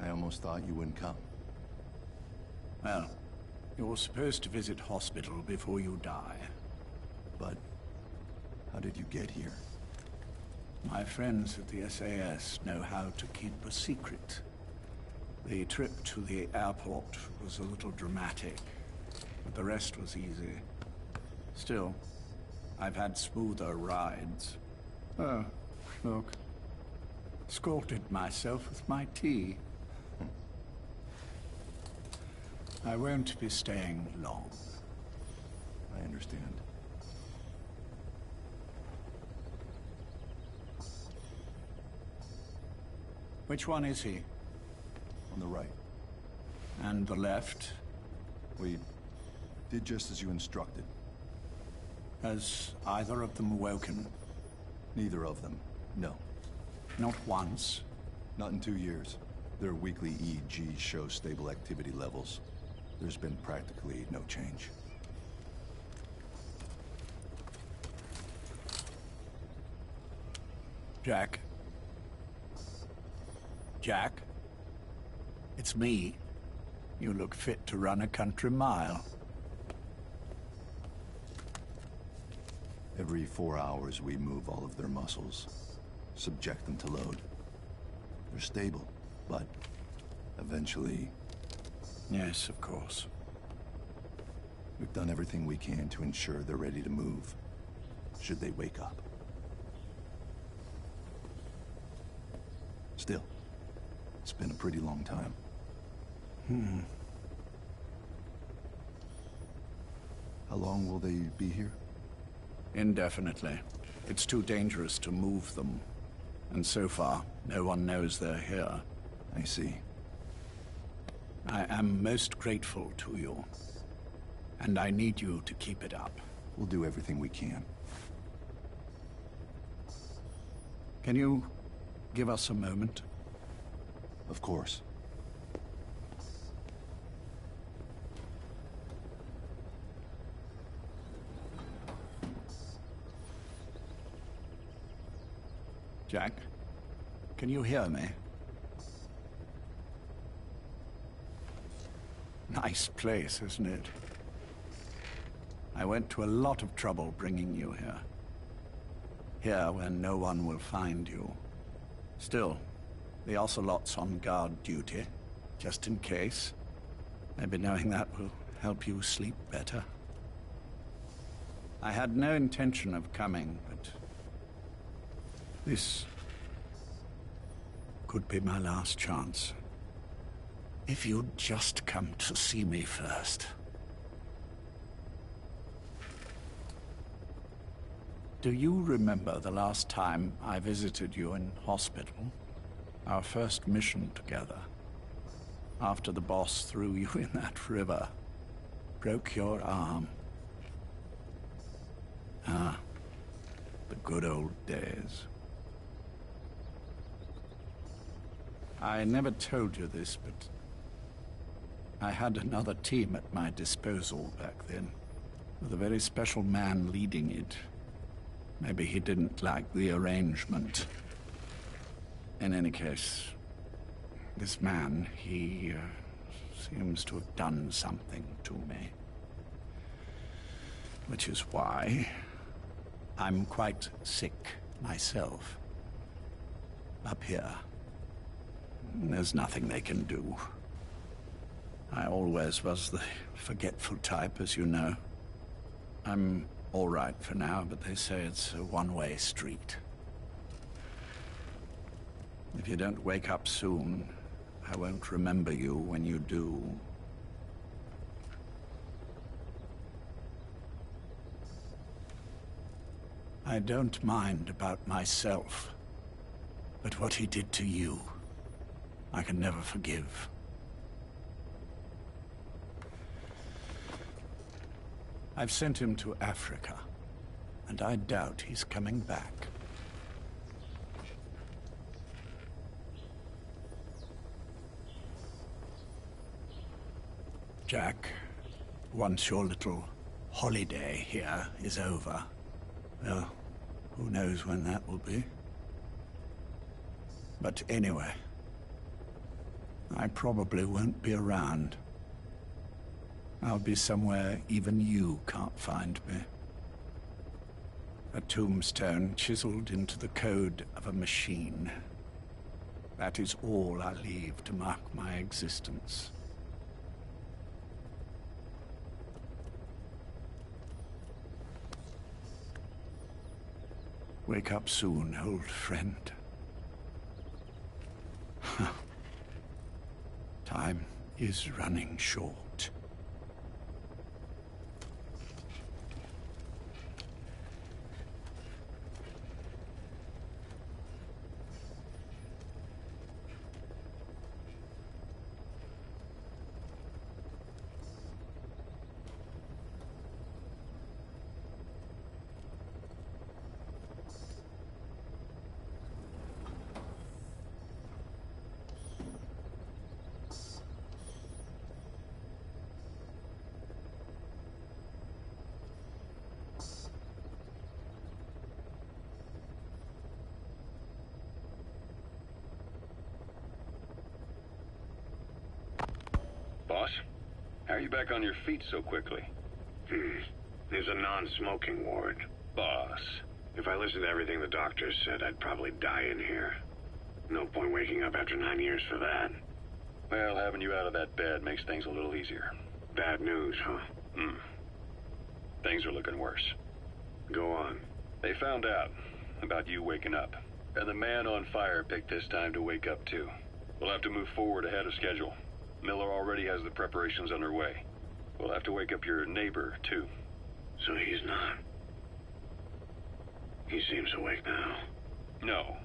I almost thought you wouldn't come. Well, you're supposed to visit hospital before you die. But how did you get here? My friends at the SAS know how to keep a secret. The trip to the airport was a little dramatic, but the rest was easy. Still, I've had smoother rides. Oh, look. Scalded myself with my tea. I won't be staying long. I understand. Which one is he? On the right. And the left? We did just as you instructed. Has either of them woken? Neither of them, no. Not once? Not in 2 years. Their weekly EEGs show stable activity levels. There's been practically no change. Jack? Jack? It's me. You look fit to run a country mile. Every 4 hours, we move all of their muscles, subject them to load. They're stable, but eventually... Yes, of course. We've done everything we can to ensure they're ready to move, should they wake up. Still, it's been a pretty long time. How long will they be here? Indefinitely. It's too dangerous to move them. And so far, no one knows they're here. I see. I am most grateful to you. And I need you to keep it up. We'll do everything we can. Can you give us a moment? Of course. Jack, can you hear me? Nice place, isn't it? I went to a lot of trouble bringing you here. Here where no one will find you. Still, the Ocelot's on guard duty, just in case. Maybe knowing that will help you sleep better. I had no intention of coming, but this could be my last chance. If you'd just come to see me first. Do you remember the last time I visited you in hospital? Our first mission together. After the boss threw you in that river. Broke your arm. Ah, the good old days. I never told you this, but I had another team at my disposal back then, with a very special man leading it. Maybe he didn't like the arrangement. In any case, this man, he seems to have done something to me. Which is why I'm quite sick myself. Up here. There's nothing they can do. I always was the forgetful type, as you know. I'm all right for now, but they say it's a one-way street. If you don't wake up soon, I won't remember you when you do. I don't mind about myself, but what he did to you, I can never forgive. I've sent him to Africa, and I doubt he's coming back. Jack, once your little holiday here is over, well, who knows when that will be? But anyway, I probably won't be around. I'll be somewhere even you can't find me. A tombstone chiseled into the code of a machine. That is all I leave to mark my existence. Wake up soon, old friend. Time is running short. How are you back on your feet so quickly? There's a non-smoking ward. Boss. If I listened to everything the doctors said, I'd probably die in here. No point waking up after 9 years for that. Well, having you out of that bed makes things a little easier. Bad news, huh? Things are looking worse. Go on. They found out about you waking up. And the man on fire picked this time to wake up too. We'll have to move forward ahead of schedule. Miller already has the preparations underway. We'll have to wake up your neighbor too. So he's not. He seems awake now. No.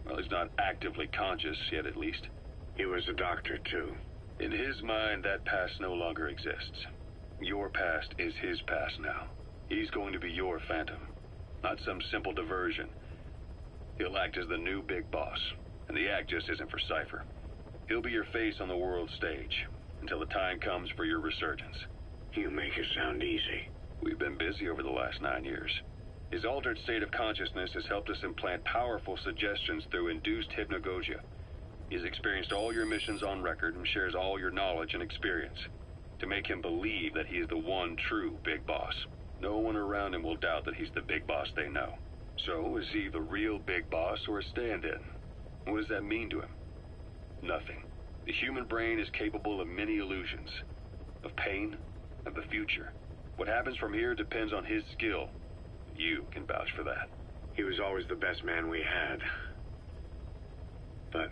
Well, he's not actively conscious yet, at least. He was a doctor too. In his mind, that past no longer exists. Your past is his past now. He's going to be your phantom, not some simple diversion. He'll act as the new big boss, and the act just isn't for Cypher. He'll be your face on the world stage, until the time comes for your resurgence. You make it sound easy. We've been busy over the last 9 years. His altered state of consciousness has helped us implant powerful suggestions through induced hypnagogia. He's experienced all your missions on record and shares all your knowledge and experience, to make him believe that he is the one true big boss. No one around him will doubt that he's the big boss they know. So, is he the real big boss or a stand-in? What does that mean to him? Nothing. The human brain is capable of many illusions. Of pain, of the future. What happens from here depends on his skill. You can vouch for that. He was always the best man we had. But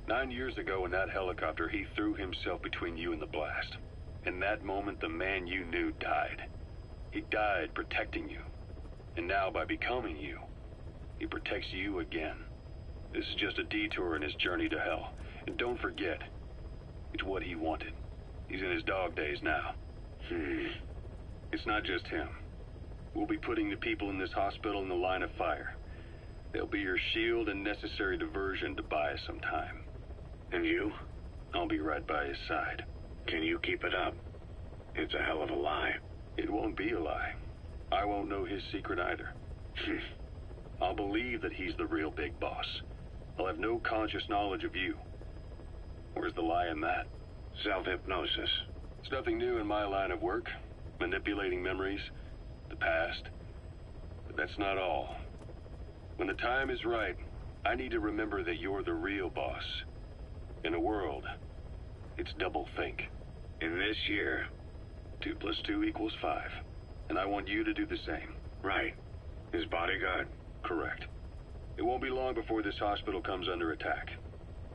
9 years ago in that helicopter, he threw himself between you and the blast. In that moment, the man you knew died. He died protecting you. And now, by becoming you, he protects you again. This is just a detour in his journey to hell. And don't forget, it's what he wanted. He's in his dog days now. It's not just him. We'll be putting the people in this hospital in the line of fire. They'll be your shield and necessary diversion to buy us some time. And you? I'll be right by his side. Can you keep it up? It's a hell of a lie. It won't be a lie. I won't know his secret either. I'll believe that he's the real big boss. I'll have no conscious knowledge of you. Where's the lie in that? Self-hypnosis. It's nothing new in my line of work. Manipulating memories, the past. But that's not all. When the time is right, I need to remember that you're the real boss. In a world, it's double think. In this year, 2 + 2 = 5. And I want you to do the same. Right. His bodyguard? Correct. It won't be long before this hospital comes under attack.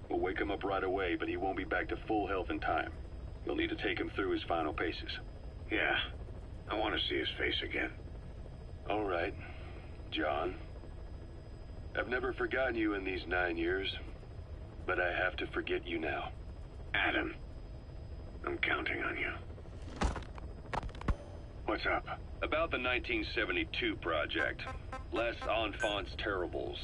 We'll wake him up right away, but he won't be back to full health in time. You'll need to take him through his final paces. Yeah. I want to see his face again. All right, John. I've never forgotten you in these 9 years, but I have to forget you now. Adam, I'm counting on you. What's up? About the 1972 project. Les Enfants Terribles.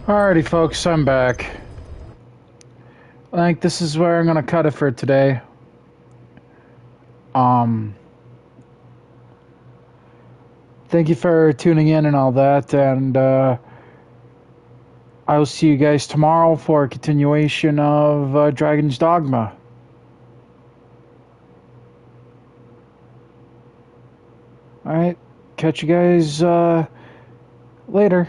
Alrighty, folks, I'm back. I think this is where I'm gonna cut it for today. Thank you for tuning in and all that, and I will see you guys tomorrow for a continuation of Dragon's Dogma. Alright, catch you guys later.